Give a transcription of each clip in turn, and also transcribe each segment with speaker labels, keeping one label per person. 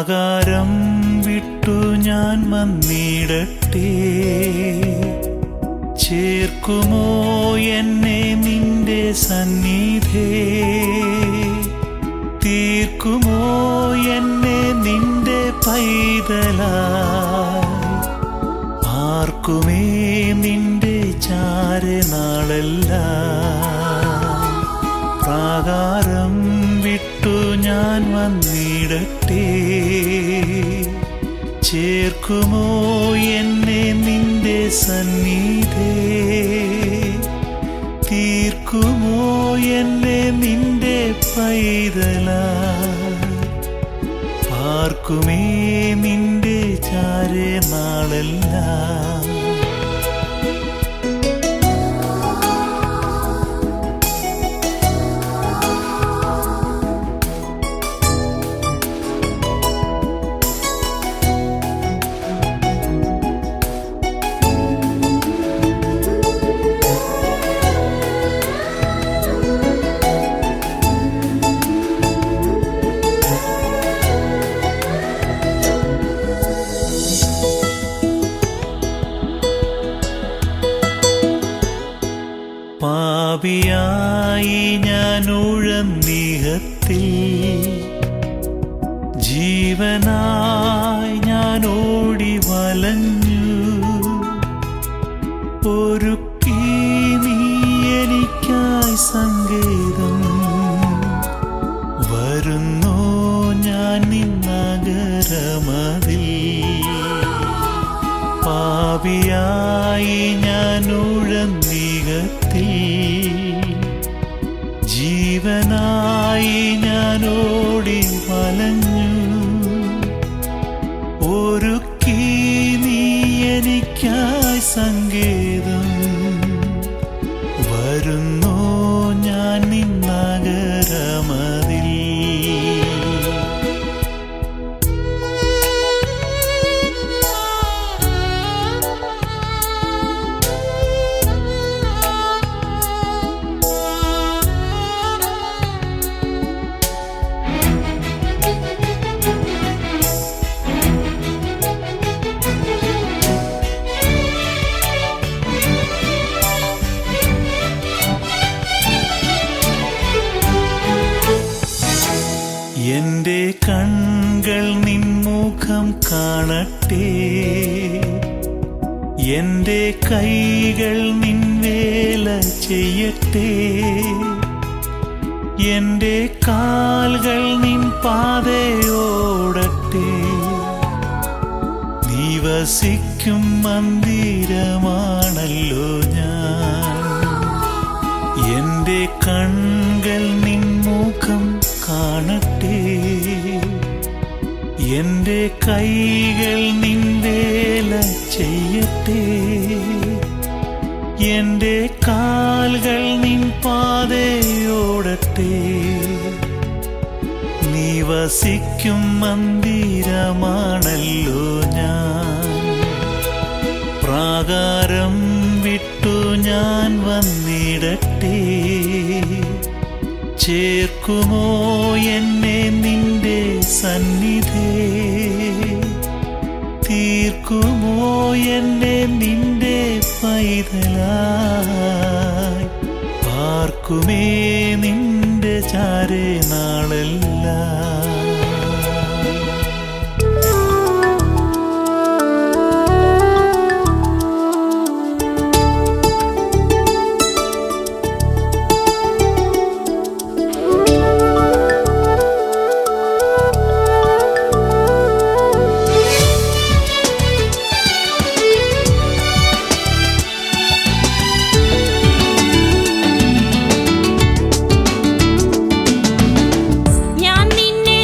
Speaker 1: പ്രാകാരം വിട്ടു ഞാൻ വന്നിടട്ടെ, ചേർക്കുമോ എന്നെ നിന്റെ സന്നിധേ, തീർക്കുമോ എന്നെ നിന്റെ പൈതലായി, ആർക്കുമേ നിന്റെ ചാരനാളെല്ലാം. പ്രാകാരം വിട്ടു ഞാൻ വന്നിടട്ടെ, ചേർക്കുമോ എന്നെ നിന്റെ സന്നിധേ, തീർക്കുമോ എന്നെ നിന്റെ പൈതലായി, ആർക്കുമേ നിന്റെ ചാരനാളെല്ലാം. പാപിയായി ഞാൻ ഉഴന്നിഹത്തിൽ, ജീവനായി ഞാൻ ഓടി വലഞ്ഞു, ഒരുക്കി നീ എനിക്കായി സങ്കേതം, വരുന്നു ഞാൻ നിന്നഗരമതിൽ. പാപിയായി ഞാൻ ഉഴന്നിഹത്തിൽ, ജീവനായി ഞാൻ ഓടി വലഞ്ഞു, ഒരുക്കി നീ എനിക്കായി സങ്കേതം, വരുന്നു ഞാൻ നിന്നഗരമതിൽ. എന്റെ കൺകൾ നിൻമുഖം കാണട്ടെ, എന്റെ കൈകൾ നിൻവേല ചെയ്യട്ടെ, എന്റെ കാൽകൾ നിൻ പാതയോടട്ടെ, നീ വസിക്കും മന്ദിരമാണല്ലോ ഞാൻ. എന്റെ കൺകൾ നിൻമുഖം കാണട്ടെ, എന്റെ കൈകൾ നിൻവേല ചെയ്യട്ടെ, എന്റെ കാൽകൾ നിൻ പാതയോടട്ടെ, നീ വസിക്കും മന്ദിരമാണല്ലോ ഞാൻ. പ്രാകാരം വിട്ടു ഞാൻ വന്നിടട്ടെ, ചേർക്കുമോ എന്നെ നിന്റെ സന്നിധേ, തീർക്കുമോ എന്നെ നിന്റെ പൈതലായി, ആർക്കുമേ നിന്റെ ചാരനാളെല്ലാം.
Speaker 2: ഞാൻ നിന്നെ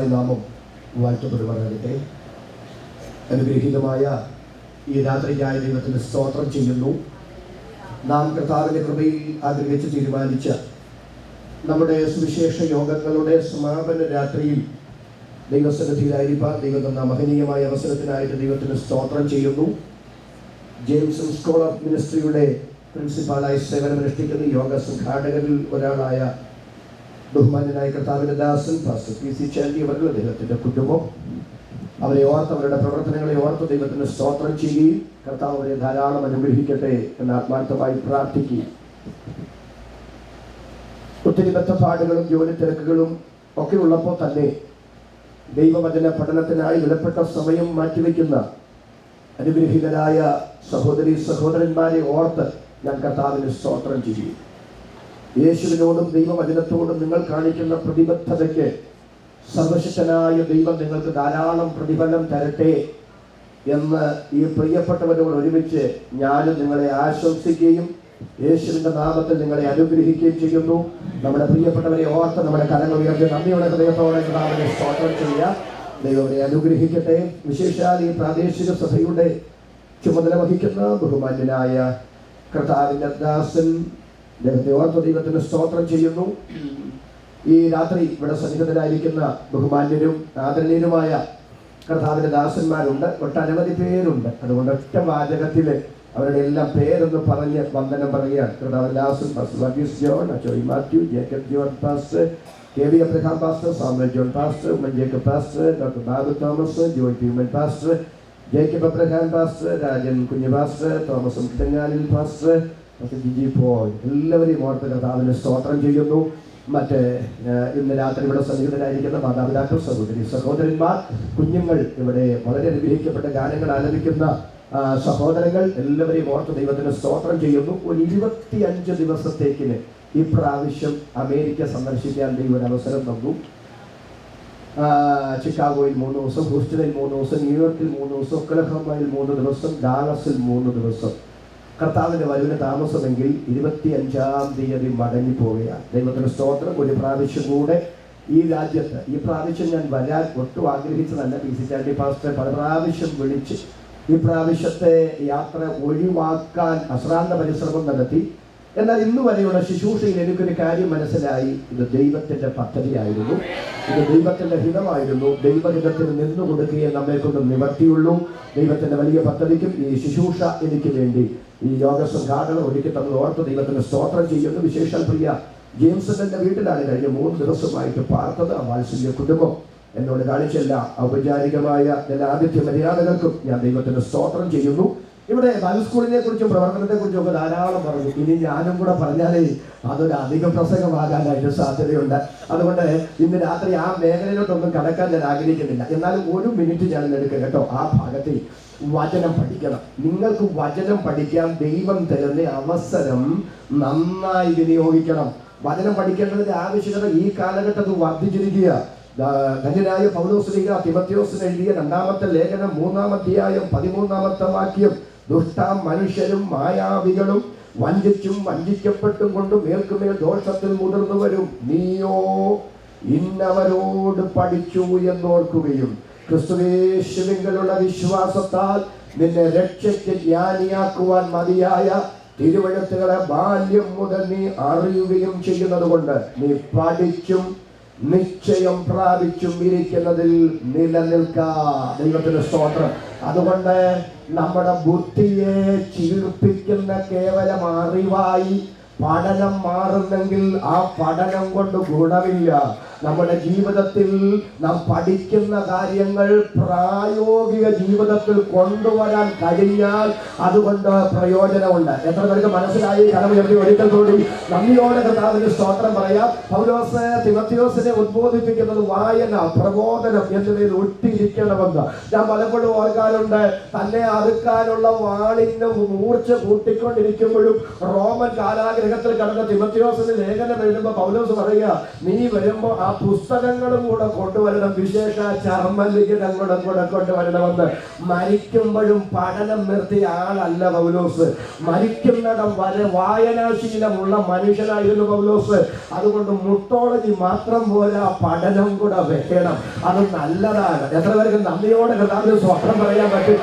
Speaker 2: പരിശുദ്ധമായ നാമം വാഴ്ത്തപ്പെടുവാനാകട്ടെ. അനുഗ്രഹീതമായ ഈ രാത്രിക്കായ ദൈവത്തിന് സ്തോത്രം ചെയ്യുന്നു. നാം കർത്താവിൻ്റെ കൃപയിൽ ആഗ്രഹിച്ച് തീരുമാനിച്ച നമ്മുടെ സുവിശേഷ യോഗങ്ങളുടെ സമാപന രാത്രിയിൽ ദൈവസന്നിധിയിലായിരിക്കാൻ ദൈവം തന്ന മഹനീയമായ അവസരത്തിനായിട്ട് ദൈവത്തിന് സ്തോത്രം ചെയ്യുന്നു. ജെയിംസ് സ്കൂൾ ഓഫ് മിനിസ്ട്രിയുടെ പ്രിൻസിപ്പാളായി സേവനമനുഷ്ഠിക്കുന്ന യോഗ സംഘാടകരിൽ ഒരാളായ ബഹുമാന്യനായ കർത്താവിൻ്റെ ദാസൻ പാസ്റ്റർ PC ചാണ്ടി അവരുടെ ദൈവത്തിൻ്റെ കുടുംബം, അവരെ ഓർത്ത് അവരുടെ പ്രവർത്തനങ്ങളെ ഓർത്ത് ദൈവത്തിന് സ്തോത്രം ചെയ്യുകയും കർത്താവ് അവരെ ധാരാളം അനുഗ്രഹിക്കട്ടെ എന്ന് ആത്മാർത്ഥമായി പ്രാർത്ഥിക്കുകയും, ഒത്തിരി ബദ്ധപ്പാടുകളും ജോലി തിരക്കുകളും ഒക്കെ ഉള്ളപ്പോൾ തന്നെ ദൈവവചന പഠനത്തിനായി വിലപ്പെട്ട സമയം മാറ്റിവെക്കുന്ന അനുഗ്രഹീതരായ സഹോദരി സഹോദരന്മാരെ ഓർത്ത് ഞാൻ കർത്താവിന് സ്തോത്രം ചെയ്യും. യേശുവിനോടും ദൈവവചനത്തോടും നിങ്ങൾ കാണിക്കുന്ന പ്രതിബദ്ധതയ്ക്ക് സർവശക്തനായ ദൈവം നിങ്ങൾക്ക് ധാരാളം പ്രതിഫലം തരട്ടെ എന്ന് ഈ പ്രിയപ്പെട്ടവരോട് ഒരുമിച്ച് ഞാനും നിങ്ങളെ ആശംസിക്കുകയും യേശുവിൻ്റെ നാമത്തിൽ നിങ്ങളെ അനുഗ്രഹിക്കുകയും ചെയ്യുന്നു. നമ്മുടെ പ്രിയപ്പെട്ടവരെ ഓർത്ത് നമ്മുടെ കരങ്ങൾ ഉയർത്തി നന്ദിയുടെ ഹൃദയത്തോടെ കർത്താവിനെ സ്തോത്രം ചെയ്യുക. ദൈവത്തെ അനുഗ്രഹിക്കട്ടെ. വിശേഷാൽ ഈ പ്രാദേശിക സഭയുടെ ചുമതല വഹിക്കുന്ന ബഹുമാന്യനായ കർത്താവിൻ്റെ ദാസൻ, ദൈവത്തെ ഓർത്ത് ദൈവത്തിന് സ്തോത്രം ചെയ്യുന്നു. ഈ രാത്രി ഇവിടെ സന്നിഹിതരായിരിക്കുന്ന ബഹുമാന്യരും ആദരണീയരുമായ കർത്താവിൻ്റെ ദാസന്മാരുണ്ട്, ഒട്ടനവധി പേരുണ്ട്. അതുകൊണ്ട് ഒറ്റ വാചകത്തിൽ അവരുടെ എല്ലാം പേരൊന്ന് പറഞ്ഞ് വന്ദനം പറയുകയാണ്. കർത്താവിൻ്റെ ദാസൻ pastor Varghese John, Achoi Mathew, Jacob John pastor, KV Abraham pastor, Samuel John pastor, Oommen Jacob pastor, doctor Babu Thomas, Joy P Oommen pastor, Jacob Abraham pastor, Rajan Kunju pastor, Thomas Kittangalil pastor, Jiji Paul, എല്ലാവരെയും ഓർത്ത് കർത്താവിന് സ്തോത്രം ചെയ്യുന്നു. മറ്റ് ഇന്ന് രാത്രി ഇവിടെ സന്നിഹിതരായിരിക്കുന്ന മാതാപിതാക്കൾ, സഹോദരി സഹോദരന്മാർ, കുഞ്ഞുങ്ങൾ, ഇവിടെ വളരെ അനുഗ്രഹിക്കപ്പെട്ട ഗാനങ്ങൾ ആലപിക്കുന്ന സഹോദരങ്ങൾ, എല്ലാവരെയും ഓർത്ത് ദൈവത്തിന് സ്തോത്രം ചെയ്യുന്നു. ഒരു 25 ദിവസത്തേക്കിന് ഈ പ്രാവശ്യം അമേരിക്ക സന്ദർശിക്കാൻ ദൈവം ഒരു അവസരം തന്നു. ചിക്കാഗോയിൽ 3 ദിവസം, ഹൂസ്റ്റണിൽ 3 ദിവസം, ന്യൂയോർക്കിൽ 3 ദിവസം, ഒക്ലഹോമയിൽ 3 ദിവസം, ഡാലസിൽ 3 ദിവസം. കർത്താവിൻ്റെ വരവിന് താമസമെങ്കിൽ 25-ാം തീയതി മടങ്ങി പോവുകയാണ്. ദൈവത്തിന് സ്തോത്രം. ഒരു പ്രാവശ്യം കൂടെ ഈ രാജ്യത്ത്, ഈ പ്രാവശ്യം ഞാൻ വരാൻ ഒട്ടും ആഗ്രഹിച്ചതല്ല. PC ചാണ്ടി പാസ്റ്റർ പല പ്രാവശ്യം വിളിച്ച് ഈ പ്രാവശ്യത്തെ യാത്ര ഒഴിവാക്കാൻ അശ്രാന്ത പരിശ്രമം നടത്തി. എന്നാൽ ഇന്ന് വരെയുള്ള ശുശ്രൂഷയിൽ എനിക്കൊരു കാര്യം മനസ്സിലായി. ഇത് ദൈവത്തിൻ്റെ പദ്ധതിയായിരുന്നു, ഇത് ദൈവത്തിൻ്റെ ഹിതമായിരുന്നു. ദൈവഹിതത്തിന് നിന്നു കൊടുക്കുകയെ നമ്മെ കൊണ്ട് നിവർത്തിയുള്ളൂ. ദൈവത്തിൻ്റെ വലിയ പദ്ധതിക്കും ഈ ശുശ്രൂഷ എനിക്ക് വേണ്ടി ഈ യോഗ സംഘാടനം ഒരുക്കി തന്നത് ഓർത്ത് ദൈവത്തിന് സ്തോത്രം ചെയ്യുന്നു. വിശേഷാൽ പ്രിയ ജെയിംസിന്റെ വീട്ടിലാണ് കഴിഞ്ഞ 3 ദിവസമായിട്ട് പാർത്തത്. ആ വാത്സല്യ കുടുംബം എന്നോട് കാണിച്ച എല്ലാ ഔപചാരികമായ എല്ലാ ആതിഥ്യ മര്യാദകൾക്കും ഞാൻ ദൈവത്തിന് സ്തോത്രം ചെയ്യുന്നു. ഇവിടെ ബൈബിൾ സ്കൂളിനെ കുറിച്ചും പ്രവർത്തനത്തെ കുറിച്ചും ഒക്കെ ധാരാളം പറഞ്ഞു. ഇനി ഞാനും കൂടെ പറഞ്ഞാലേ അതൊരു അധിക പ്രസംഗമാകാനായിട്ട് സാധ്യതയുണ്ട്. അതുകൊണ്ട് ഇന്ന് രാത്രി ആ മേഖലയിലോട്ടൊന്നും കടക്കാൻ ഞാൻ ആഗ്രഹിക്കുന്നില്ല. എന്നാലും 1 മിനിറ്റ് ഞാൻ എടുക്കുക കേട്ടോ. ആ ഭാഗത്തിൽ വചനം പഠിക്കണം. നിങ്ങൾക്ക് വചനം പഠിക്കാൻ ദൈവം തരുന്ന അവസരം നന്നായി വിനിയോഗിക്കണം. വചനം പഠിക്കേണ്ടതിന്റെ ആവശ്യകത ഈ കാലഘട്ടത്തിൽ വർദ്ധിച്ചിരിക്കുക. ധന്യനായ പൗലോസ് തിമോഥെയോസിന് എഴുതിയ 2-ാമത്തെ ലേഖനം 3-ാം അധ്യായം 13-ാമത്തെ വാക്യം, ദുഷ്ട മനുഷ്യരും മായാവികളും വഞ്ചിച്ചും വഞ്ചിക്കപ്പെട്ടും കൊണ്ട് മേൽക്കുമേൽ ദോഷത്തിൽ മുതിർന്നു വരും. നീയോ ഇന്നവരോട് പഠിച്ചു എന്നോർക്കുകയും ക്രിസ്തുയേശുവിലുള്ള വിശ്വാസത്താൽ നിന്നെ രക്ഷയ്ക്ക് ജ്ഞാനിയാക്കുവാൻ മതിയായ തിരുവെഴുത്തുകളെ ബാല്യം മുതൽ നീ അറിയുകയും ചെയ്യുന്നത് കൊണ്ട് നീ പഠിച്ചും നിശ്ചയം പ്രാപിച്ചും ഇരിക്കുന്നതിൽ നിലനിൽക്കാം. ദൈവത്തിന് സ്തോത്രം. അതുകൊണ്ട് നമ്മുടെ ബുദ്ധിയെ ചീർപ്പിക്കുന്ന കേവലം അറിവായി പഠനം മാറുന്നെങ്കിൽ ആ പഠനം കൊണ്ട് ഗുണമില്ല. നമ്മുടെ ജീവിതത്തിൽ നാം പഠിക്കുന്ന കാര്യങ്ങൾ പ്രായോഗിക ജീവിതത്തിൽ കൊണ്ടുവരാൻ കഴിഞ്ഞാൽ അതുകൊണ്ട് പ്രയോജനമുണ്ട്. എത്ര പേർക്ക് മനസ്സിലായി? കരമുയർത്തി ഒരിക്കൽ കൂടി നന്ദിയോടെ കർത്താവിന് സ്തോത്രം പറയാം. പൗലോസ് തിമോഥെയോസിനെ ഉദ്ബോധിപ്പിക്കുന്നത് വായന, പ്രബോധനം എന്നിവയിൽ ഒട്ടിയിരിക്കണമെന്ന്. ഞാൻ പലപ്പോഴും ഓർക്കാറുണ്ട്. തന്നെ അറുക്കാനുള്ള വാളിന് മൂർച്ച കൂട്ടിക്കൊണ്ടിരിക്കുമ്പോഴും റോമൻ കാരാഗ്രഹത്തിൽ കടന്ന തിമോഥെയോസിന് ലേഖനം എഴുതുമ്പോൾ പൗലോസ് പറയുക, നീ വരുമ്പോൾ ആ പുസ്തകങ്ങളും കൂടെ കൊണ്ടുവരണം, വിശേഷ ചർമ്മലിഖിതങ്ങളും കൂടെ കൊണ്ടുവരണമെന്ന്. മരിക്കുമ്പോഴും പഠനം നിർത്തിയ ആളല്ല പൗലോസ്. മരിക്കുന്നിടം വരെ വായനാശീലമുള്ള മനുഷ്യനായിരുന്നു പൗലോസ്. അതുകൊണ്ട് മുട്ടോളജി മാത്രം പോരാ, പഠനം കൂടെ വേണം. അത് നല്ലതാണ്. എത്ര പേർക്ക് നന്ദിയോടെ കർത്താവിന് സ്തോത്രം പറയാൻ പറ്റും?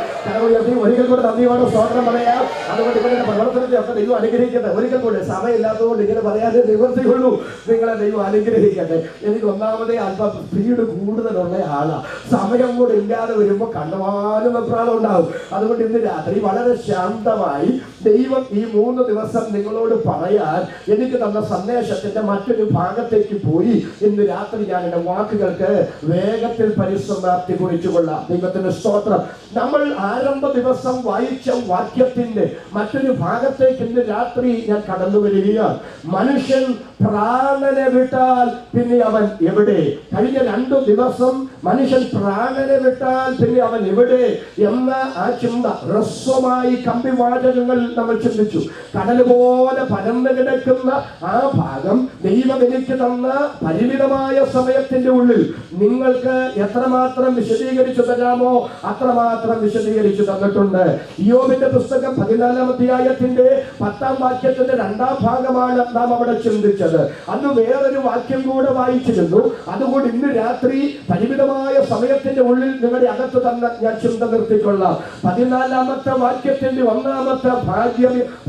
Speaker 2: ഒരിക്കൽ കൂടെ നന്ദിയോടെ സ്തോത്രം പറയാം. അതുകൊണ്ട് ഇവരുടെ പ്രവർത്തനത്തെ ഒക്കെ ദൈവം അനുഗ്രഹിക്കട്ടെ. ഒരിക്കൽ കൂടെ സമയമില്ലാത്തതുകൊണ്ട് ഇങ്ങനെ പറയാനേ നിവൃത്തിയുള്ളൂ. നിങ്ങളെ ദൈവം അനുഗ്രഹിക്കട്ടെ. എനിക്ക് ഒന്നാമതേ അല്പം സ്പീഡ് കൂടുതലുള്ള ആളാ. സമയം കൂടെ ഇല്ലാതെ വരുമ്പോൾ കണ്ടവാനും വെപ്രാളം ഉണ്ടാവും. അതുകൊണ്ട് ഇന്ന് രാത്രി വളരെ ശാന്തമായി ദൈവം ഈ 3 ദിവസം നിങ്ങളോട് പറയാൻ എനിക്ക് തന്ന സന്ദേശത്തിന്റെ മറ്റൊരു ഭാഗത്തേക്ക് പോയി ഇന്ന് രാത്രി ഞാൻ എന്റെ വാക്കുകൾക്ക് വേഗത്തിൽ പരിസമാപ്തി കുറിച്ചുകൊള്ളാം. ദൈവത്തിന്റെ സ്തോത്രം. നമ്മൾ ആരംഭ ദിവസം വായിച്ച വാക്യത്തിന്റെ മറ്റൊരു ഭാഗത്തേക്ക് ഇന്ന് രാത്രി ഞാൻ കടന്നു വരികയാണ്. മനുഷ്യൻ പ്രാണനെ വിട്ടാൽ പിന്നെ അവൻ എവിടെ? കഴിഞ്ഞ 2 ദിവസം മനുഷ്യൻ പ്രാണനെ വിട്ടാൽ പിന്നെ അവൻ എവിടെ എന്ന ആ ചിന്ത ഹ്രസ്വമായി കമ്പിവാചകങ്ങൾ നമ്മൾ ചിന്തിച്ചു. കടൽ പോലെ പരന്നു കിടക്കുന്ന ആ ഭാഗം ദൈവം എനിക്ക് തന്ന പരിമിതമായ സമയത്തിന്റെ ഉള്ളിൽ നിങ്ങൾക്ക് എത്രമാത്രം വിശദീകരിച്ചു തരാമോ അത്രമാത്രം വിശദീകരിച്ചു തന്നിട്ടുണ്ട്. യോബിന്റെ പുസ്തകം 14-ാം അധ്യായത്തിന്റെ 10-ാം വാക്യത്തിന്റെ 2-ാം ഭാഗമാണ് നാം അവിടെ ചിന്തിച്ചത്. അന്ന് വേറൊരു വാക്യം കൂടെ വായിച്ചിരുന്നു. അതുകൊണ്ട് ഇന്ന് രാത്രി പരിമിതമായ സമയത്തിന്റെ ഉള്ളിൽ നിങ്ങളുടെ അകത്ത് തന്നെ ഞാൻ ചിന്ത നിർത്തിക്കൊള്ളാം. 14-ാമത്തെ വാക്യത്തിന്റെ 1-ാമത്തെ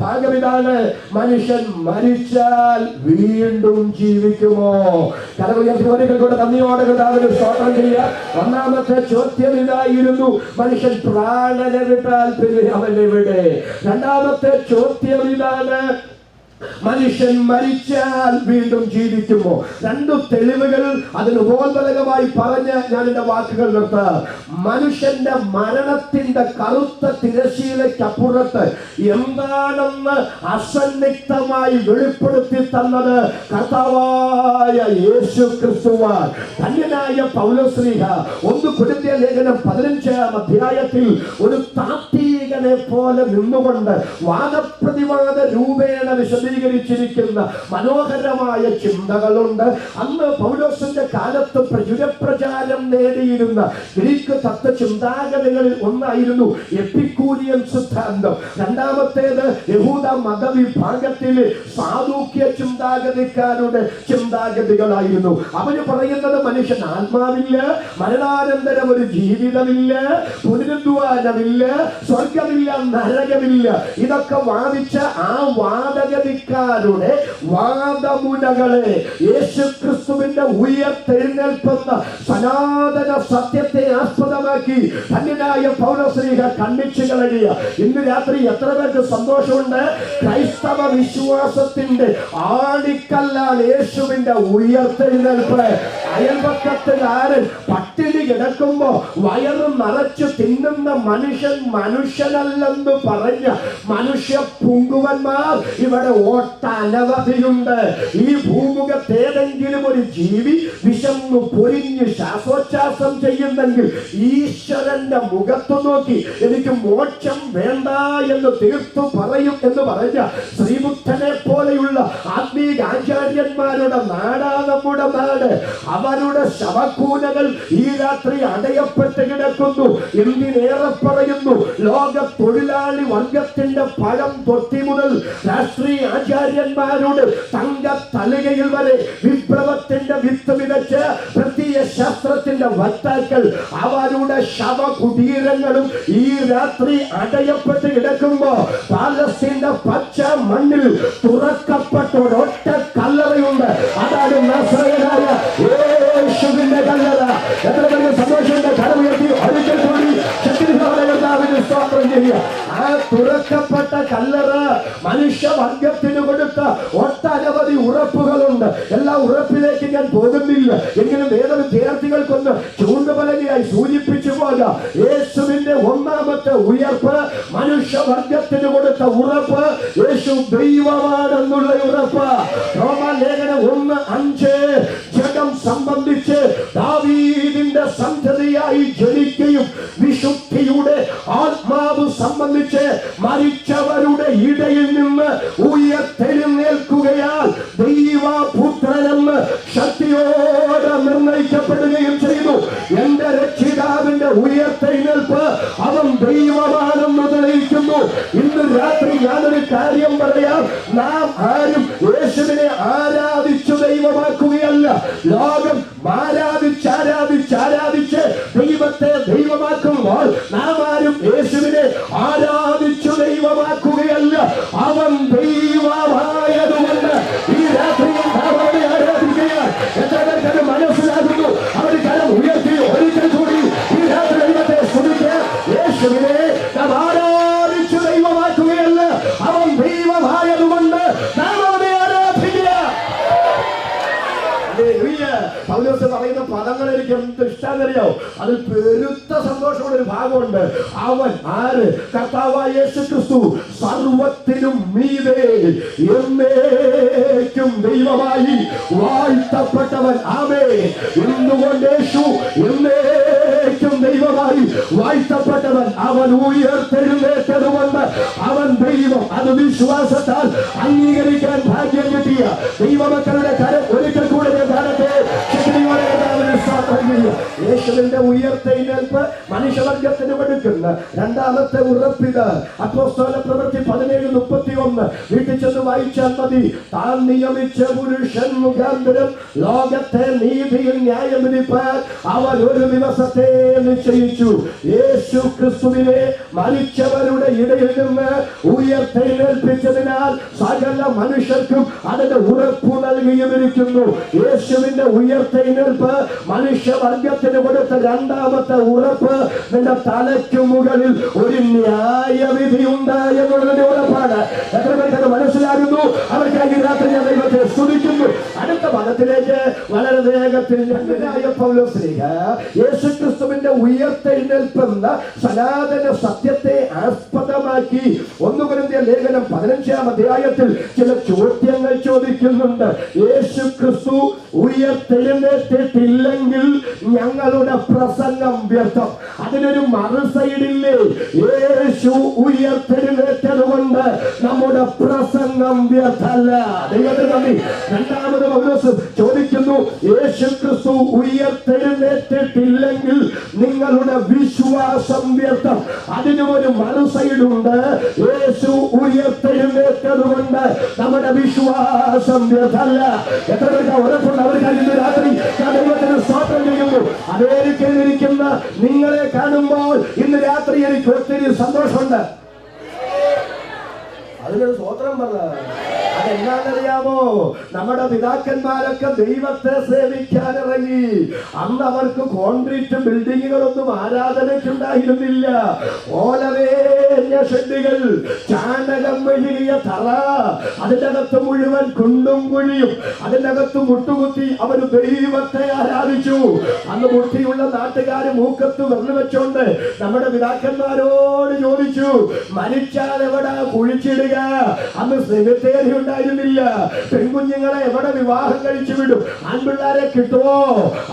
Speaker 2: ഭാഗം ഇതാണ്: മനുഷ്യൻ മരിച്ചാൽ വീണ്ടും ജീവിക്കുമോ? കരമുയർത്തിവരികൾ കൂടെ നന്ദിയോടെ കർത്താവിന് സ്തോത്രം ചെയ്യുക. 1-ാമത്തെ ചോദ്യം ഇതായിരുന്നു: മനുഷ്യൻ പ്രാണനെ വിട്ടാൽ പിന്നെ അവൻ എവിടെ? 2-ാമത്തെ ചോദ്യം ഇതാണ്: മനുഷ്യൻ മരിച്ചാൽ വീണ്ടും ജീവിക്കുമോ? 2 തെളിവുകൾ അതിന് ഉപോത്ബലകമായി പറഞ്ഞ് ഞാൻ എന്റെ വാക്കുകൾ നിർത്താം. മനുഷ്യന്റെ മരണത്തിന്റെ കറുത്ത തിരശീലയ്ക്കപ്പുറത്ത് എന്താണെന്ന് അസന്നിഗ്ധമായി വെളിപ്പെടുത്തി തന്നത് കർത്താവായ യേശു ക്രിസ്തുവാൻ. ധന്യനായ പൗലോസ്ലീഹ 1 കൊരിന്ത്യർ ലേഖനം 15-ാം അധ്യായത്തിൽ ഒരു താത്വികനെ പോലെ നിന്നുകൊണ്ട് വാദപ്രതിവാദ രൂപേണ വിശദീകരിച്ചിരിക്കുന്ന മനോഹരമായ ചിന്തകളുണ്ട്. അന്ന് പൗലോസിന്റെ കാലത്ത് പ്രചുരപ്രചാരം നേടിയിരുന്ന ഗ്രീക്ക് തത്വചിന്താഗതികളിൽ ഒന്നായിരുന്നു എപ്പിക്കൂരിയൻ സിദ്ധാന്തം. 2-ാമത്തേത് യഹൂദ മതവിഭാഗത്തിലെ സാദൂക്യ ചിന്താഗതിക്കാരുടെ ചിന്താഗതികളായിരുന്നു. അവര് പറയുന്നത് മനുഷ്യൻ ആത്മാവില്ല, മരണാനന്തരം ഒരു ജീവിതമില്ല, പുനരുദ്ധാനമില്ല, സ്വർഗമില്ല, നരകമില്ല. ഇതൊക്കെ വാദിച്ച ആ വാദഗതിക്കാരുടെ വാദമുനകളെ യേശുക്രിസ്തുവിന്റെ ഉയർത്തെഴുന്നേൽപ്പെന്ന സനാതന സത്യത്തെ ആസ്പദമാക്കി ധന്യനായ പൗലോസ്ലീഹ ഖണ്ഡിച്ചു കളയുക. ഇന്ന് രാത്രി എത്ര പേർക്ക് സന്തോഷമുണ്ട്? ക്രൈസ്തവ വിശ്വാസത്തിന്റെ ആണിക്കല്ലാണ് യേശുവിന്റെ ഉയർത്തെഴുന്നേൽപ്പ്. അയൽപക്കത്തുകാരൻ പട്ടിണി കിടക്കുമ്പോ വയറ് നിറച്ചു തിന്നുന്ന മനുഷ്യൻ മനുഷ്യനല്ലെന്ന് പറഞ്ഞ മനുഷ്യ പുങ്കുവന്മാർ ഇവിടെ ഒട്ടനവധിയുണ്ട്. ഈ ഭൂമുഖത്ത് ഏതെങ്കിലും ഒരു ജീവി വിശന്നു പൊരിഞ്ഞ് ശ്വാസോച്ഛ്വാസം ചെയ്യുന്നെങ്കിൽ ഈശ്വരന്റെ മുഖത്തു നോക്കി എനിക്ക് മോക്ഷം വേണ്ട എന്ന് തീർത്തു പറയും എന്ന് പറഞ്ഞ ശ്രീബുദ്ധനെ പോലെയുള്ള ആത്മീക ആചാര്യന്മാരുടെ നാടാ നമ്മുടെ നാട്. അവരുടെ ശവക്കൂനകൾ ഈ രാത്രി അടയപ്പെട്ട് കിടക്കുന്നു. എന്തിനേറെ പറയുന്നു, ലോക തൊഴിലാളി വർഗത്തിന്റെ പഴം തൊട്ടി മുതൽ രാഷ്ട്രീയ ആചാര്യന്മാരുടെ തങ്ക തലികയിൽ വരെ വിപ്ലവത്തിന്റെ വിത്ത് വിതച്ച് പ്രത്യയ ശാസ്ത്രത്തിന്റെ വക്താക്കൾ അവരുടെ ശവകുടീരങ്ങളും ഈ രാത്രി അടയപ്പെട്ട് കിടക്കുമ്പോ പാലസ്തീന്റെ പച്ച മണ്ണിൽ തുറക്കപ്പെട്ട ഒരൊറ്റ കല്ലറയുണ്ട്. അതാണ് നസറേയനായ യേശുവിന്റെ കല്ലറ. എത്ര പേർക്ക് സന്തോഷത്തിന്റെ കരമുയർത്തി ഒരിക്കൽ കൂടി ശക്തിയോടെ സ്തോത്രം ചെയ്യുക. ആ തുറക്കപ്പെട്ട കല്ലറ മനുഷ്യവർഗത്തിന് കൊടുത്ത ഒട്ടനവധി ഉറപ്പുകളുണ്ട്. എല്ലാ ഉറപ്പിലേക്ക് ഞാൻ പോകുന്നില്ല. എങ്കിലും വേദ വിദ്യാർത്ഥികൾക്കൊന്ന് ചൂണ്ടുപലകയായി സൂചിപ്പിച്ചു പോകാം. യേശുവിന്റെ 1-ാമത്തെ ഉയർപ്പ് മനുഷ്യവർഗത്തിന് കൊടുത്ത ഉറപ്പ്. യേശു ദൈവമാണെന്നുള്ള ഉറപ്പ്. റോമാലേഖനം 1:5 ജഗം സംബന്ധിച്ച് ദാവീദിന്റെ സന്തതിയായി ജനിക്കുകയും വിശുദ്ധിയുടെ ആത്മാവ് സംബന്ധിച്ച് മരിച്ചവരുടെ ഇടയിൽ നിന്ന് ഉയർത്തെഴുന്നേൽക്കുകയാൽ ദൈവപുത്രനെന്ന് ശക്തിയോടെ കാര്യം പറയാം, നാം ആരും യേശുവിനെ ആരാധിച്ചു ദൈവമാക്കുകയല്ല. ലോകം ആരാധിച്ച് ദൈവത്തെ ദൈവമാക്കുമ്പോൾ നാം ആരും യേശുവിനെ ആരാധിച്ചു ദൈവമാക്കുകയല്ല. അവൻ ദൈവമായതുകൊണ്ട് ഈ രാത്രിയിൽ നാം അവനെ ആരാധിക്കുകയാണ്. എത്ര പേർക്കത് മനസ്സിലാകുന്നു? അവർ കരം ഉയർത്തി ഒരിക്കൽ കൂടി ഈ രാത്രി ദൈവത്തെ സ്തുതിക്കുക. യേശുവിനെ നാം ആരാധിച്ചു ദൈവമാക്കുകയല്ല, അവൻ ദൈവമായതുകൊണ്ട് നാം അവനെ ആരാധിക്കുക. പൗലോസ് പറയുന്ന പദങ്ങൾ എനിക്ക് എന്ത് ഇഷ്ടമെന്നറിയോ? അതിൽ പെരുത്ത സന്തോഷമുള്ള ഒരു ഭാഗമുണ്ട്. അവൻ ആര്? കർത്താവായ യേശു ക്രിസ്തു സർവത്തിനും മീതെ എന്നേക്കും ദൈവമായി വാഴ്ത്തപ്പെട്ടവൻ. ആമേൻ. എന്തുകൊണ്ട് യേശു എന്നേക്കും ദൈവമായി വാഴ്ത്തപ്പെട്ടവൻ? അവൻ ഉയർത്തെഴുന്നേറ്റതുകൊണ്ട് അവൻ ദൈവം. അത് വിശ്വാസത്താൽ അംഗീകരിക്കാൻ ഭാഗ്യം കിട്ടിയ ദൈവമക്കളുടെ കരം ഒരിക്കൽ കൂടെ യേശുവിന്റെ ഉയർത്തെഴുന്നേൽപ്പ് മനുഷ്യവർഗത്തിന് കൊടുക്കുന്ന രണ്ടാമത്തെ ഉറപ്പിത് അപ്പോസ്തല പ്രവൃത്തി 17:31 വീട്ടിൽ ചെന്ന് വായിച്ചാൽ മതി. താൻ നിയമിച്ച പുരുഷൻ മുഖാന്തരം ലോകത്തെ നീതിയിൽ ന്യായം വിധിപ്പാൻ അവൻ ഒരു ദിവസത്തെ നിശ്ചയിച്ചു. യേശു ക്രിസ്തുവിനെ മരിച്ചവരുടെ ഇടയിൽ നിന്ന് ഉയർത്തെഴുന്നേൽപ്പിച്ചതിനാൽ സകല മനുഷ്യർക്കും അതിന്റെ ഉറപ്പ് നൽകിയിരിക്കുന്നു. യേശുവിന്റെ ഉയർത്തെഴുന്നേൽപ്പ് മനുഷ്യവർഗത്തിന് കൊടുത്ത രണ്ടാമത്തെ ഉറപ്പ് നിന്റെ തലയ്ക്ക് മുകളിൽ ഒരു ന്യായവിധി ഉണ്ട് എന്നുള്ളതിന്റെ ഉറപ്പാണ്. എത്ര പേർക്കത് മനസ്സിലാകുന്നു? അവർക്കായി രാത്രി ഞാൻ ദൈവത്തെ സ്തുതിക്കുന്നു. അടുത്ത പദത്തിലേക്ക് വളരെ വേഗത്തിൽ പൗലോസ്ലീഹ യേശുക്രിസ്തുവിന്റെ ഉയർത്തെഴുന്നേൽപ്പെന്ന സനാതന സത്യത്തെ ആസ്പദമാക്കി 1 കൊരിന്ത്യർ ലേഖനം 15-ാം അധ്യായത്തിൽ ചില ചോദ്യങ്ങൾ ചോദിക്കുന്നുണ്ട്. യേശു ക്രിസ്തു ഉയർത്തെഴുന്നേറ്റിട്ടില്ലെങ്കിൽ ഞങ്ങളുടെ പ്രസംഗം വ്യർത്ഥം. അതിനൊരു മറുസൈഡില്ലേ? യേശു ഉയർത്തെഴുന്നേറ്റതുകൊണ്ട് നമ്മുടെ പ്രസംഗം വ്യർത്ഥമല്ല. ദൈവത്തിന് നന്ദി. രണ്ടാമത് പൗലോസ് ചോദിക്കുന്നു, യേശു ക്രിസ്തു ഉയർത്തെഴുന്നേറ്റിട്ടില്ലെങ്കിൽ നിങ്ങളുടെ വിശ്വാസം വ്യർത്ഥം. അതിനും ഒരു മറുസൈഡുണ്ട്. യേശു ഉയർത്തെഴുന്നേറ്റതുകൊണ്ട് നമ്മുടെ വിശ്വാസം വ്യർത്ഥമല്ല. എത്ര പേർക്ക് ഉറപ്പുണ്ട്? അവർക്ക് ഇന്ന് രാത്രി ഞാൻ ദൈവത്തിന് സ്തോത്രം ചെയ്യുന്നു. അമേരിക്കയിലിരിക്കുന്ന നിങ്ങളെ കാണുമ്പോൾ ഇന്ന് രാത്രി എനിക്ക് ഒത്തിരി സന്തോഷമുണ്ട്. അതിനൊരു സ്തോത്രം പറഞ്ഞ അതെന്നാന്നറിയാമോ? നമ്മുടെ പിതാക്കന്മാരൊക്കെ ദൈവത്തെ സേവിക്കാൻ ഇറങ്ങി. അന്ന് അവർക്ക് കോൺക്രീറ്റ് ബിൽഡിങ്ങുകളൊന്നും ആരാധനയ്ക്കുണ്ടായിരുന്നില്ല. ഓലവേഞ്ഞ ഷെഡുകൾ, ചാണകം മെഴുകിയ തറ, അതിൻ്റെ അകത്ത് മുഴുവൻ കുണ്ടും കുഴിയും, അതിൻ്റെ അകത്ത് മുട്ടുകുത്തി അവർ ദൈവത്തെ ആരാധിച്ചു. അന്ന് ബുദ്ധിയുള്ള നാട്ടുകാര് മൂക്കത്ത് വെറുതെ വെച്ചോണ്ട് നമ്മുടെ പിതാക്കന്മാരോട് ചോദിച്ചു, മരിച്ചാൽ എവിടെ കുഴിച്ചിടുക? അന്ന് സെമിത്തേരി ഉണ്ടായിരുന്നില്ല. പെൺകുഞ്ഞുങ്ങളെ എവിടെ വിവാഹം കഴിച്ചു വിടും? ആൺപിള്ളാരെ കിട്ടുമോ?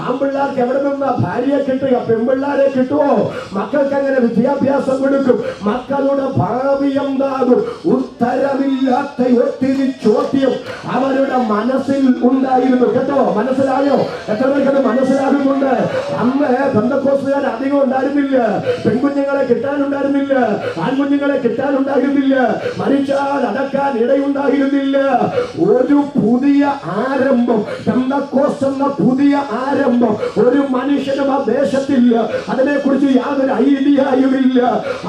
Speaker 2: ആൺപിള്ളാർക്ക് എവിടെ നിന്ന് ഭാര്യയെ കിട്ടുക? പെൺപിള്ളാരെ കിട്ടുമോ? മക്കൾക്ക് എങ്ങനെ വിദ്യാഭ്യാസം കൊടുക്കും? മക്കളുടെ ഭാവി എന്താകും? ഉത്തരമില്ലാത്ത ഒത്തിരി ചോദ്യം അവരുടെ മനസ്സിൽ ഉണ്ടായിരുന്നു. കേട്ടോ, മനസ്സിലായോ? എത്ര പേർക്കത് മനസ്സിലാകുന്നുണ്ട്? അന്ന് പെന്തക്കോസ്തുകാർ അധികം ഉണ്ടായിരുന്നില്ല. പെൺകുഞ്ഞുങ്ങളെ കിട്ടാനുണ്ടായിരുന്നില്ല, ആൺകുഞ്ഞുങ്ങളെ കിട്ടാനുണ്ടായിരുന്നില്ല, മരിച്ചാൽ അടക്കാൻ ഇടയുണ്ടായിരുന്നില്ല. ഒരു പുതിയ ആരംഭം, പെന്തക്കോസ്ത് എന്ന പുതിയ ആരംഭം ഒരു മനുഷ്യനും ആ ദേശത്തില്ല. അതിനെക്കുറിച്ച് യാതൊരു ഐഡിയയുമില്ല.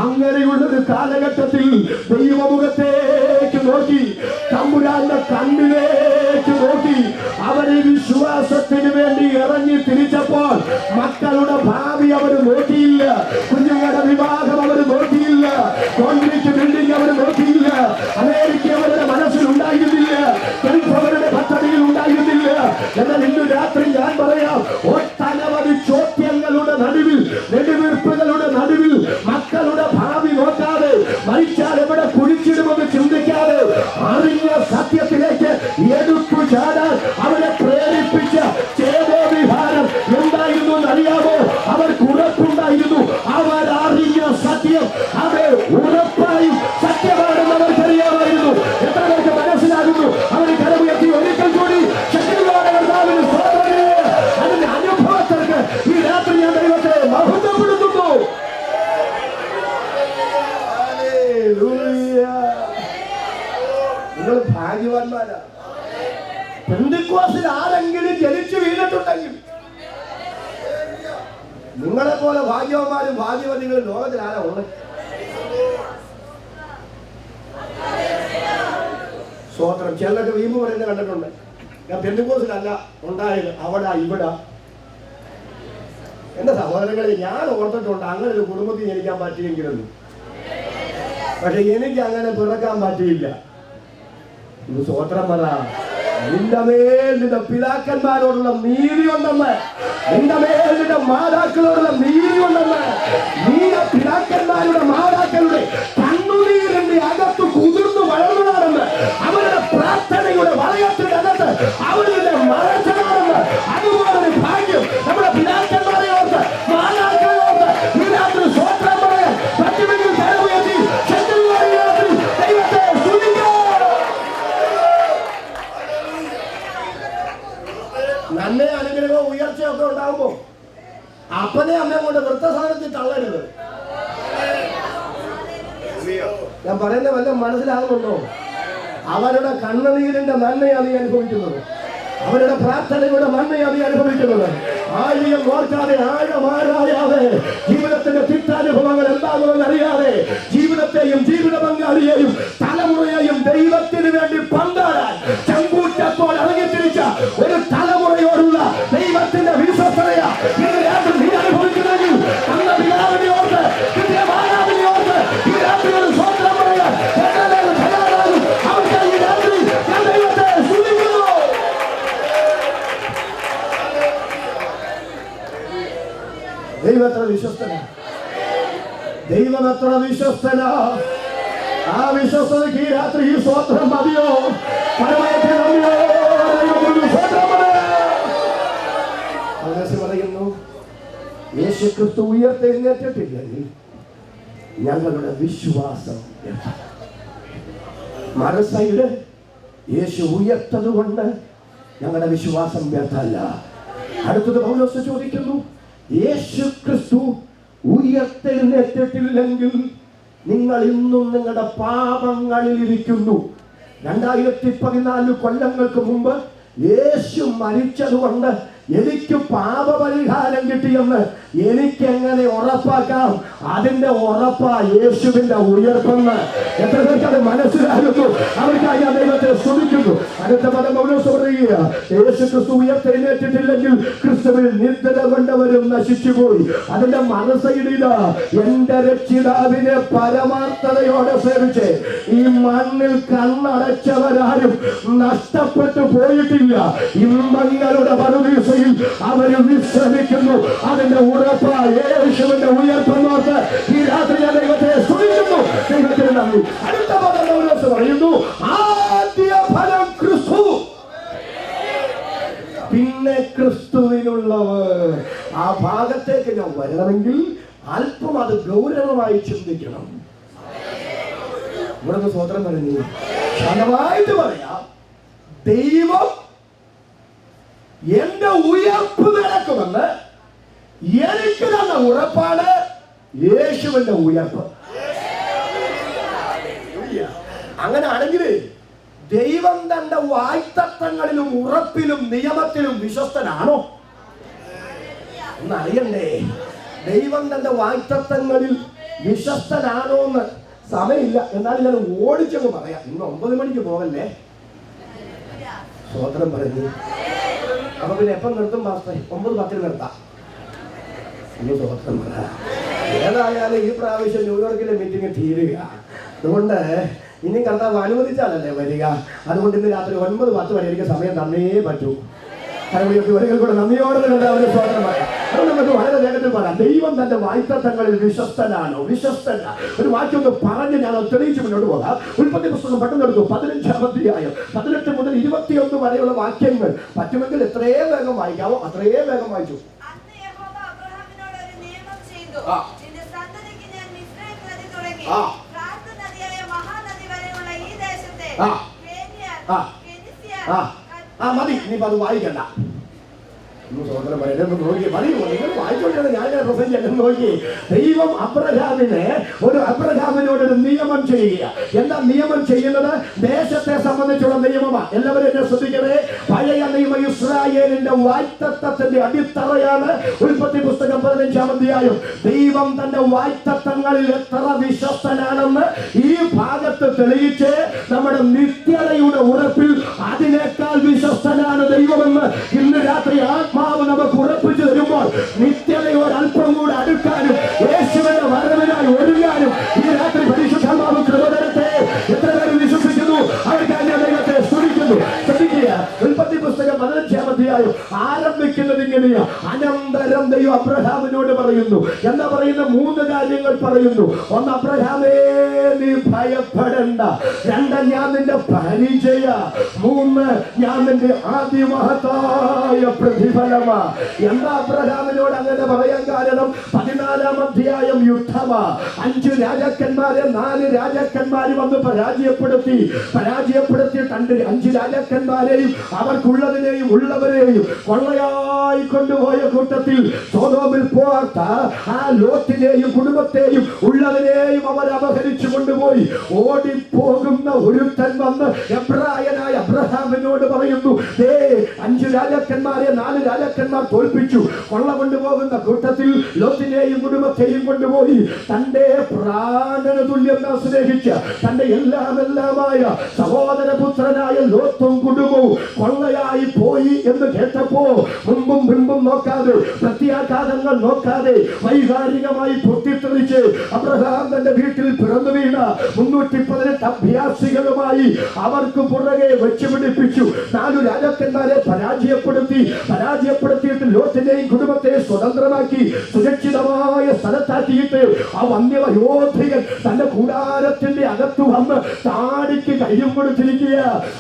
Speaker 2: അങ്ങനെയുള്ളൊരു കാലഘട്ടത്തിൽ ദൈവമുഖത്തേക്ക് നോക്കി, തമ്പുരാന്റെ കണ്ണിലേക്ക് നോക്കി അവരെ വിശ്വാസത്തിന് വേണ്ടി ഇറങ്ങി തിരിച്ചപ്പോൾ മക്കളുടെ ഭാവി അവർ നോക്കിയില്ല, കുഞ്ഞുങ്ങളുടെ വിവാഹം അവർ നോക്കിയില്ല, കോൺക്രീറ്റ് ബിൽഡിംഗ് അവർ നോക്കിയില്ല, അമേരിക്ക അവരുടെ മനസ്സിൽ ഉണ്ടായിരുന്നില്ല, അവരുടെ പദ്ധതിയിൽ ഉണ്ടായിരുന്നില്ല. എന്നാൽ ഇന്ന് രാത്രി ഞാൻ പറയാം, ഒട്ടനവധി ചോദ്യങ്ങളുടെ നടുവിൽ, നെടുവീർപ്പുകളുടെ നടുവിൽ മക്കളുടെ ഭാവി നോക്കാതെ, മരിച്ചാൽ എവിടെ കുഴിച്ചിടുമെന്ന് ചിന്തിക്കാതെ അറിഞ്ഞ സത്യത്തിലേക്ക് എടുത്തു ചാടാൻ അവരെ പ്രേരിപ്പിച്ച ചേതോവിഹാരം എന്തായിരുന്നു എന്നറിയാമോ? അവർക്ക് ഉറപ്പുണ്ടായിരുന്നു. അവരറിഞ്ഞ സത്യം അത് ഉറപ്പായും സത്യമാണെന്ന് അവർക്കറിയാമായിരുന്നു. എത്ര പേർക്ക് മനസ്സിലാകുന്നു? അവർ കരമുയർത്തി ഒരിക്കൽ കൂടി ശക്തിയോടെ അതിന്റെ അനുഭവത്തിற்கு ഈ രാത്രി ഞാൻ ദൈവത്തെ മഹത്വപ്പെടുത്തുന്നു. നിങ്ങൾ ഭാഗ്യവാന്മാരാ. പെന്തക്കോസ്തിൽ ആരെങ്കിലും ജനിച്ചു വീണിട്ടുണ്ടെങ്കിൽ നിങ്ങളെ പോലെ ഭാഗ്യവാന്മാരും ഭാഗ്യവതികളും ലോകത്തിൽ ആരാ ഉള്ളത്? സ്വോത്രം. ചിലരൊക്കെ വീമ്പ് പറയുന്നത് കണ്ടിട്ടുണ്ട്. ഞാൻ പെന്തക്കോസ്തിലല്ല ഉണ്ടായത്, അവിടെ ഇവിടെ. എന്റെ സഹോദരങ്ങളെ, ഞാൻ ഓർത്തിട്ടുണ്ട് അങ്ങനെ ഒരു കുടുംബത്തിൽ ജനിക്കാൻ പറ്റിയെങ്കിലും. പക്ഷെ എനിക്ക് അങ്ങനെ പിറക്കാൻ പറ്റിയില്ല. ഇത് സ്വോത്രം പറ. നിന്റെ മേൽ നിന്റെ പിതാക്കന്മാരോടുള്ള നീതി ഉണ്ടെന്ന്, നിന്റെ മേൽ നിന്റെ മാതാക്കളോടുള്ള നീതി ഉണ്ടെന്ന്, നീ പിതാക്കന്മാരുടെ മാതാക്കളുടെ കണ്ണുനീരിന്റെ അകത്ത് കുതിർന്നു വളർന്നതാണെന്ന്, അവരുടെ പ്രാർത്ഥനയുടെ വളയത്തിന്റെ അകത്ത് അവരുടെ മറച്ചതാണെന്ന്. അതുപോലെ ഭാഗ്യം നമ്മുടെ പിതാക്കന്മാരെ ഓർത്ത്, മാതാക്കളെ ഓർത്ത് ഈ രാത്രി സ്വോത്രം പറയാൻ പറ്റുമെങ്കിൽ കരമുയർത്തി ദൈവത്തെ സ്തുതിക്കാം. നന്മ അനുഗ്രഹവും ഉയർച്ചയൊക്കെ ഉണ്ടാകുമ്പോ അപ്പനെ അമ്മയും കൊണ്ട് വൃത്തസാധനത്തിൽ തള്ളരുത്. ഞാൻ പറയുന്നത് വല്ല മനസ്സിലാകുന്നുണ്ടോ? അവരുടെ കണ്ണുനീരിന്റെ നന്മയാണ് നീ അനുഭവിക്കുന്നത്, അവരുടെ പ്രാർത്ഥനയുടെ നന്മയാണ് നീ അനുഭവിക്കുന്നത്. ആഴിയം ഓർക്കാതെ, ആഴമാരായാതെ, ജീവിതത്തിന്റെ തിക്താനുഭവങ്ങൾ എന്താകുമെന്ന് അറിയാതെ, ജീവിതത്തെയും ജീവിത പങ്കാളിയെയും തലമുറയെയും ദൈവത്തിന് വേണ്ടി പങ്കാളാൻ ചങ്കൂറ്റപ്പോൾ ഇറങ്ങിത്തിരിച്ച ഒരു തലമുറയോടുള്ള ദൈവത്തിന്റെ വിശ്വസ്തതയ ഇന്ന് രാത്രി നീ അനുഭവിക്കുന്നെങ്കിൽ അന്ന് പിതാവിനെ ഓർത്ത്, കിട്ടിയ മാതാവിനെ ഓർത്ത് ഈ രാത്രി ഒരു സ്വന്തം പറയാൻ തയ്യാറാകും. അവർക്ക് ഈ രാത്രി ഞാൻ ദൈവത്തെ സ്തുതിക്കുന്നു. ദൈവത്ര വിശ്വസ്തന, ദൈവം എത്ര വിശ്വസ്തന. ആ വിശ്വസ്തതയ്ക്ക് ഈ രാത്രി ഈ സ്വോത്രം മതിയോ? പറയുന്നു, യേശുക്രിസ്തു ഉയർത്തെഴുന്നേറ്റിട്ടില്ലെങ്കിൽ ഞങ്ങളുടെ വിശ്വാസം മറുസൈഡ്, യേശു ഉയർത്തത് കൊണ്ട് ഞങ്ങളുടെ വിശ്വാസം വ്യർത്ഥമല്ല. അടുത്തത് പൗലോസ് ചോദിക്കുന്നു, യേശു ക്രിസ്തു ഉയർത്തെഴുന്നേറ്റിട്ടില്ലെങ്കിൽ നിങ്ങൾ ഇന്നും നിങ്ങളുടെ പാപങ്ങളിൽ ഇരിക്കുന്നു. 2014 കൊല്ലങ്ങൾക്ക് മുമ്പ് യേശു മരിച്ചതുകൊണ്ട് എനിക്ക് പാപപരിഹാരം കിട്ടിയെന്ന് എനിക്കെങ്ങനെ ഉറപ്പാക്കാം? അതിന്റെ ഉറപ്പാ യേശുവിന്റെ ഉയർപ്പെന്ന്. എത്ര പേർക്ക് അത് മനസ്സിലാകുന്നു? അവർക്കായി ഞാൻ ദൈവത്തെ സ്തുതിക്കുന്നു. അടുത്ത പദം പൗലോസ് പറയുക, യേശു ക്രിസ്തു ഉയർത്തെഴുന്നേറ്റിട്ടില്ലെങ്കിൽ ക്രിസ്തുവിൽ നിത്യത കൊണ്ടവരും നശിച്ചുപോയി. അതിന്റെ മനസ്സൈഡില എന്റെ രക്ഷിതാവിനെ പരമാർത്ഥതയോടെ സേവിച്ച് ഈ മണ്ണിൽ കണ്ണടച്ചവരാരും നഷ്ടപ്പെട്ടു പോയിട്ടില്ല. ഇമ്പങ്ങളുടെ പരദീസയിൽ അവര് വിശ്രമിക്കുന്നു. അതിന്റെ ഉറപ്പ് യേശുവിന്റെ ഉയർപ്പെന്നോർത്ത് ഈ രാത്രി ഞാൻ ദൈവത്തെ സ്തുതിക്കുന്നു. ദൈവത്തിന് നന്ദി. അടുത്ത പദം പൗലോസ് പറയുന്നു, ആദ്യ ഫലം ക്രിസ്തു, പിന്നെ ക്രിസ്തുവിനുള്ളവർ. ആ ഭാഗത്തേക്ക് ഞാൻ വരണമെങ്കിൽ അല്പം അത് ഗൗരവമായി ചിന്തിക്കണം. ഇവിടുന്ന് സ്വതന്ത്രം പറഞ്ഞു ശാന്തമായിട്ട് പറയാം, ദൈവം എന്റെ ഉയർപ്പ് നടക്കുമെന്ന് എനിക്ക് തന്ന ഉറപ്പാണ് യേശുവിന്റെ ഉയർപ്പ്. അങ്ങനെയാണെങ്കിൽ ദൈവം തന്റെ വാഗ്ദത്തങ്ങളിലും ഉറപ്പിലും നിയമത്തിലും വിശ്വസ്തനാണോ എന്നറിയണ്ടേ? ദൈവം തന്റെ വാഗ്ദത്തങ്ങളിൽ വിശ്വസ്തനാണോ എന്ന് സമയമില്ല, എന്നാലും ഞാൻ ഓടിച്ചങ്ങ് പറയാം. ഇന്ന് 9 മണിക്ക് പോകല്ലേ? സ്വതന്ത്രം പറഞ്ഞു. അപ്പൊ പിന്നെ എപ്പം നിർത്തും പാസ്റ്റർ? 9:10 നിർത്താം. സ്വതന്ത്രം പറ. ഏതായാലും ഈ പ്രാവശ്യം ന്യൂയോർക്കിലെ മീറ്റിംഗ് തീരുക. അതുകൊണ്ട് ഇനി കർത്താവ് അനുവദിച്ചാലല്ലേ വരിക. അതുകൊണ്ട് ഇന്ന് രാത്രി 9:10 വരെ എനിക്ക് സമയം തന്നേ പറ്റൂ. ഒരിക്കൽ കൂടെ നന്ദിയോടെ കർത്താവിന്റെ സ്വതന്ത്രം പറയാം. അതുകൊണ്ട് നമുക്ക് വളരെ വേഗത്തിൽ പറയാം, ദൈവം തന്റെ വാഗ്ദത്തങ്ങളിൽ വിശ്വസ്തനാണോ? വിശ്വസ്തന. ഒരു വാക്യം ഒന്ന് പറഞ്ഞ് ഞാൻ തെളിയിച്ച് മുന്നോട്ട് പോകാം. ഉൽപ്പത്തി പുസ്തകം പെട്ടെന്ന് എടുത്തു. 15-ാം അധ്യായം 18 മുതൽ 21 വരെയുള്ള വാക്യങ്ങൾ പറ്റുമെങ്കിൽ എത്രയും വേഗം വായിക്കാവോ അത്രയും വേഗം വായിച്ചു. മതി, ഇനിയിപ്പോ അത് വായിക്കണ്ട. സഹോദരൻ പറയുന്നത് നോക്കി മതി, നിങ്ങൾ വായിച്ചോണ്ടിരുന്നത് ഞാൻ പ്രസംഗം നോക്കി. ദൈവം അബ്രഹാമിനോടൊരു നിയമം ചെയ്യുക. എന്താ നിയമം ചെയ്യുന്നത്? ദേശത്ത് കാലത്തെ സംബന്ധിച്ചുള്ള നിയമമാണ്. എല്ലാവരും എന്നെ ശ്രദ്ധിക്കണേ. പഴയ നിയമ ഇസ്രായേലിന്റെ വാഗ്ദത്തത്തിന്റെ അടിത്തറയാണ് ഉൽപ്പത്തി പുസ്തകം 15-ാം അധ്യായം. ദൈവം തന്റെ വാഗ്ദത്തങ്ങളിൽ എത്ര വിശ്വസ്തനാണെന്ന് ഈ ഭാഗത്ത് തെളിയിച്ച് നമ്മുടെ നിത്യതയുടെ ഉറപ്പിൽ അതിനേക്കാൾ വിശ്വസ്തനാണ് ദൈവമെന്ന് ഇന്ന് രാത്രി ആത്മാവ് നമുക്ക് ഉറപ്പിച്ചു തരുമ്പോൾ നിത്യതയോടൽപ്പം കൂടെ അടുക്കാനും യേശുവിന്റെ വരവിനായി ഒരുങ്ങാനും ഈ രാത്രി പരിശുദ്ധാത്മാവ് കൃപ തരട്ടെ. എത്ര പേര് വിശ്വസിക്കുന്നു? അവർക്കായി ഞാൻ ദൈവത്തെ സ്തുതിക്കുന്നു. ശ്രദ്ധിക്കുക, ഉൽപ്പത്തി പുസ്തകം 15-ാം അധ്യായം ആരംഭിക്കുന്നത് ഇങ്ങനെയാ. അനന്തരം ദൈവം അബ്രഹാമിനോട് പറയുന്നു. എന്താ പറയുന്ന? 3 കാര്യങ്ങൾ പറയുന്നു. ഒന്ന്, അബ്രഹാമേ നീ ഭയപ്പെടണ്ട. 2, ഞാൻ നിന്റെ പരിചയ. 3, ഞാൻ നിന്റെ അതിമഹത്തായ പ്രതിഫലമാ. എന്താ അബ്രഹാമിനോട് അങ്ങനെ പറയാൻ കാരണം? 14-ാം അധ്യായം യുദ്ധമാ. 5 രാജാക്കന്മാരെ 4 രാജാക്കന്മാര് വന്ന് പരാജയപ്പെടുത്തിയിട്ട് 5 രാജാക്കന്മാരെയും അവർക്കുള്ളതിനെയും ഉള്ളവരെയും കൊള്ളയായി കൊണ്ടുപോയ കൂട്ടത്തിൽ സൊദോമിൽ പോകാത്ത ആ ലോത്തിനെയും കുടുംബത്തെയും ഉള്ളതിനെയും അവർ അപഹരിച്ചു കൊണ്ടുപോയി. ഓടിപ്പോകുന്ന ഒരുത്തൻ വന്ന് എബ്രായനായ അബ്രഹാമിനോട് പറയുന്നു, 5 രാജാക്കന്മാരെ 4 രാജാക്കന്മാർ തോൽപ്പിച്ചു. കൊള്ള കൊണ്ടുപോകുന്ന കൂട്ടത്തിൽ ലോത്തിനെയും കുടുംബത്തെയും കൊണ്ടുപോയി. തന്റെ പ്രാണന തുല്യം സ്നേഹിച്ച തന്റെ എല്ലാമായ സഹോദരപുത്രനായ ലോത്തും കുടുംബവും കൊള്ളയായി പോയി എന്ന് കേട്ടപ്പോ മുമ്പും പിമ്പും നോക്കാതെ, പ്രത്യാഘാതങ്ങൾ നോക്കാതെ, വൈകാരികമായി പൊട്ടിത്തെറിച്ച് അബ്രഹാം തന്റെ വീട്ടിൽ പിറന്നു വീണ 318 അഭ്യാസികളുമായി അവർക്ക് പുറകെ വെച്ചുപിടിപ്പിച്ചു. 4 രാജാക്കന്മാരെ പരാജയപ്പെടുത്തിയിട്ട് ലോത്തിനെയും കുടുംബത്തെ സ്വതന്ത്രമാക്കി സുരക്ഷിതമായ സ്ഥലത്താക്കിയിട്ട് ആ വന്യവയോധികൻ തന്റെ കൂടാരത്തിന്റെ അകത്ത് വന്ന് താടിക്ക് കയ്യും കൊടുത്തിരിക്കുക.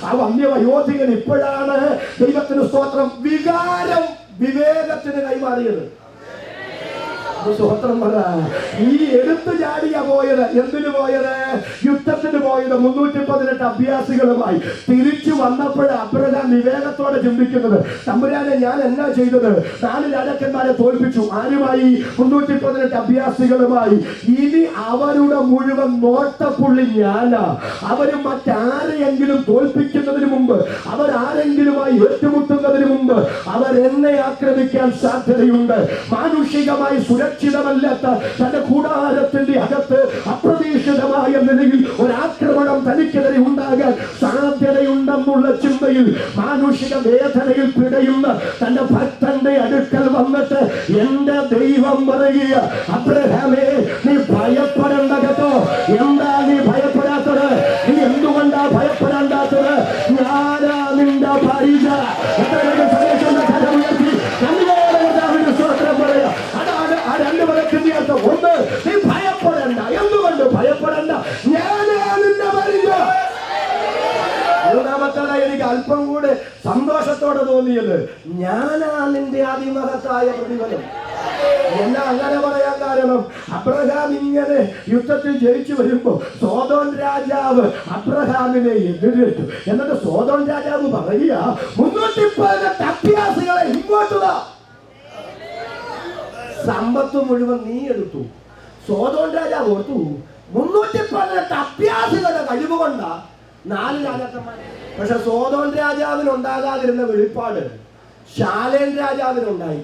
Speaker 2: ആ വന്യവയോധികൻ ഇപ്പോഴാണ് ദൈവത്തിന് സ്തോത്രം വികാരം വിവേകത്തിന് കൈമാറിയത്. സ്തോത്രം പറ. ഈ എടുത്തു ചാടിയ പോയത് എന്തിനു പോയത്? യുദ്ധത്തിന് പോയത് 318 അഭ്യാസികളുമായി. തിരിച്ചു വന്നപ്പോൾ അബ്രഹാം വിവേകത്തോടെ ചിന്തിക്കുന്നത്, തമ്പുരാനെ ഞാൻ എന്നാ ചെയ്തത്? 4 രാജാക്കന്മാരെ തോൽപ്പിച്ചു. ആരുമായി? 318 അഭ്യാസികളുമായി. ഇനി അവരുടെ മുഴുവൻ നോട്ടപ്പുള്ളി ഞാനാ. അവരും മറ്റാരെയെങ്കിലും തോൽപ്പിക്കുന്നതിന് മുമ്പ്, അവരാരെങ്കിലുമായി ഏറ്റുമുട്ടുന്നതിന് മുമ്പ് അവരെന്നെ ആക്രമിക്കാൻ സാധ്യതയുണ്ട്. മാനുഷികമായി സുരക്ഷിതമല്ലാത്ത തന്റെ കൂടാരത്തിന്റെ അകത്ത് അപ്രതീക്ഷിതമായ നിലയിൽ ഒരാക്രമണം തനിക്കെതിരെ ഉണ്ടാകാൻ സാധ്യതയുണ്ടെന്നുള്ള ചിന്തയിൽ മാനുഷിക വേദനയിൽ പിടയുന്ന തന്റെ ഭക്തന്റെ അടുക്കൽ വന്നിട്ട് എന്റെ ദൈവം പറയുക, അബ്രഹാമേ നീ ഭയപ്പെടേണ്ട കേട്ടോ. എന്താ നീ ഭയപ്പെടാത്തത്? നീ എന്തുകൊണ്ടാ ഭയപ്പെടാണ്ടാത്തത്? ഞാനാ നിന്റെ പരിച. ഒന്ന്, നീ ഭയപ്പെടണ്ട. എന്തുകൊണ്ട് ഭയപ്പെടണ്ട? ഞാനാ നിന്റെ പരിച. മൂന്നാമത്തേതായി എനിക്ക് അല്പം കൂടെ സന്തോഷത്തോടെ തോന്നിയത്, ഞാനാ നിന്റെ അതിമഹത്തായ പ്രതിഫലം. എന്നാ അങ്ങനെ പറയാൻ കാരണം? അബ്രഹാം ഇങ്ങനെ യുദ്ധത്തിൽ ജയിച്ചു വരുമ്പോ സോദോം രാജാവ് അബ്രഹാമിനെ എതിരേറ്റു. എന്നിട്ട് സോദോം രാജാവ് പറയുക, 318 അഭ്യാസികളെ ഇങ്ങോട്ടുള്ള സമ്പത്ത് മുഴുവൻ നീ എടുത്തു. സോദോം രാജാവ് ഓർത്തു 318 അഭ്യാസികളുടെ കഴിവ് കൊണ്ടാ 4 രാജാക്കന്മാരെ. പക്ഷെ സോദോം രാജാവിനുണ്ടാകാതിരുന്ന വെളിപ്പാട് ശാലേം രാജാവിനുണ്ടായി,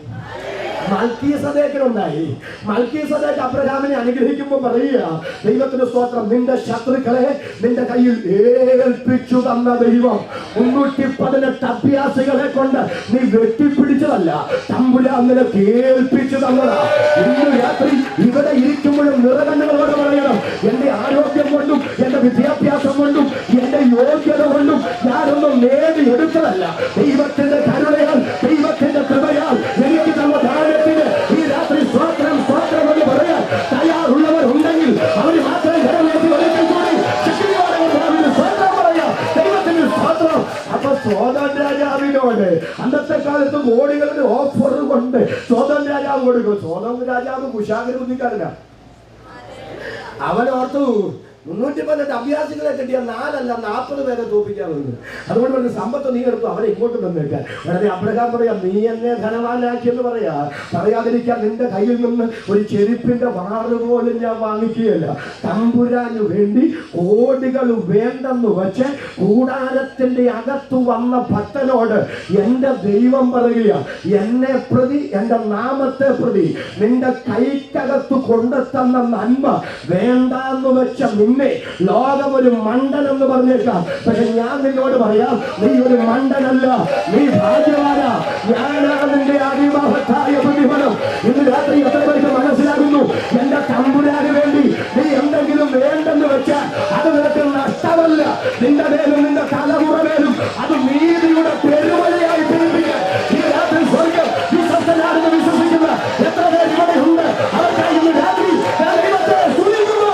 Speaker 2: മൽക്കീസദേക്കിനുണ്ടായി. മൽക്കീസദേക്ക് അബ്രഹാമിനെ അനുഗ്രഹിക്കുമ്പോൾ പറയുക, ദൈവത്തിന്റെ സ്തോത്രം, നിന്റെ ശത്രുക്കളെ നിന്റെ കയ്യിൽ ഏൽപ്പിച്ചു തന്ന ദൈവം 318 അഭ്യാസികളെ കൊണ്ട് നീ വെട്ടിപ്പിടിച്ചതല്ല, തമ്പുരാൻ നിനക്ക് ഏൽപ്പിച്ചു തന്നതാ. ഇന്ന് രാത്രി ഇവിടെ ഇരിക്കുമ്പോഴും നിറകണ്ണുകളോട് പറയണം, എന്റെ ആരോഗ്യം കൊണ്ടും എന്റെ വിദ്യാഭ്യാസം കൊണ്ടും എന്റെ യോഗ്യത കൊണ്ടും ഞാനൊന്നും നേടിയെടുത്തതല്ല. ദൈവത്തിന്റെ കരുണയാൽ, ദൈവത്തിന്റെ കൃപയാൽ എനിക്ക് തന്ന ദാനത്തിന് ഈ രാത്രി സ്തോത്രം സ്തോത്രം എന്ന് പറയാൻ തയ്യാറുള്ളവർ ഉണ്ടെങ്കിൽ അവർ മാത്രം ദൈവത്തിന് സ്തോത്രം. അപ്പൊ സോദോം രാജാവിനോട് അന്നത്തെ കാലത്ത് കോടികളുടെ ഓഫർ കൊണ്ട് സോദോം രാജാവ് കൊടുക്കും. സോദോം രാജാവ് കുശാഗ്ര ബുദ്ധിക്കാരനാ. അവൻ ഓർത്തു, 318 അഭ്യാസികളെ കിട്ടിയ 4 അല്ല 40 പേരെ തോൽപ്പിക്കാൻ വന്നു. അതുകൊണ്ട് പറഞ്ഞ സമ്പത്ത് നീ എടുത്തു, അവരെ ഇങ്ങോട്ട് തന്നേക്കാൻ. വളരെ അബ്രഹാം പറയാം, നീ എന്നെ ധനവാനാക്കി എന്ന് പറയാതിരിക്കാൻ നിന്റെ കയ്യിൽ നിന്ന് ഒരു ചെരുപ്പിന്റെ വാറ് പോലും ഞാൻ വാങ്ങിക്കുകയല്ല. തമ്പുരാന് വേണ്ടി കോടികൾ വേണ്ടെന്ന് വെച്ച് കൂടാരത്തിന്റെ അകത്തു വന്ന ഭക്തനോട് എന്റെ ദൈവം പറയുക, എന്നെ പ്രതി, എന്റെ നാമത്തെ പ്രതി നിന്റെ കൈക്കകത്ത് കൊണ്ടെത്തുന്ന നന്മ വേണ്ടാന്ന് വെച്ച നിന്നെ ലോകം ഒരു മണ്ടൻ എന്ന് പറഞ്ഞേക്കാം. പക്ഷെ ഞാൻ നിന്നോട് പറയാം, നീ ഒരു മണ്ടനല്ല, നീ ഭാഗ്യവാനാ. ഞാനാ നിന്റെ അതിമഹത്തായ പ്രതിഫലം. ഇന്ന് രാത്രി എത്ര പേർക്ക് മനസ്സിലാകുന്നു? എന്റെ തമ്പുരാന് വേണ്ടി നീ എന്തെങ്കിലും വേണ്ടെന്ന് വെച്ചാൽ അത് നിനക്ക് നഷ്ടമല്ല. നിന്റെ മേലും നിന്റെ തലമുറ മേലും അത് നീതിയുടെ പെരുമഴയായി പിടിപ്പിക്കാൻ ഈ രാത്രി സ്വർഗം വിശ്വസ്തനാണെന്ന് വിശ്വസിക്കുന്ന എത്ര പേർ ഇവിടെ ഉണ്ട്? അവർക്കായി ഇന്ന് രാത്രി ദൈവത്തെ സ്തുതിക്കുന്നു.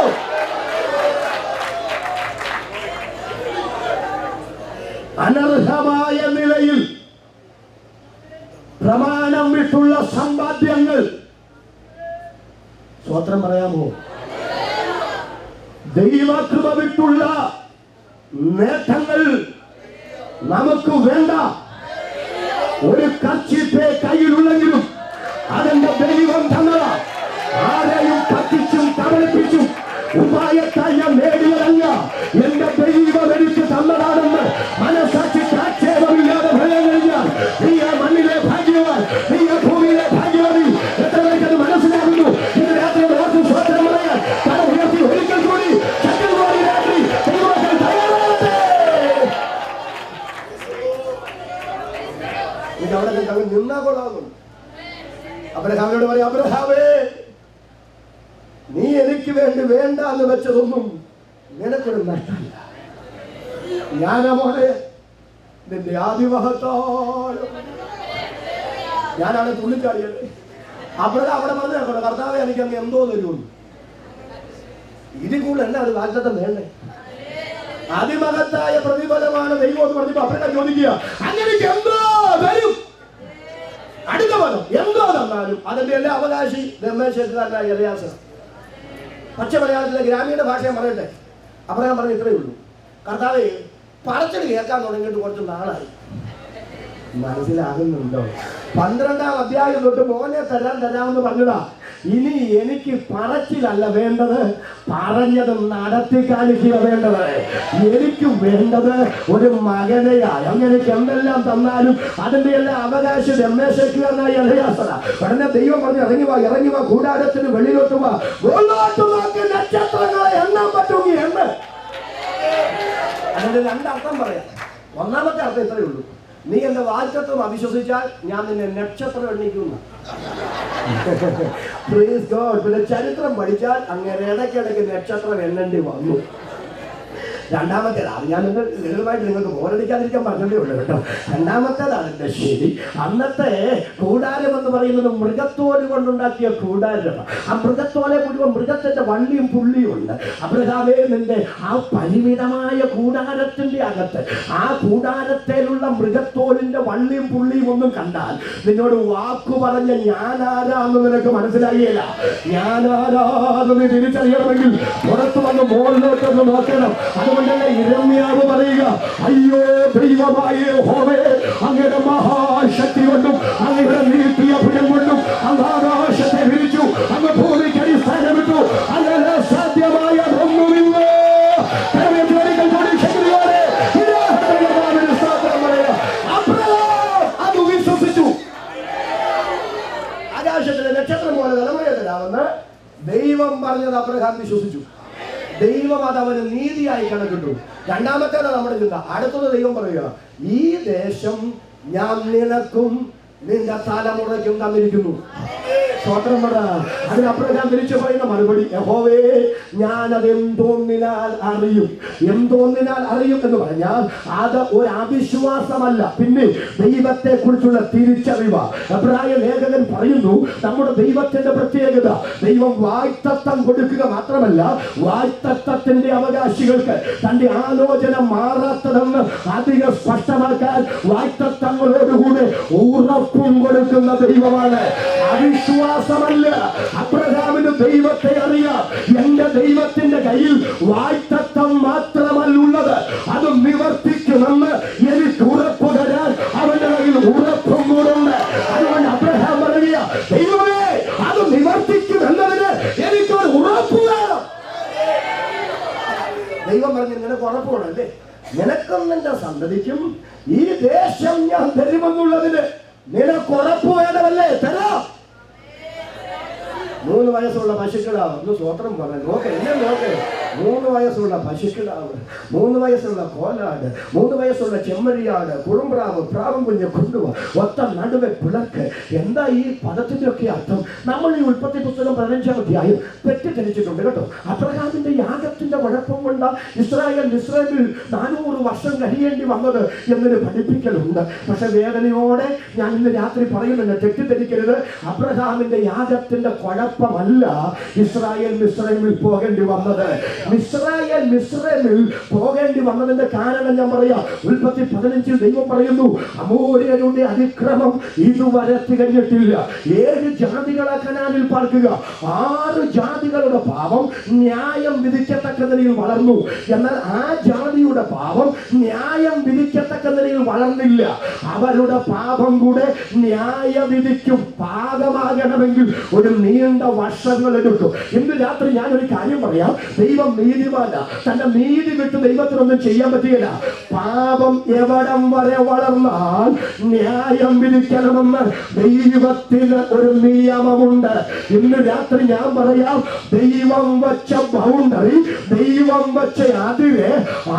Speaker 2: അനർഹമായ നിലയിൽ പ്രമാണം വിട്ടുള്ള സമ്പാദ്യങ്ങൾ, സ്വത്രം പറയാമോ? ദൈവകൃപ വിട്ടുള്ള നേട്ടങ്ങൾ നമുക്ക് വേണ്ട. ഒരു കർച്ചിപ്പേ കയ്യിലുള്ളെങ്കിലും അതെന്റെ ദൈവം തന്നതാ. ആരെയും പറ്റിച്ചും കബളിപ്പിച്ചും ഉപായത്താൽ ഞാൻ നേടിയതല്ല, എന്റെ ദൈവം എനിക്ക് തന്നതാണെന്ന് മനസ്സാക്ഷി ആക്ഷേപമില്ലാതെ ഭയം കഴിഞ്ഞാൽ നീ ആ മണ്ണിലെ ഭാഗ്യവാൻ, നീ ആ ഭൂമിയിലെ ഭാഗ്യവതി. എത്ര പേർക്കത് മനസ്സിലാകുന്നു? ഇന്ന് രാത്രി ഓർത്ത് സ്വത്രം പറയാൻ തല ഉയർത്തി ഒരിക്കൽ കൂടി ശക്തമായി രാത്രി ദൈവത്തിൽ തയ്യാറാകട്ടെ. ഇത് അവിടെ നിന്നാ കൊള്ളാകും. അബ്രഹാമിനോട് പറയാം, അബ്രഹാമേ, നീ എനിക്ക് വേണ്ടി വേണ്ട എന്ന് വെച്ചതൊന്നും നിനക്കൊരു നഷ്ടമല്ല. ഞാനാ മോനെ നിന്റെ ആദിമഹത്തായ, ഞാനാണ് തുള്ളിച്ചാടിയത്. അബ്രഹാം അവിടെ പറഞ്ഞു, കർത്താവേ എനിക്ക് അങ്ങ് എന്തോ തരുമെന്ന്. ഇതിൽ കൂടുതൽ എന്നാ ഒരു വാഗ്ദത്തം വേണ്ടേ? അതിമഹത്തായ പ്രതിഫലമാണ് ദൈവം എന്ന് പറഞ്ഞപ്പോ അബ്രഹാം ചോദിക്കുക, അങ്ങനെ എന്തോ തരും? അടുത്ത പദം എന്തോ തന്നാലും അതിന്റെ എല്ലാ അവകാശി രമേശ് എലയാസർ. പച്ച മലയാളത്തിലെ ഗ്രാമീണ ഭാഷയെ പറയട്ടെ. അബ്രഹാം പറഞ്ഞ ഇത്രയേ ഉള്ളൂ, കർത്താവേ പറച്ചിൽ കേൾക്കാൻ തുടങ്ങിയിട്ട് കുറച്ച് നാളായി. മനസ്സിലാകുന്നുണ്ടോ? 12-ാം അധ്യായം തൊട്ട് മോനെ തരാമെന്ന് പറഞ്ഞതാ. ഇനി എനിക്ക് പറച്ചിലല്ല വേണ്ടത്, പറഞ്ഞത് നടത്തി കാണിക്കുക വേണ്ടത്. എനിക്ക് വേണ്ടത് ഒരു മകനെയാ. അങ്ങനെക്ക് എന്തെല്ലാം തന്നാലും അതിന്റെ എല്ലാം അവകാശം രമേശക്കാരനായി എലയാസറ. ഉടനെ ദൈവം പറഞ്ഞു, ഇറങ്ങി വാ, കൂടാരത്തിന് വെളിയിലോട്ട് വാ, മുകളിലോട്ട് നോക്കി നക്ഷത്രങ്ങളെ എണ്ണാൻ പറ്റുമെങ്കിൽ എണ്ണ. അതിന്റെ രണ്ടർത്ഥം പറയാം. ഒന്നാമത്തെ അർത്ഥം ഇത്രയേ ഉള്ളൂ, നീ എന്റെ വാഗ്ദത്തം അവിശ്വസിച്ചാൽ ഞാൻ നിന്നെ നക്ഷത്രം എണ്ണിക്കുന്ന. പിന്നെ ചരിത്രം പഠിച്ചാൽ അങ്ങനെ ഇടയ്ക്കിടയ്ക്ക് നക്ഷത്രം എണ്ണേണ്ടി വന്നു. രണ്ടാമത്തേത്, അത് ഞാൻ ലളിതമായിട്ട് നിങ്ങൾക്ക് ബോറടിക്കാതിരിക്കാൻ പറഞ്ഞതേ ഉള്ളൂ കേട്ടോ. രണ്ടാമത്തേതാണ് എൻ്റെ ശരി. അന്നത്തെ കൂടാരം എന്ന് പറയുന്നത് മൃഗത്തോല് കൊണ്ടുണ്ടാക്കിയ കൂടാരമാണ്. ആ മൃഗത്തോലെ മുഴുവൻ മൃഗത്തിന്റെ വള്ളിയും പുള്ളിയും ഉണ്ട്. അബ്രഹാമേ, നിന്റെ ആ പരിമിതമായ കൂടാരത്തിന്റെ അകത്ത് ആ കൂടാരത്തിലുള്ള മൃഗത്തോലിന്റെ വള്ളിയും പുള്ളിയും ഒന്നും കണ്ടാൽ നിന്നോട് വാക്കു പറഞ്ഞ ഞാനാരാന്ന് നിനക്ക് മനസ്സിലായില്ല. ഞാനാരാന്ന് നീ തിരിച്ചറിയണമെങ്കിൽ പുറത്തു വന്ന് മുകളിലോട്ടൊന്ന് നോക്കണം. അതുകൊണ്ടല്ലേ യിരെമ്യാവ് പറയുക, അയ്യോ ദൈവമായ യഹോവേ, അങ്ങയുടെ മഹാശക്തി കൊണ്ടും അങ്ങയുടെ നീട്ടിയ ഭുജം കൊണ്ടും അങ്ങ് ആകാശത്തെ വിരിച്ചു, അങ്ങ് ഭൂമിക്ക് അടിസ്ഥാനമിട്ടു, അങ്ങനെ സാധ്യമായ ഒന്നുമില്ല. അത് വിശ്വസിച്ചു. ആകാശത്തിലെ നക്ഷത്രം പോലെ തലമുറയെ തരാമെന്ന് ദൈവം പറഞ്ഞത് അബ്രഹാം വിശ്വസിച്ചു. ദൈവം അത് അവന് നീതിയായി കണക്കിട്ടു. രണ്ടാമത്തേത് നമ്മുടെ ചിന്ത. അടുത്തത് ദൈവം പറയുക, ഈ ദേശം ഞാൻ നിനക്കും നിന്റെ തലമുറയ്ക്കും തന്നിരിക്കുന്നു. സ്വതന്ത്രം പറ. അതിന് അബ്രഹാം തിരിച്ചു പറയുന്ന മറുപടി, യഹോവേ, ഞാനത് എന്തോന്നിനാൽ അറിയും. എന്തോന്നിനാൽ അറിയും എന്ന് പറഞ്ഞാൽ അത് ഒരു അവിശ്വാസമല്ല, പിന്നെ ദൈവത്തെ കുറിച്ചുള്ള തിരിച്ചറിവ്. എബ്രായ ലേഖകൻ പറയുന്നു, നമ്മുടെ ദൈവത്തിന്റെ പ്രത്യേകത ദൈവം വാഗ്ദത്തം കൊടുക്കുക മാത്രമല്ല, വാഗ്ദത്തത്തിന്റെ അവകാശികൾക്ക് തന്റെ ആലോചന മാറാത്തതെന്ന് അധികം സ്പഷ്ടമാക്കാൻ വാഗ്ദത്തങ്ങളോടുകൂടെ ഉറപ്പും കൊടുക്കുന്ന ദൈവമാണ്. അവിശ്വാസമല്ല. അബ്രഹാമിന് ദൈവത്തെ അറിയാം. എന്റെ ദൈവത്തിന്റെ കയ്യിൽ വായ്പ നിനക്കും നിന്റെ സന്തതിക്കും ഈ ദേശം ഞാൻ തരുമെന്നുള്ളതിന് നിനക്ക് ഉറപ്പ് വേണമല്ലേ? തരാം. 3 വയസ്സുള്ള പശുക്കിടാവ്, ഒന്ന് സ്വോത്രം പറഞ്ഞു നോക്കെ, എന്നെ നോക്കെ. 3 വയസ്സുള്ള പശുക്കിടാവ്, 3 വയസ്സുള്ള കോലാട്, 3 വയസ്സുള്ള ചെമ്മരിയാട്, കുറുമ്പ്രാവ്, പ്രാവും കുഞ്ഞ് കൊണ്ടുപോവാ, ഒത്ത നടുവെ പിളർക്ക്. എന്താ ഈ പദത്തിന്റെ ഒക്കെ അർത്ഥം? നമ്മൾ ഈ ഉൽപ്പത്തി പുസ്തകം 15-ാം അധ്യായം തെറ്റിദ്ധരിച്ചിട്ടുണ്ട് കേട്ടോ. അബ്രഹാമിന്റെ യാഗത്തിന്റെ കുഴപ്പം കൊണ്ട് ഇസ്രായേൽ മിസ്രൈമിൽ 400 വർഷം കഴിയേണ്ടി വന്നത് എന്നൊരു പഠിപ്പിക്കലുണ്ട്. പക്ഷെ വേദനയോടെ ഞാൻ ഇന്ന് രാത്രി പറയുന്നുണ്ട്, തെറ്റിദ്ധരിക്കരുത്. അബ്രഹാമിന്റെ യാഗത്തിന്റെ കുഴപ്പമല്ല ഇസ്രായേൽ മിസ്രൈമിൽ പോകേണ്ടി വന്നത്. ഇസ്രായേൽ മിസ്രൈമിൽ പോകേണ്ടി വന്നതിന്റെ കാരണം ഞാൻ പറയാം. ഉൽപ്പത്തി 15-ൽ ദൈവം പറയുന്നു, അമോര്യരുടെ അതിക്രമം ഇതുവരെ തികഞ്ഞിട്ടില്ല. 7 ജാതികളെ കനാനിൽ പാർക്കുക. 6 ജാതികളുടെ പാപം ന്യായം വിധിക്കത്തക്ക നിലയിൽ വളർന്നു. എന്നാൽ ആ ജാതിയുടെ പാപം ന്യായം വിധിക്കത്തക്ക നിലയിൽ വളർന്നില്ല. അവരുടെ പാപം കൂടെ ന്യായവിധിക്കും പാകമാകണമെങ്കിൽ ഒരു നീണ്ട വർഷങ്ങൾ എടുക്കും. ഇന്ന് രാത്രി ഞാനൊരു കാര്യം പറയാം. ദൈവം നീതിമാന, തന്റെ നീതി വിട്ട് ദൈവത്തിനൊന്നും ചെയ്യാൻ പറ്റുകയില്ല. പാപം എവിടം വരെ വളർന്നാൽ ന്യായം വിധിക്കണമെന്ന് ദൈവത്തിന് ഒരു നിയമമുണ്ട്. ഇന്ന് രാത്രി ഞാൻ പറയാം, ദൈവം വച്ച ബൗണ്ടറി, ദൈവം വച്ച അതിരെ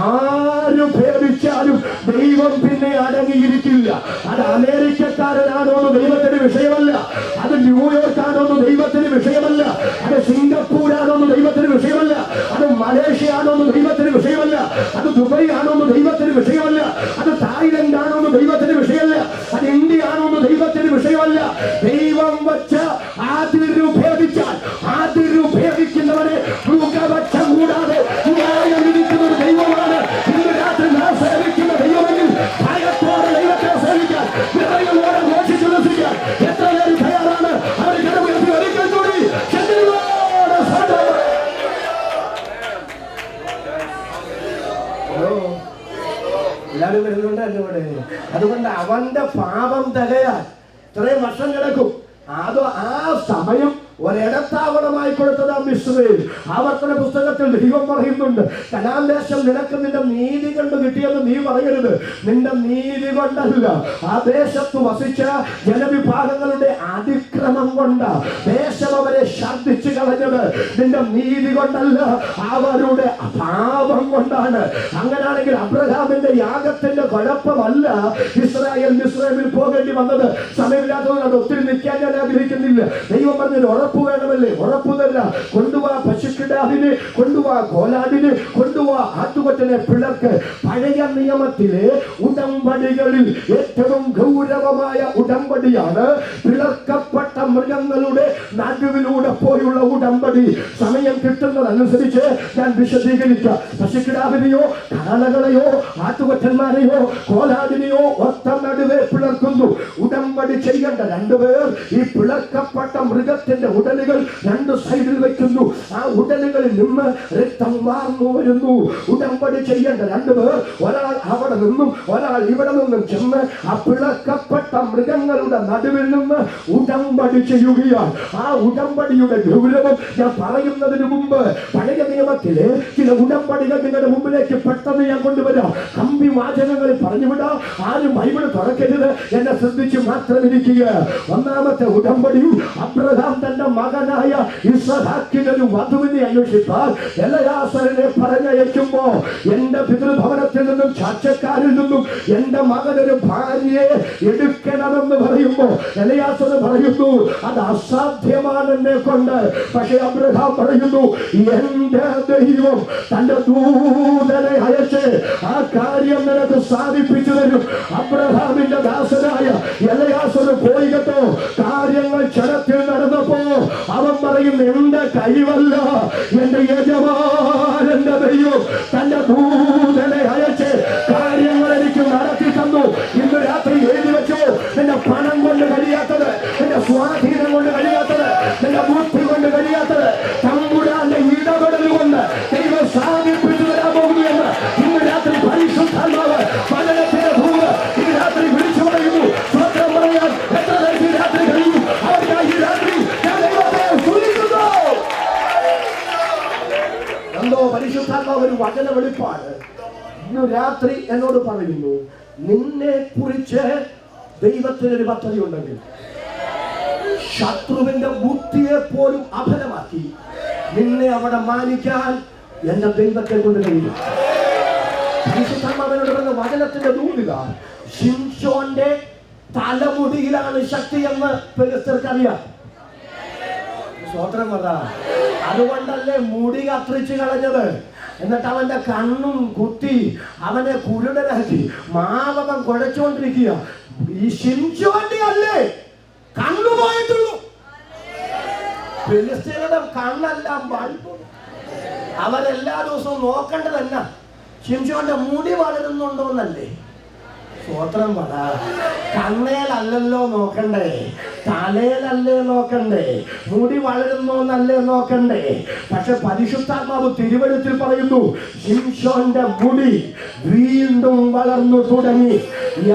Speaker 2: ആര് ഭേദിച്ചാലും ദൈവം പിന്നെ അടങ്ങിയിരിക്കില്ല. അത് അമേരിക്കക്കാരനാണോ എന്ന് ദൈവത്തിന് വിഷയമല്ല, അത് ന്യൂയോർക്ക് ആണോ എന്ന് ദൈവത്തിന് വിഷയമല്ല, അത് സിംഗപ്പൂരാണോ എന്ന് ദൈവത്തിന് വിഷയമല്ല, അത് മലേഷ്യ ആണോ എന്ന് ദൈവത്തിന് വിഷയമല്ല, അത് ദുബൈ ആണോ എന്ന് ദൈവത്തിന് വിഷയമല്ല, അത് തായ്ലൻഡ് ആണോ എന്ന് ദൈവത്തിന് വിഷയമല്ല, അത് ഇന്ത്യ ആണോ എന്ന് ദൈവത്തിന് വിഷയമല്ല. ദൈവം വച്ച അതിരു ഭേദിച്ചാൽ അതിരു ഭേദിക്കുന്നവരെ മുഖപക്ഷം കൂടാതെ ന്യായം വിധിക്കുന്ന ഒരു ദൈവമാണ് ഇന്ന് രാത്രി നാം സേവിക്കുന്ന ദൈവമെങ്കിൽ ഭയത്തോടെ ദൈവത്തെ സേവിക്കാൻ, വിറയലോടെ ഘോഷിച്ചു രസിക്കാൻ എത്ര പേര് തയ്യാറാണ്? അവർ കടമുയർത്തി ഒരിക്കൽ കൂടി എല്ലാവരും വരുന്നുണ്ട് എൻ്റെ കൂടെ. അതുകൊണ്ട് അവന്റെ പാപം തികയാൻ ഇത്രയും വർഷം കിടക്കും. അതോ ആ സമയം ഒരിടത്താവളമായി കൊടുത്തത് മിസ്രൈൽ. ആവർത്തന പുസ്തകത്തിൽ ദൈവം പറയുന്നുണ്ട്, കനാൻ ദേശം നിനക്ക് നിന്റെ നീതി കൊണ്ട് കിട്ടിയെന്ന് നീ പറയരുത്. നിന്റെ നീതി കൊണ്ടല്ല, ആ ദേശത്ത് വസിച്ച ജനവിഭാഗങ്ങളുടെ അതിക്രമം കൊണ്ട് ദേശം അവരെ ഛർദ്ദിച്ചു കളഞ്ഞത്. നിന്റെ നീതി കൊണ്ടല്ല, അവരുടെ പാപം കൊണ്ടാണ്. അങ്ങനെയാണെങ്കിൽ അബ്രഹാമിന്റെ യാഗത്തിന്റെ കുഴപ്പമല്ല ഇസ്രായേൽ മിസ്രൈമിൽ പോകേണ്ടി വന്നത്. സമയമില്ലാത്തതുകൊണ്ട് ഒത്തിരി നിൽക്കാൻ ഞാൻ ആഗ്രഹിക്കുന്നില്ല. ദൈവം പറഞ്ഞൊരു ഉറപ്പ് വേണമല്ലേ? ഉറപ്പ് തല്ല. കൊണ്ടുപോവാ പശുക്കിടാവിന്, കൊണ്ടുപോവാ കോലാടിന്, കൊണ്ടുപോവാ ആട്ടുകൊറ്റനെ പിളർക്ക്. പഴയ നിയമത്തിലെ ഉടമ്പടികളിൽ ഏറ്റവും ഗൗരവമായ ഉടമ്പടിയാണ് പിളർക്കപ്പെട്ട മൃഗങ്ങളുടെ നടുവിലൂടെ പോയുള്ള ഉടമ്പടി. സമയം കിട്ടുന്നതനുസരിച്ച് ഞാൻ വിശദീകരിക്കാം. പശുക്കിടാവിനെയോ കാളകളെയോ ആട്ടുകൊറ്റന്മാരെയോ കോലാടിനെയോ ഒത്ത നടുവെ പിളർക്കുന്നു. ഉടമ്പടി ചെയ്യേണ്ട 2 പേർ ഈ പിളർക്കപ്പെട്ട മൃഗത്തിന്റെ ഉടലുകൾ 2 സൈഡിൽ വെക്കുന്നു. ആ ഉടലുകളിൽ നിന്ന് രക്തം വാർന്നു വരുന്നു. ഉടമ്പടി ചെയ്യേണ്ട 2 പേർ, ഒരാൾ അവിടെ നിന്നും ഒരാൾ ഇവിടെ നിന്നും ചെന്ന് ആ പിളർക്കപ്പെട്ട മൃഗങ്ങളുടെ നടുവിൽ നിന്ന് ഉടമ്പടി ചെയ്യുകയാണ്. ആ ഉടമ്പടിയുടെ ഗൗരവം ഞാൻ പറയുന്നതിന് മുമ്പ് പഴയ നിയമത്തിലെ ചില ഉടമ്പടികൾ നിങ്ങളുടെ മുമ്പിലേക്ക് പെട്ടെന്ന് ഞാൻ കൊണ്ടുവരാം. കമ്പി വാചകങ്ങളിൽ പറഞ്ഞുവിടാം. ആരും ബൈബിൾ തുറക്കരുത്, എന്നെ ശ്രദ്ധിച്ച് മാത്രം ഇരിക്കുക. ഒന്നാമത്തെ ഉടമ്പടിയും അബ്രഹാം തന്റെ മകനായ ഇസ്ഹാക്കിനൊരു വധുവിനെ അന്വേഷിപ്പാൻ എലയാസറിനെ പറഞ്ഞയക്കുമ്പോ എന്റെ പിതൃഭവനത്തിൽ നിന്നും ചാച്ചക്കാരിൽ നിന്നും എന്റെ മകനൊരു ഭാര്യയെ എടുക്കണമെന്ന് പറയുമ്പോ എലയാസർ പറയുന്നു, അത് അസാധ്യമാണ് എന്നെ കൊണ്ട്. പക്ഷെ അബ്രഹാം പറയുന്നു, എന്റെ ദൈവം തന്റെ ദൂതനെ അയച്ച് ആ കാര്യം നിനക്ക് സാധിപ്പിച്ചു തരും. അബ്രഹാമിന്റെ ദാസനായ എലയാസർ പോയി കേട്ടോ. കാര്യങ്ങൾ ക്ഷണത്തിൽ നടന്നപ്പോ അവൻ പറയും, എന്റെ കഴിവല്ല, എന്റെ യജമാനന്റെ ദൈവം തന്റെ ദൂതനെ അയച്ച് കാര്യങ്ങൾ എനിക്ക് നടത്തി തന്നു. ഇന്ന് രാത്രി എഴുതി വെച്ചു, നിന്റെ പണം കൊണ്ട് കഴിയാത്തത്, നിന്റെ സ്വാധീനം കൊണ്ട് കഴിയാത്തത്, നിന്റെ ബുദ്ധി കൊണ്ട് കഴിയാത്തത് തമ്പുരാന്റെ ഇടപെടൽ കൊണ്ട് ദൈവം സാധിപ്പിച്ചു തരാൻ പോകുകയെന്ന് ഇന്ന് രാത്രി പരിശുദ്ധാത്മാവ് പഠനത്തിന്റെ ഭൂമി ഈ രാത്രി വിളിച്ചു പറയുന്നു. സ്വന്തം പറയാൻ എത്ര പേർക്ക് രാത്രി കഴിയും? അവർക്കായി ഈ രാത്രി ഞാൻ ദൈവത്തെ സ്തുതിക്കുന്നു. ഇന്നു രാത്രി എന്നോട് പറയുന്നു, നിന്നെ കുറിച്ച് ദൈവത്തിനൊരു പദ്ധതി ഉണ്ടെങ്കിൽ ശത്രുവിന്റെ ബുദ്ധിയെ പോലും അഫലമാക്കി നിന്നെ അവിടെ മാനിക്കാൻ എന്റെ ദൈവത്തെ കൊണ്ട് കഴിയും. അവനോട് പറഞ്ഞ വചനത്തിന്റെ ദൂതുക, ശിംശോന്റെ തലമുടിയിലാണ് ശക്തി എന്ന് ഫെലിസ്ത്യർക്കറിയാം. സ്വോത്രം പറ. അതുകൊണ്ടല്ലേ മുടി കത്തിരിച്ച് കളഞ്ഞത്. എന്നിട്ട് അവന്റെ കണ്ണും കുത്തി അവനെ കുരുടനാക്കി മാവകം കുഴച്ചുകൊണ്ടിരിക്കുക. ഈ ശിംശോന്റെ അല്ലേ കണ്ണുപോയിട്ടുള്ളൂ. ഫെലിസ്ത്യരുടെ കണ്ണെല്ലാം ബൾബ്. അവരെല്ലാ ദിവസവും നോക്കേണ്ടതല്ല ശിംശോന്റെ മുടി വളരുന്നുണ്ടോന്നല്ലേ. സ്വോത്രം പറ. കണ്ണേലല്ലല്ലോ നോക്കണ്ടേ, തലയിലല്ലേ നോക്കണ്ടേ, മുടി വളരുന്നോന്നല്ലേ നോക്കണ്ടേ. പക്ഷെ പരിശുദ്ധാത്മാവ് തിരുവഴുത്തിൽ പറയുന്നു, ശിംശോന്റെ മുടി വീണ്ടും വളർന്നു തുടങ്ങി.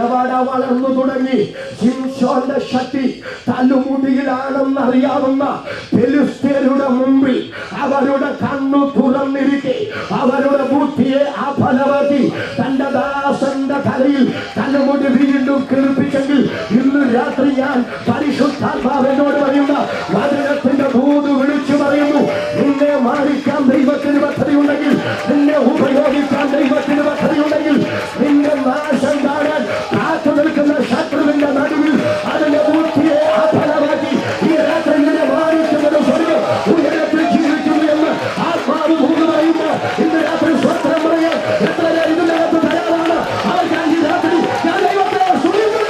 Speaker 2: എവിടെ വളർന്നു തുടങ്ങി? ശിംശോന്റെ ശക്തി തലമുടിയിലാണെന്ന് അറിയാവുന്ന ഫെലിസ്ത്യരുടെ മുമ്പിൽ അവരുടെ കണ്ണു തുറന്നിരിക്കെ അവരുടെ ബുദ്ധിയെ അഫലമാക്കി തന്റെ ദാസന്റെ തലയിൽ തലമുടി വീണ്ടും കിളിപ്പിച്ചെങ്കിൽ ഇന്ന് രാത്രി ഞാൻ പരിശുദ്ധാത്മാവിനോട് പറയുന്ന വചനത്തിന്റെ ദൂത് വിളിച്ചു പറയുന്നു, നിന്നെ മാറിക്കാൻ ദൈവത്തിന് പദ്ധതിയുണ്ടെങ്കിൽ, നിന്നെ ഉപയോഗിക്കാൻ ദൈവത്തിന് പദ്ധതിയുണ്ടെങ്കിൽ, നിന്റെ നാശം കാണാൻ കാത്തു നിൽക്കുന്ന ശത്രുവിന്റെ നടുവിൽ അതിന്റെ ബുദ്ധിയെ അഫലമാക്കി ഈ രാത്രി നിന്നെ മാറിക്കുന്നത് സ്വർഗ്ഗം ഉയരത്തിൽ ജീവിക്കുന്നു എന്ന് ആത്മാവ് മൂന്ന് പറയുന്നു. ഇന്ന് രാത്രി സ്വത്രം പറയാൻ എത്ര പേർ ഇതിനകത്ത് തയ്യാറാണ്? അവർക്കാണ് ഈ രാത്രി ഞാൻ ദൈവത്തെ സ്തുതിക്കുന്നു.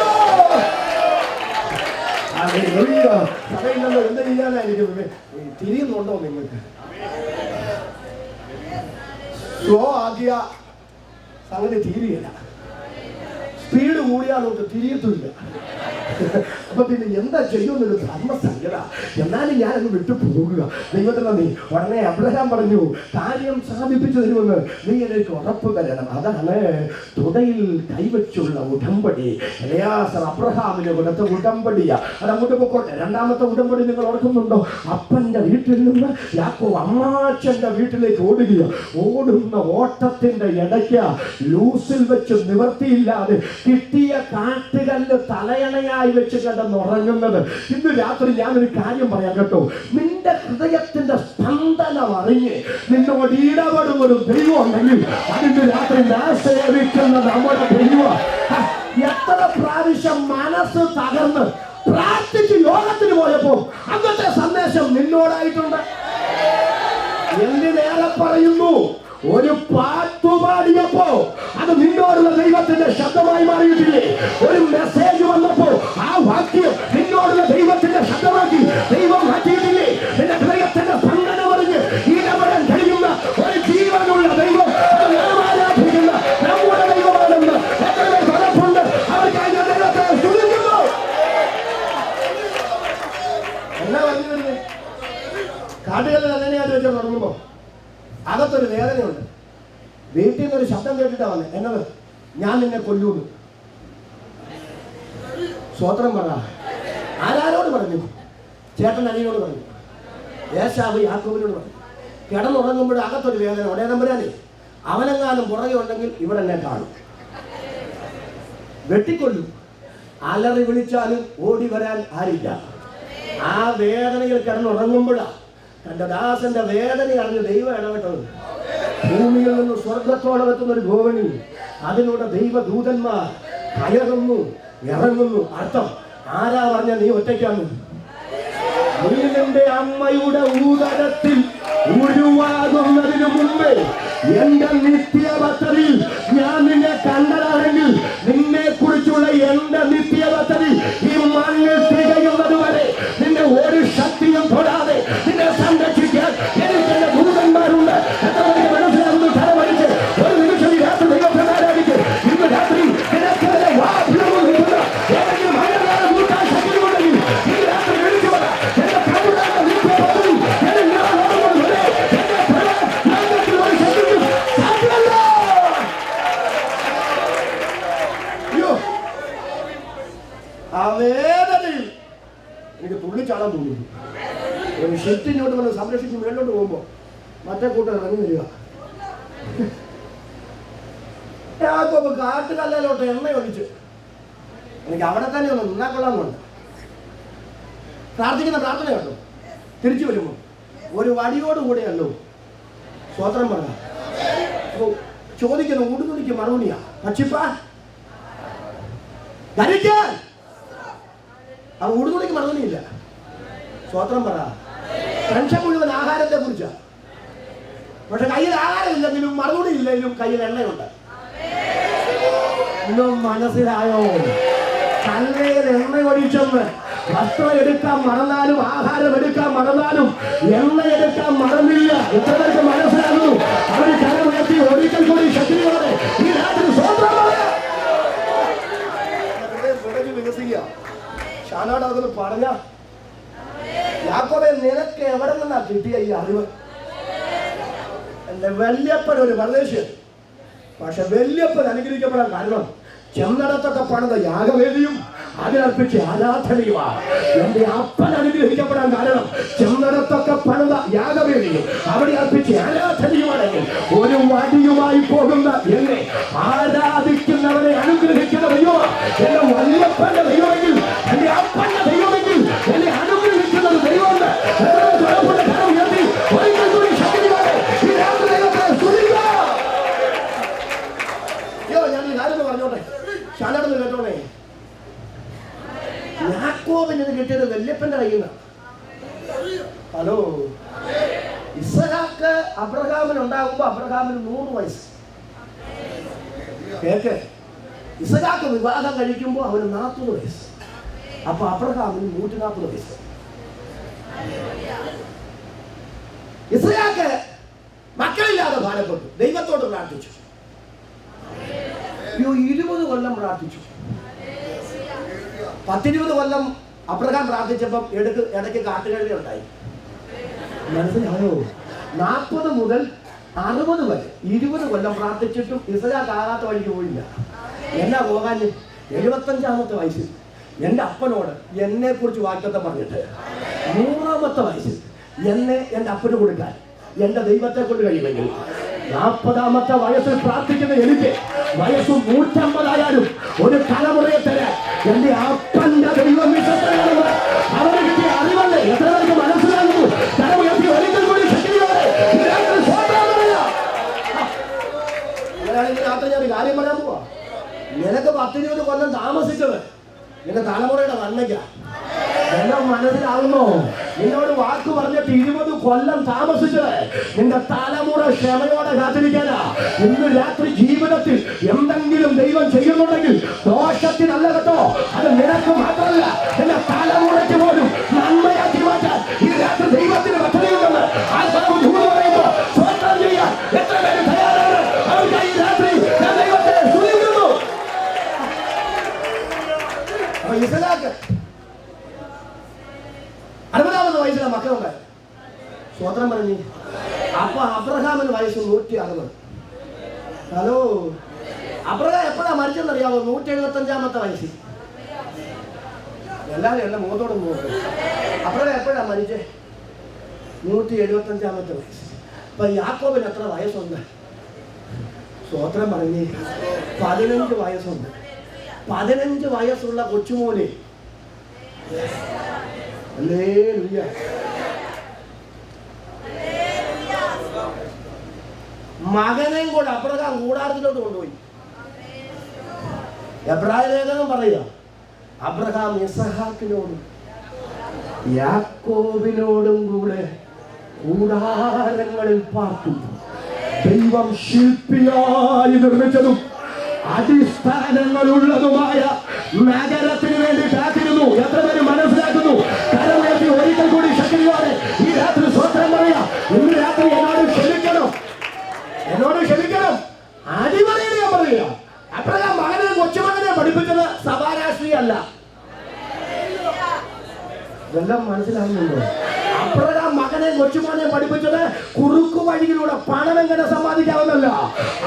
Speaker 2: സഭയിലല്ലോ എന്ത് ചെയ്യാനായിരിക്കും? തിരിയുന്നുണ്ടോ നിങ്ങൾക്ക്? സ്ലോ ആക്കിയ സംഗതി തീരുകയില്ല, സ്പീഡ് കൂടിയാലോട്ട് തിരിയത്തില്ല. അപ്പൊ പിന്നെ എന്താ ചെയ്യുന്നൊരു ധർമ്മസംഖ്യത. എന്നാലും ഞാനൊന്ന് വിട്ടു പോകുക. ദൈവത്തിന് നീ ഉടനെ അബ്രഹാം പറഞ്ഞു, കാര്യം സാധിപ്പിച്ചു തരുമെന്ന് നീ എനിക്ക് ഉറപ്പ് തരണം. അതാണ് തുടയിൽ കൈവച്ചുള്ള ഉടമ്പടി. എലയാസർ അബ്രഹാമിന് കൊടുത്ത ഉടമ്പടിയാ. അത് അങ്ങോട്ട് പൊക്കോട്ടെ. രണ്ടാമത്തെ ഉടമ്പടി നിങ്ങൾ ഓർക്കുന്നുണ്ടോ? അപ്പന്റെ വീട്ടിൽ നിന്ന് യാക്കോബ് അമ്മാച്ചന്റെ വീട്ടിലേക്ക് ഓടുകയോ. ഓടുന്ന ഓട്ടത്തിന്റെ ഇടയ്ക്ക് ലൂസിൽ വെച്ച് നിവർത്തിയില്ലാതെ കിട്ടിയ കാട്ടുകല്ല് തലയണയായി വെച്ച് കിടന്നുറങ്ങുന്നത്. ഇന്ന് രാത്രി ഞാനൊരു കാര്യം പറയാം കേട്ടോ. നിന്റെ ഹൃദയത്തിന്റെ സ്പന്ദനം അറിഞ്ഞ് നിന്നോട് ഇടപെടുന്ന ഒരു ദൈവം ഉണ്ടെങ്കിൽ അതിന് രാത്രി സേവിക്കുന്ന നമ്മുടെ ദൈവം. എത്ര പ്രാവശ്യം മനസ്സ് തകർന്ന് പ്രാർത്ഥിച്ച് യോഗത്തിന് പോയപ്പോ അന്നത്തെ സന്ദേശം നിന്നോടായിട്ടുണ്ട്. എന്തിനേറെ പറയുന്നു, ഒരു പാട്ടുപാടിയപ്പോ അത് നിന്നോടുള്ള ദൈവത്തിന്റെ ശബ്ദമായി മാറിയിട്ടില്ലേ? ഒരു മെസ്സേജ് വന്നപ്പോ ആ വാക്യം നിന്നോടുള്ള ദൈവത്തിന്റെ ശബ്ദമാക്കി ദൈവം മാറ്റിയിട്ടില്ലേ? നിന്റെ ഹൃദയത്തിന്റെ സ്പന്ദനം അറിഞ്ഞ് ഇടപെടാൻ കഴിയുന്ന ഒരു ജീവനുള്ള ദൈവം ആരാധിക്കുന്ന നമ്മുടെ ദൈവമാണെന്ന് എത്ര ഉറപ്പുണ്ട്? അവർക്കായി ഞാൻ ദൈവത്തെ സ്തുതിക്കുന്നു. എന്നാ പറഞ്ഞു വരുന്നത്? കാട്ടുകളിൽ അങ്ങനെയാന്ന് വെച്ചാൽ തുടങ്ങുമ്പോ അകത്തൊരു വേദനയുണ്ട്. വീട്ടിൽ നിന്നൊരു ശബ്ദം കേട്ടിട്ടാ വന്നെ. എന്നത് ഞാൻ നിന്നെ കൊല്ലൂന്ന്. സ്വോത്രം പറ. ആരോട് പറഞ്ഞു? ചേട്ടൻ അനിയനോട് പറഞ്ഞു, ഏശാവ് യാക്കോബിനോട് പറഞ്ഞു. കിടന്നുറങ്ങുമ്പോൾ അകത്തൊരു വേദന. ഉടനെ നമ്പരാനേ അവനെങ്ങാനും പുറകെ ഉണ്ടെങ്കിൽ ഇവിടെ എന്നെ കാണും, വെട്ടിക്കൊല്ലും. അലറി വിളിച്ചാലും ഓടി വരാൻ ആരില്ല. ആ വേദനയിൽ കിടന്നുറങ്ങുമ്പോഴാ തന്റെ ദാസന്റെ വേദന അറിഞ്ഞ് ദൈവം ഇടപെട്ടത്. ഭൂമിയിൽ നിന്ന് സ്വർഗത്തോളം എത്തുന്ന ഒരു ഗോവണി, അതിലൂടെ ദൈവദൂതന്മാർ കയറുന്നു ഇറങ്ങുന്നു. അർത്ഥം ആരാ പറഞ്ഞ നീ ഒറ്റയ്ക്കാണ്? നീ നിന്റെ അമ്മയുടെ ഊദരത്തിൽ ഉരുവാകുന്നതിന് മുമ്പേ എന്റെ നിത്യപദ്ധതിയിൽ ഞാൻ നിന്നെ കണ്ടതാണെങ്കിൽ നിന്നെ കുറിച്ചുള്ള എന്റെ നിത്യപദ്ധതി ഈ മണ്ണിൽ തികയുന്നത് വരെ നിന്നെ ഒരു ശക്തിയും തൊടാതെ നിന്നെ സംരക്ഷിക്കാൻ എനിക്ക് എന്റെ ദൂതന്മാരുണ്ട്. മനസ്സിലാകുന്നു. തലമടിച്ച് ഒരു നിമിഷം ഈ രാത്രി ദൈവത്തെ ആരാധിച്ച് ഇന്ന് രാത്രി നിനക്കെതിരെ ഏതെങ്കിലും ഭയങ്കര കൂട്ടാൻ ശക്തിയുണ്ടെങ്കിൽ ഈ രാത്രി വിളിച്ചു പറ. എന്റെ പ്രഭുവിന്റെ നിത്യപദ്ധതി ആ വേദനയിൽ എനിക്ക് തുള്ളിച്ചാടാൻ തോന്നുന്നു. ഒരു ഷിഫ്റ്റിനോട്ട് വന്ന് സംരക്ഷിച്ച് മേലോട്ട് പോകുമ്പോ മറ്റേ കൂട്ടർ ഇറങ്ങി വരിക. യാക്കോബ് കാട്ടുകല്ലിലോട്ട് എണ്ണ ഒഴിച്ചു. എനിക്ക് അവിടെ തന്നെ ഒന്ന് നിന്നാ കൊള്ളാമെന്നുണ്ട്. പ്രാർത്ഥിക്കുന്ന പ്രാർത്ഥന കണ്ടു. തിരിച്ചു വരുമ്പോൾ ഒരു വടിയോടുകൂടെയല്ലോ സ്വോത്രം പറഞ്ഞ. അപ്പോൾ ചോദിക്കുന്ന ഉടുതുണിക്ക് മറുപടിയാ, പക്ഷിപ്പാ ധരിക്കാൻ. ആ ഉടുതുണിക്ക് മറുപടിയില്ല. സ്വോത്രം പറ. ടെൻഷൻ മുഴുവൻ ആഹാരത്തെ കുറിച്ചാ. പക്ഷെ കയ്യിൽ ആഹാരമില്ലെങ്കിലും മറുപടി ഇല്ലെങ്കിലും കയ്യിൽ എണ്ണയുണ്ട്. ഇന്നും മനസ്സിലായോ? കല്ലയിൽ എണ്ണ ഒഴിച്ചെന്ന് വസ്ത്രം എടുക്കാൻ മറന്നാലും ആഹാരം എടുക്കാൻ മറന്നാലും എണ്ണ എടുക്കാൻ മറന്നില്ല. എത്ര പേർക്ക് മനസ്സിലാകുന്നു? അവർ കരം ഉയർത്തി ഒരിക്കൽ കൂടി ശക്തിയോടെ ഈ രാത്രി വികസിക്കുക. ഷാനാടാകുന്നു പറഞ്ഞ യാക്കോബേ, നിനക്ക് എവിടെ നിന്നാ കിട്ടിയ ഈ അറിവ്? എന്റെ വല്യപ്പൻ ഒരു പരദേശിയൻ. പക്ഷെ വല്യപ്പൻ അനുഗ്രഹിക്കപ്പെടാൻ കാരണം ചെന്നിടത്തൊക്കെ പണിത യാഗവേദിയും അതിനർപ്പിച്ച് ആരാധനയുമാണ്. എന്റെ അപ്പൻ അനുഗ്രഹിക്കപ്പെടാൻ കാരണം ചെന്നിടത്തൊക്കെ പണിത യാഗവേദിയും അവിടെ അർപ്പിച്ച് ആരാധനയുമാണെങ്കിൽ ഒരു വടിയുമായി പോകുന്ന എന്നെ ആരാധിക്കുന്നവനെ അനുഗ്രഹിക്കുന്ന ദൈവമാണ് എന്റെ വല്യപ്പന്റെ ദൈവമെങ്കിൽ, എന്റെ അപ്പന്റെ ദൈവമെങ്കിൽ എന്നെ അനുഗ്രഹിക്കുന്നത് ദൈവമുണ്ട്. ഞാനൊരു കാര്യം പറഞ്ഞോട്ടെ, ഷാനാടെന്ന് കേട്ടോണേ. യാക്കോബിന് ഇത് കിട്ടിയത് വല്യപ്പന്റെ കയ്യിൽ നിന്നാണ്. ഹലോ, ഇസ്ഹാക്ക് അബ്രഹാമിന് ഉണ്ടാകുമ്പോ അബ്രഹാമിന് 100 വയസ്സ്. കേക്ക്, ഇസ്ഹാക്ക് വിവാഹം കഴിക്കുമ്പോ അവന് 40 വയസ്സ്. അപ്പൊ അബ്രഹാമിന് 140 വയസ്സ്. ഇസ്ഹാക്ക് മക്കളില്ലാതെ ഭാരപ്പെട്ടു, ദൈവത്തോട് പ്രാർത്ഥിച്ചു. 20 കൊല്ലം പ്രാർത്ഥിച്ചു. 10-20 കൊല്ലം അബ്രഹാം പ്രാർത്ഥിച്ചപ്പം ഇടയ്ക്ക് കാട്ടുകഴുതി ഉണ്ടായി. മനസ്സിലായോ? 40 മുതൽ 60 വരെ 20 കൊല്ലം പ്രാർത്ഥിച്ചിട്ടും ഇസ്ഹാക്ക് ആകാത്ത വഴിക്ക് പോയില്ല. എന്നാ പോകാൻ? 75-ാമത്തെ വയസ്സിൽ എൻ്റെ അപ്പനോട് എന്നെ കുറിച്ച് വാക്യത്തെ പറഞ്ഞിട്ട് 100-ാമത്തെ വയസ്സിൽ എന്നെ എൻ്റെ അപ്പന് കൊടുക്കാൻ എൻ്റെ ദൈവത്തെ കൊണ്ട് കഴിയുമെങ്കിൽ 40-ാമത്തെ വയസ്സിൽ പ്രാർത്ഥിക്കുന്ന എനിക്ക് വയസ്സ് 150 ഒരു തലമുറയെ തരാൻ എന്റെ അപ്പന്റെ ദൈവം വിശ്വസ്തനാണെന്ന് അവന് കിട്ടിയ അറിവല്ലേ? എത്ര പേർക്ക് മനസ്സിലാകുന്നു? തലമുയർത്തി ഒരിക്കൽ കൂടി ശക്തിയോടെ രാത്രി ഞാൻ കാര്യം പറയാൻ പോവാ. നിനക്ക് 10-20 കൊല്ലം താമസിച്ചത് നിന്റെ തലമുറയുടെ നന്മയ്ക്കാ. എല്ലാം മനസ്സിലാകുന്നോ? നിന്നോട് വാക്ക് പറഞ്ഞിട്ട് 20 കൊല്ലം താമസിച്ചത് നിന്റെ തലമുറ ക്ഷമയോടെ കാത്തിരിക്കാനാ. ഇന്ന് രാത്രി ജീവിതത്തിൽ എന്തെങ്കിലും ദൈവം ചെയ്യുന്നുണ്ടെങ്കിൽ ദോഷത്തിനല്ല കേട്ടോ, അത് നിനക്ക് മാത്രമല്ല നിന്റെ തലമുറയ്ക്ക് പോലും നന്മയാക്കി മാറ്റാൻ ഈ രാത്രി ദൈവത്തിന് പദ്ധതിയുണ്ടെന്ന് ആത്മാവ് പറയുമ്പോ സ്വന്തം ചെയ്യാൻ എത്ര പേര് തയ്യാറാണ്? അവർക്ക് ഈ രാത്രി ദൈവത്തെ സ്തുതിക്കുന്നു. അപ്പൊ ഇസ്ഹാക്ക് 60-ാമത്തെ വയസ്സിലെ മക്കളുണ്ടായി. സ്വതന്ത്രം പറഞ്ഞു. അപ്പൊ അബ്രഹാമിന് വയസ്സ് 160. ഹലോ, അബ്രഹാം എപ്പോഴാ മരിച്ചെന്നറിയാമോ? 175-ാമത്തെ വയസ്സിൽ. എല്ലാവരും എന്റെ മുഖത്തോടും നോക്കും. അബ്രഹാം എപ്പോഴാ മരിച്ചേ? 175-ാമത്തെ വയസ്സ്. അപ്പൊ യാക്കോബിന് എത്ര വയസ്സുണ്ട്? സ്വതന്ത്രം പറഞ്ഞേ 15 വയസ്സുണ്ട്. 15 വയസ്സുള്ള കൊച്ചുമോനെ മകനെയും കൂടെ അബ്രഹാം കൂടാരത്തിലോട്ട് കൊണ്ടുപോയി. എബ്രായ ലേഖനം പറയുക, അബ്രഹാം ഇസ്ഹാക്കിനോടും യാക്കോബിനോടും കൂടെ കൂടാരങ്ങളിൽ പാർക്കുന്നു. ദൈവം ശില്പിയായി നിർമ്മിച്ചതും അടിസ്ഥാനങ്ങളുള്ളതുമായ നഗരത്തിന് വേണ്ടി കാത്തിരുന്നു. എത്ര പേര് മനസ്സിലാക്കുന്നു? കരമേറ്റി ഒരിക്കൽ കൂടി ശക്തിയോടെ ഈ രാത്രി സ്വത്രം പറയാ. ഇന്ന് രാത്രി എന്നോട് ക്ഷമിക്കണം. അടിമറിയെ ഞാൻ പറയുക. അബ്രഹാം മകനെ കൊച്ചുമകനെ പഠിപ്പിച്ചത് സഭാരാഷ്ട്രീയമല്ല. ഇതെല്ലാം മനസ്സിലാകുന്നുണ്ടോ? അബ്രഹാം മകനെ കൊച്ചുമകനെ പഠിപ്പിച്ചത് കുറുക്കു വഴിയിലൂടെ പണം എങ്ങനെ സമ്പാദിക്കാവുന്നല്ല.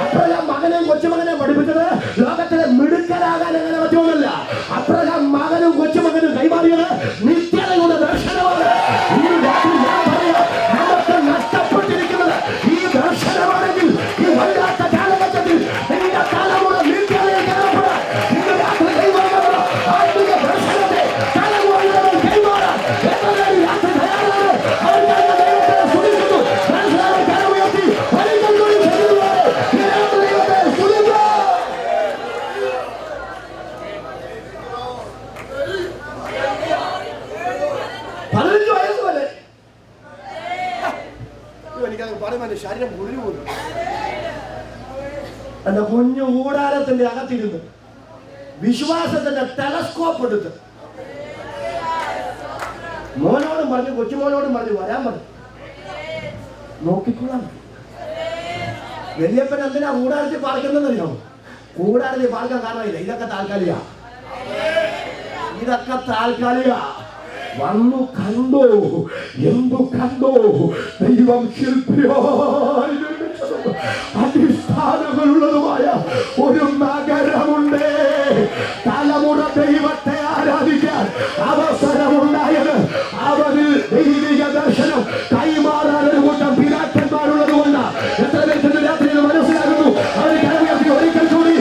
Speaker 2: അബ്രഹാം മകനെ കൊച്ചുമകനെ പഠിപ്പിച്ചത് ലോകത്തിലെ മിടുക്കരാകാൻ എങ്ങനെ പറ്റുമെന്നല്ല. അബ്രഹാം മകനും കൊച്ചുമകനും കൈമാറിയത് നിത്യതയുടെ ദർശനമാണ്. ഈ രാത്രി ഞാൻ പറയാം, നമുക്ക് നഷ്ടപ്പെട്ടിരിക്കുന്നത് ഈ ദർശനമാണെങ്കിൽ ഈ വല്ലാത്ത കാലഘട്ടത്തിൽ നിന്റെ തലമുറ കാര്യം കുളിരു പോലും. എന്റെ കുഞ്ഞു കൂടാരത്തിന്റെ അകത്തിരുന്ന് വിശ്വാസത്തിന്റെ ടെലസ്കോപ്പ് എടുത്ത് മോനോടും പറഞ്ഞു, കൊച്ചുമോനോടും പറഞ്ഞു വരാൻ പറഞ്ഞു, നോക്കിക്കൊള്ളാൻ. വല്യപ്പൻ എന്തിനാ കൂടാരത്തിൽ പാർക്കുന്നറിയോ? കൂടാരത്തിൽ പാർക്കാൻ കാരണമില്ല, ഇതൊക്കെ താൽക്കാലിക. വന്നു കണ്ടോ, എന്തു കണ്ടോ? ദൈവം ശില്പിയായി നിർമ്മിച്ചതും അടിസ്ഥാനങ്ങളുള്ളതുമായ ഒരു നഗരമുണ്ട്. തലമുറ ദൈവത്തെ ആരാധിക്കാൻ അവസരമുണ്ടായത് അവരിൽ ദൈവിക ദർശനം കൈമാറാൻ ഒരു കൂട്ടം പിതാക്കന്മാരുള്ളത് കൊണ്ട്. എത്ര പേർക്ക് രാത്രി മനസ്സിലാകുന്നു? അവർ കരമുയർത്തി ഒരിക്കൽ കൂടി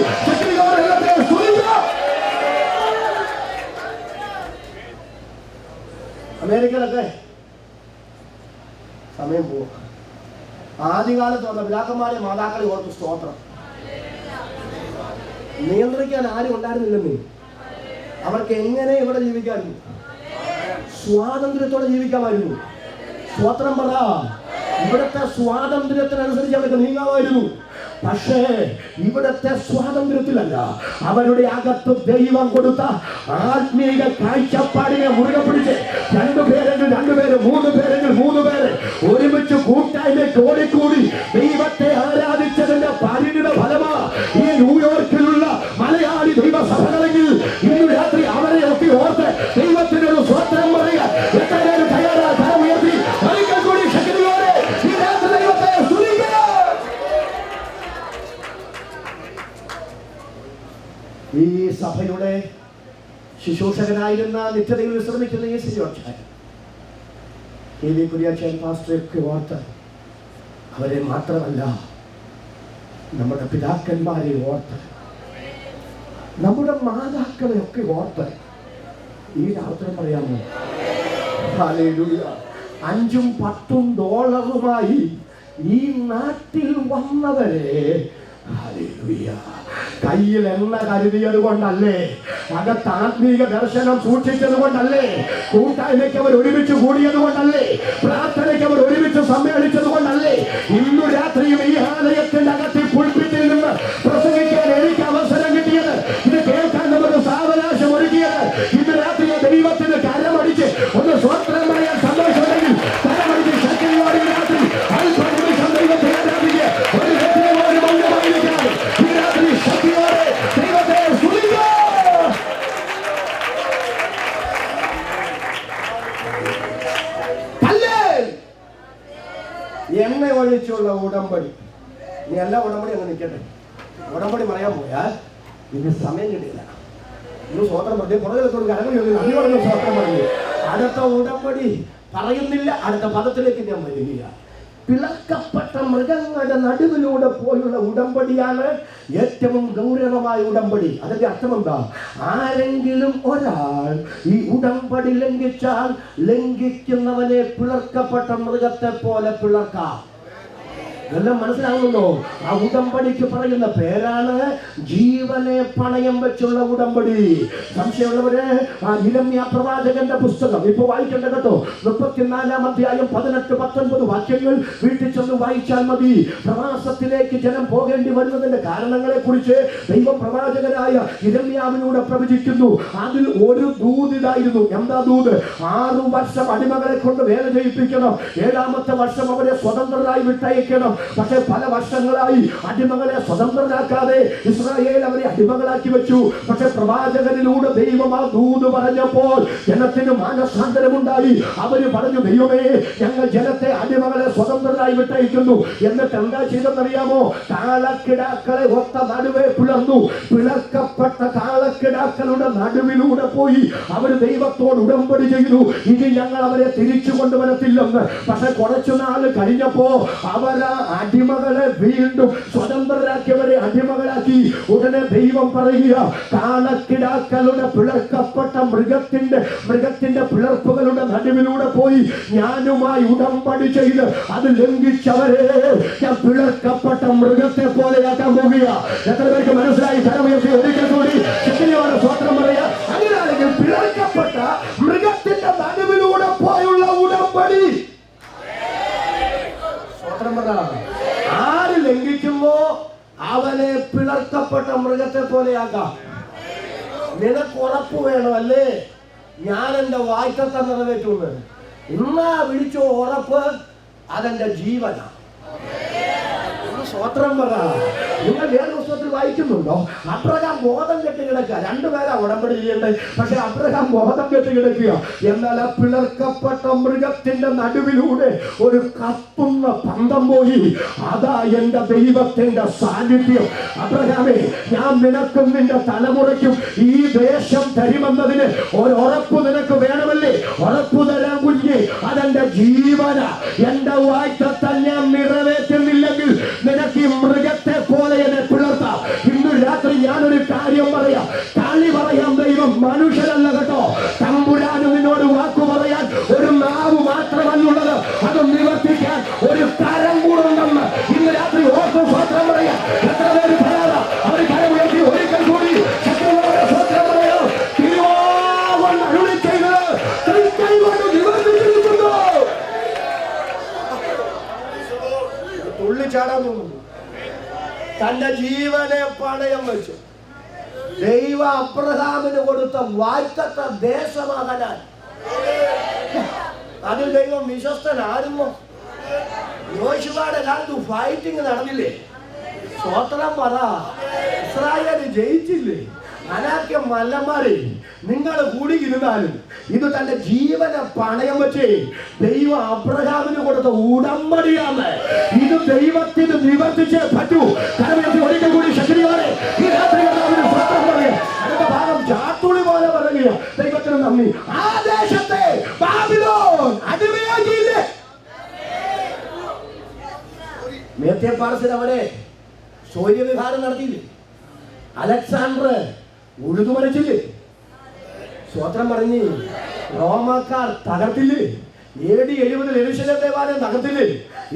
Speaker 2: അമേരിക്കയിലൊക്കെ സമയം പോകും. ആദ്യകാലത്ത് വന്ന പിതാക്കന്മാരെ മാതാക്കളെ ഓർത്ത് സ്തോത്രം. നിയന്ത്രിക്കാൻ ആരും ഉണ്ടായിരുന്നില്ലെന്നേ. അവർക്ക് എങ്ങനെ ഇവിടെ ജീവിക്കാമായിരുന്നു? സ്വാതന്ത്ര്യത്തോടെ ജീവിക്കാമായിരുന്നു. സ്തോത്രം പറ. ഇവിടുത്തെ സ്വാതന്ത്ര്യത്തിനനുസരിച്ച് അവർക്ക് നീങ്ങാമായിരുന്നു. പക്ഷേ ഇവിടത്തെ സ്വാതന്ത്ര്യത്തിലല്ല, അവരുടെ അകത്ത് ദൈവം കൊടുത്ത ആത്മീയ കാഴ്ചപ്പാടിനെ മുറുകെ പിടിച്ച് രണ്ടുപേരെങ്കിൽ രണ്ടുപേര്, മൂന്ന് പേരെങ്കിൽ മൂന്ന് പേര് ഒരുമിച്ച് കൂട്ടായ്മയ്ക്ക് ഓടിക്കൂടി ദൈവത്തെ ആരാധിച്ചതിന്റെ പരിണിത ഫലമാ ഈ ന്യൂയോർക്കിലുള്ള മലയാളി ദൈവസഭകളെങ്കിൽ ഇന്ന് രാത്രി അവരെ ഒക്കെ ഓർത്ത് ദൈവത്തിനൊരു സ്വത്രം പറയുക. എത്ര പേര് തയ്യാറാ? കരം ഉയർത്തി ഒരിക്കൽ കൂടി ശക്തിയോടെ ഈ രാത്രി ദൈവത്തെ സ്തുതിക്കുക. ഈ സഭയുടെ ശുശ്രൂഷകനായിരുന്ന നിത്യതയിൽ വിശ്രമിക്കുന്ന ഈ ശിശുവച്ചാൻ കുര്യാച്ചാൻ പാസ്റ്ററൊക്കെ ഓർത്ത് അവരെ മാത്രമല്ല നമ്മുടെ പിതാക്കന്മാരെ ഓർത്ത് നമ്മുടെ മാതാക്കളെ ഒക്കെ ഓർത്ത് ഈ രാത്രി പറയാമോ? ഹല്ലേലൂയ. $5-10 ഈ നാട്ടിൽ വന്നവരെ കയ്യിൽ എണ്ണ കരുതിയത് കൊണ്ടല്ലേ, അകത്ത് ആത്മീക ദർശനം സൂക്ഷിച്ചത് കൊണ്ടല്ലേ, കൂട്ടായ്മയ്ക്ക് അവർ ഒരുമിച്ച് കൂടിയത് കൊണ്ടല്ലേ, പ്രാർത്ഥനയ്ക്ക് അവർ ഒരുമിച്ച് സമ്മേളിച്ചത് കൊണ്ടല്ലേ ഇന്നു രാത്രിയും ഈ ആലയത്തിന്റെ അകത്ത് പുൽപ്പിറ്റിൽ നിന്ന് പ്രസംഗിക്കാൻ എനിക്ക് അവസരം കിട്ടിയത്. ഇത് കേൾക്കാൻ നമുക്ക് സാവകാശം ഒരുക്കിയത്. ഇന്ന് രാത്രി ദൈവത്തിന് കരമടിച്ച് ഒന്ന് സ്വത്രം പറയാൻ സന്തോഷമുണ്ടെങ്കിൽ കരമടിച്ച് ശക്തിയോടെ രാത്രി അല്പനിമിഷം ദൈവത്തെ ആരാധിക്കുക. ഒരു വ്യക്തിയെ പോലും മൗനമായിരിക്കാതെ ഈ രാത്രി ശക്തിയോടെ ദൈവത്തെ സ്തുതിക്കുക. എണ്ണ ഒഴിച്ചുള്ള ഉടമ്പടി. നീ എല്ലാ ഉടമ്പടി അങ്ങ് നിൽക്കട്ടെ. ഉടമ്പടി പറയാൻ പോയാൽ ഇത് സമയം കിട്ടില്ല. ഇന്ന് സ്വോത്രം പറഞ്ഞു പുറകിലത്തോട് കരങ്ങളിൽ അടിപൊളി സ്വോത്രം പറഞ്ഞു. അടുത്ത ഉടമ്പടി പറയുന്നില്ല, അടുത്ത പദത്തിലേക്ക് ഞാൻ വരിക. പിളക്കപ്പെട്ട മൃഗങ്ങളുടെ നടുവിലൂടെ പോലുള്ള ഉടമ്പടിയാണ് ഏറ്റവും ഗൗരവമായ ഉടമ്പടി. അതിന്റെ അർത്ഥം എന്താ? ആരെങ്കിലും ഒരാൾ ഈ ഉടമ്പടി ലംഘിച്ചാൽ ലംഘിക്കുന്നവനെ പിളർക്കപ്പെട്ട മൃഗത്തെ പോലെ പിളർക്കാം. എല്ലാം മനസ്സിലാവുന്നുണ്ടോ? ആ ഉടമ്പടിക്ക് പറയുന്ന പേരാണ് ജീവനെ പണയം വെച്ചുള്ള ഉടമ്പടി. സംശയമുള്ളവര് ആ യിരെമ്യാ പ്രവാചകന്റെ പുസ്തകം ഇപ്പൊ വായിക്കേണ്ട കേട്ടോ. 34-ാം അധ്യായം 18-19 വാക്യങ്ങൾ വീട്ടിൽ ചെന്ന് വായിച്ചാൽ മതി. പ്രവാസത്തിലേക്ക് ജനം പോകേണ്ടി വരുന്നതിന്റെ കാരണങ്ങളെ കുറിച്ച് ദൈവ പ്രവാചകനായ യിരെമ്യാവിലൂടെ പ്രവചിക്കുന്നു. അതിൽ ഒരു ദൂതിതായിരുന്നു. എന്താ ദൂത്? 6 വർഷം അടിമകളെ കൊണ്ട് വേല ചെയ്യിപ്പിക്കണം, 7ാമത്തെ വർഷം അവരെ സ്വതന്ത്രരായി വിട്ടയക്കണം. പക്ഷെ പല വർഷങ്ങളായി അടിമകളെ സ്വതന്ത്രരാക്കാതെ ഇസ്രായേൽ അവരെ അടിമകളാക്കി വെച്ചു. പക്ഷെ പ്രവാചകനിലൂടെ ദൈവം ആ ദൂത് പറഞ്ഞപ്പോൾ ജനത്തിന് മാനസാന്തരമുണ്ടായി. അവര് പറഞ്ഞു, ദൈവമേ, ഞങ്ങൾ ജനത്തെ അടിമകളെ സ്വതന്ത്രരായി വിട്ടയക്കുന്നു. എന്നിട്ട് എന്താ ചെയ്തെന്നറിയാമോ? കാളക്കിടാക്കളെ ഒത്ത നടുവേ പിളർന്നു. പിളർക്കപ്പെട്ട കാളക്കിടാക്കളുടെ നടുവിലൂടെ പോയി അവർ ദൈവത്തോട് ഉടമ്പടി ചെയ്തു, ഇനി ഞങ്ങൾ അവരെ തിരിച്ചു കൊണ്ടുവരത്തില്ലെന്ന്. പക്ഷെ കുറച്ചു നാൾ കഴിഞ്ഞപ്പോ അവരാ അടിമകളെ വീണ്ടും സ്വതന്ത്രരാക്കിയവരെ അടിമകളാക്കി. ഉടനെ ദൈവം പറയുക, കാളക്കിടാക്കളുടെ പിളർക്കപ്പെട്ട മൃഗത്തിന്റെ പിളർപ്പുകളുടെ നടുവിലൂടെ പോയി ഞാനുമായി ഉടമ്പടി ചെയ്ത് അത് ലംഘിച്ചവരെ ഞാൻ പിളർക്കപ്പെട്ട മൃഗത്തെ പോലെയാക്കാൻ പോകുക. എത്ര പേർക്ക് മനസ്സിലായി? കരമുയർത്തി ഒരിക്കൽ കൂടി ശക്തിയോടെ സ്വത്രം പറയുക. അങ്ങനെയാണെങ്കിൽ പിളർക്കപ്പെട്ട മൃഗത്തിന്റെ നടുവിലൂടെ പോയുള്ള ഉടമ്പടി. സ്വത്രം പറ. പോലെയാക്കാം. നിനക്ക് ഉറപ്പ് വേണം അല്ലേ, ഞാൻ എൻ്റെ വാഗ്ദത്തം നിറവേറ്റുന്നത്. ഇന്നാ വിളിച്ചോ ഉറപ്പ്, അതെന്റെ ജീവനാ. സ്വത്രം പറ. നിങ്ങൾ വേദപുസ്തകത്തിൽ വായിക്കുന്നുണ്ടോ? അബ്രഹാം ബോധം കെട്ടി കിടക്കുക. രണ്ടുപേരാ ഉടമ്പടി ചെയ്യേണ്ടത്, പക്ഷെ അബ്രഹാം ബോധം കെട്ടി കിടക്കുക. എന്നാൽ ആ പിളർക്കപ്പെട്ട മൃഗത്തിന്റെ നടുവിലൂടെ ഒരു കത്തുന്ന പന്തം പോയി. അതാ എന്റെ ദൈവത്തിന്റെ സാന്നിധ്യം. അബ്രഹാമേ, ഞാൻ നിനക്കും നിന്റെ തലമുറയ്ക്കും ഈ ദേശം തരുമെന്നതിന് ഒരു ഉറപ്പ് നിനക്ക് വേണമല്ലേ? ഉറപ്പ് തരാൻ കുഞ്ഞ്, അതെന്റെ ജീവന. എന്റെ വാഗ്ദത്തം ഞാൻ നിറവേറ്റുന്നില്ലെങ്കിൽ നിനക്ക് ഈ മൃഗത്തെ പോലെ എന്നെ പിളർത്താം. ഇന്ന് രാത്രി ഞാനൊരു കാര്യം പറയാം, കളി പറയാം. ദൈവം മനുഷ്യരല്ല കേട്ടോ. തമ്പുരാന് നിന്നോട് വാക്കു പറയാൻ ഒരു നാവ് മാത്രമല്ലുള്ളത്, അത് നിവർത്തിക്കാൻ ഒരു കരം കൂടുണ്ടെന്ന് ഇന്ന് രാത്രി ഓർത്ത് സ്വത്രം പറയാം. എത്ര പേര് പറയാ? അവർ കരം ഉയർത്തി ഒരിക്കൽ കൂടി ശക്തിയോടെ സ്വത്രം പറയാം. തിരുവാവൻ അരുളി ചെയ്തത് തൃക്കൈ കൊണ്ട് നിവർത്തിച്ചിരിക്കുന്നു. തുള്ളിച്ചാടാൻ തോന്നുന്നു. തന്റെ ജീവനെ പണയം വെച്ചു ദൈവ അബ്രഹാമിന് കൊടുത്ത വാഗ്ദത്ത ദേശമാകാൻ അതിൽ ദൈവം വിശ്വസ്തനായിരുന്നു. യോശുവയുടെ കാലത്ത് ഫൈറ്റിംഗ് നടന്നില്ലേ? സ്വത്രം പറ. ഇസ്രായേൽ ജയിച്ചില്ലേ? അനാക്യം മല്ലന്മാരെ നിങ്ങൾ കൂടിയിരുന്നാലും ഇത് തന്റെ ജീവനെ പണയം വെച്ച് ദൈവം അബ്രഹാമിന് കൊടുത്ത ഉടമ്പടിയാണ്. ഇത് ദൈവത്തിന് നിവർത്തിച്ചേ പറ്റൂ. കാരണം ഒരിക്കൽ കൂടി ശക്തിയോടെ ഈ രാത്രി സ്വത്രം പറയാം. അടുത്ത ഭാഗം ചാത്തുളി പോലെ പറയുക. ദൈവത്തിന് നന്ദി. ആ ദേശത്തെ ബാബിലോൺ അടിമയാക്കിയില്ലേ? മേത്യപ്പാർസിൽ അവിടെ സൂര്യവിഹാരം നടത്തിയില്ലേ? അലക്സാണ്ടർ ഉഴുതുമറിച്ചില്ലേ? സ്വത്രം പറഞ്ഞ് റോമാക്കാർ തകർത്തില്ലേ? AD 70 യെരൂശലേം ദേവാലയം തകർത്തില്ലേ?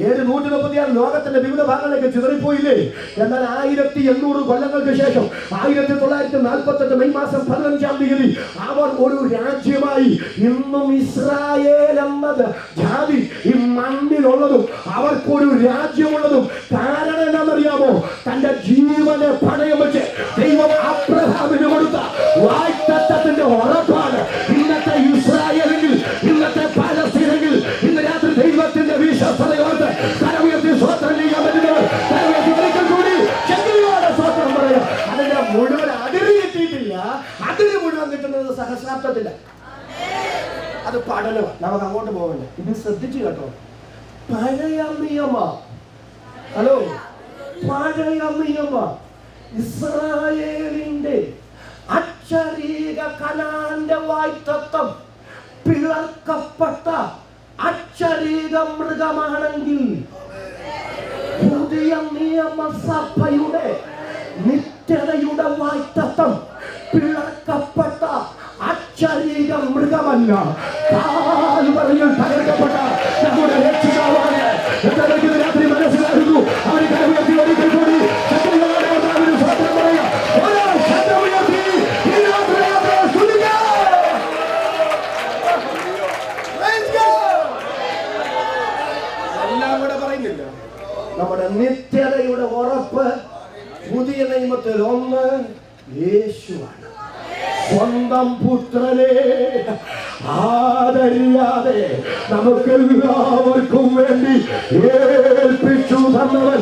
Speaker 2: AD 136 ലോകത്തിന്റെ വിവിധ ഭാഗങ്ങളിലേക്ക് ചിതറിപ്പോയില്ലേ? എന്നാൽ 1800 കൊല്ലങ്ങൾക്ക് ശേഷം 1948 മെയ് മാസം 15-ാം തീയതി അവർ ഒരു രാജ്യമായി. ഇന്നും ഇസ്രായേൽ എന്നത് ജാതി ഈ മണ്ണിലുള്ളതും അവർക്കൊരു രാജ്യമുള്ളതും കാരണം എന്താണെന്നറിയാമോ? തന്റെ ജീവനെ പണയം വെച്ച് ദൈവം അബ്രഹാമിന് കൊടുത്ത വാഗ്ദത്തത്തിന്റെ ഉറപ്പാണ്. ഇന്നത്തെ ഇസ്രായേലെങ്കിൽ, ഇന്നത്തെ പാലസ്തീനെങ്കിൽ ഇന്ന് രാത്രി ദൈവത്തിന്റെ വിശ്വസ്തതയോട് കരമുയർത്തി സ്വത്രം ചെയ്യാൻ പറ്റുന്നവർ കരമുയർത്തി ഒരിക്കൽ കൂടി ശക്തിയോടെ സ്വത്രം പറയാം. അതിന്റെ മുഴുവൻ അതിര് കിട്ടിയിട്ടില്ല. അതിര് മുഴുവൻ കിട്ടുന്നത് സഹസ്രാബ്ദത്തില്ല. അത് പഠനമാണ്. നമുക്ക് അങ്ങോട്ട് പോകണ്ട. ഇത് ശ്രദ്ധിച്ചു കേട്ടോ. പഴയ നിയമ ഹലോ പഴയ നിയമ ഇസ്രായേലിന്റെ അക്ഷരീക കനാന്റെ വാഗ്ദത്തം പിളർക്കപ്പെട്ട അക്ഷരീക മൃഗമാണെങ്കിൽ പുതിയ നിയമസഭയുടെ നിത്യതയുടെ വാഗ്ദത്തം പിളർക്കപ്പെട്ട അക്ഷരീക മൃഗമല്ല, കാൽവരിയിൽ തകർക്കപ്പെട്ട നമ്മുടെ രക്ഷിതാവാണ്. രാത്രി മനസ്സിലാക്കുന്നു. അവർ കരമുയർത്തി ഒരിക്കൽ കൂടി സ്വന്തം പറയാം. എല്ലാം കൂടെ പറയുന്നില്ല. നമ്മുടെ നിത്യതയുടെ ഉറപ്പ് പുതിയ നിയമത്തിൽ ഒന്ന് യേശുവാണ്. സ്വന്തം പുത്രനെ ആദരിയാതെ നമുക്കെല്ലാവർക്കും വേണ്ടി ഏൽപ്പിച്ചു തന്നവൻ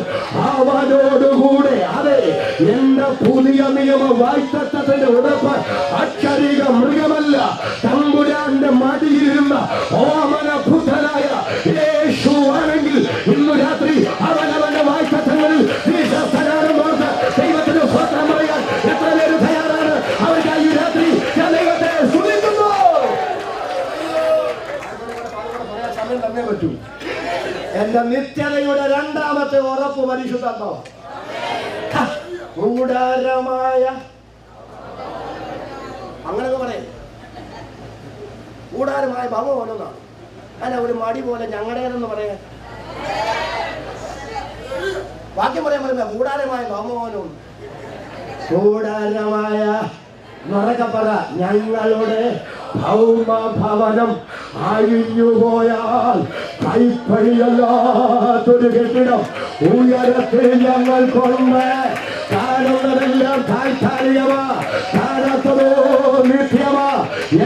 Speaker 2: അവനോടുകൂടെ. അതെ, എന്റെ പുതിയ നിയമ വാഗ്ദത്തത്തിന്റെ ഉറപ്പ് അക്ഷരീക മൃഗമല്ല, തമ്പുരാന്റെ മടിയിലിരുന്ന ഓമന പുത്രനായ യേശു ആണെങ്കിൽ ഇന്നു രാത്രി അവനവന്റെ വാഗ്ദത്തങ്ങളിൽ വിശ്വസ്തനാണ്. ദൈവത്തിന് സ്വത്രം പറയാൻ എത്ര പേര് തയ്യാറാണ്? അവർക്കായി ഈ രാത്രി ദൈവത്തെ സ്തുതിക്കുന്നു. സമയം തന്നെ പറ്റൂ. എന്റെ നിത്യതയുടെ രണ്ടാമത്തെ ഉറപ്പ് പരിശുദ്ധാത്മാവാണ്. കൂടാരമായ അങ്ങനെയൊക്കെ പറയും. കൂടാരമായ ഭവനമാണ്. അല്ല, ഒരു മടി പോലെ ഞങ്ങളുടേതെന്ന് പറയാൻ വാക്യം പറയാൻ പറയുമ്പോ കൂടാരമായ ഭവനം. കൂടാരമായ പറ ഞങ്ങളുടെ ഭൗമഭവനം അഴിഞ്ഞുപോയാൽ കൈപ്പണിയല്ലാത്തൊരു കെട്ടിടം ഉയരത്തിൽ ഞങ്ങൾ കൊണ്ട് കാണുന്നതെല്ലാം താൽക്കാലികമാ, കാണാത്തതോ നിത്യമാ.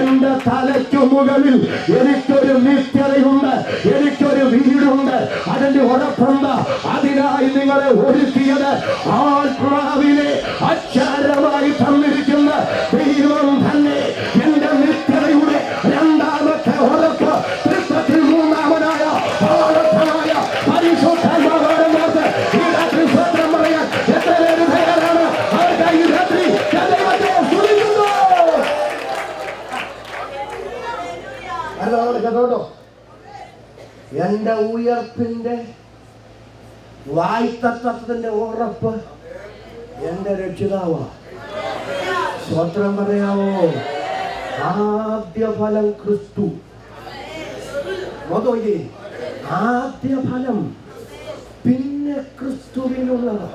Speaker 2: എന്റെ തലയ്ക്കു മുകളിൽ എനിക്കൊരു നിത്യതയുണ്ട്, എനിക്കൊരു വീടുണ്ട്. അതിന്റെ ഉറപ്പുണ്ട്. അതിനായി നിങ്ങളെ ഒരുക്കിയത് ആത്മാവിനെ അച്ചാരമായി തന്നിരിക്കുന്ന ദൈവം തന്നെ. എന്റെ നിത്യതയുടെ രണ്ടാമത്തെ ഉറപ്പ് തൃത്വത്തിൽ മൂന്നാമനായ ആഴമായ പരിശുദ്ധാത്മാവാണെന്നോർത്ത് ഈ രാത്രി സ്വന്തം പറയാൻ എത്ര പേര് തയ്യാറാണ്? അവർക്ക് ഈ രാത്രി ദൈവത്തെ സ്തുതിക്കുന്നു. കേട്ടോ, എന്റെ ഉയർപ്പിന്റെ വായ്ത്തത്വത്തിന്റെ ഉറപ്പ് എന്റെ രക്ഷിതാവാ. സ്വത്രം പറയാവോ? ആദ്യ ഫലം ക്രിസ്തു. ആദ്യ ഫലം, പിന്നെ ക്രിസ്തുവിനുള്ളത്.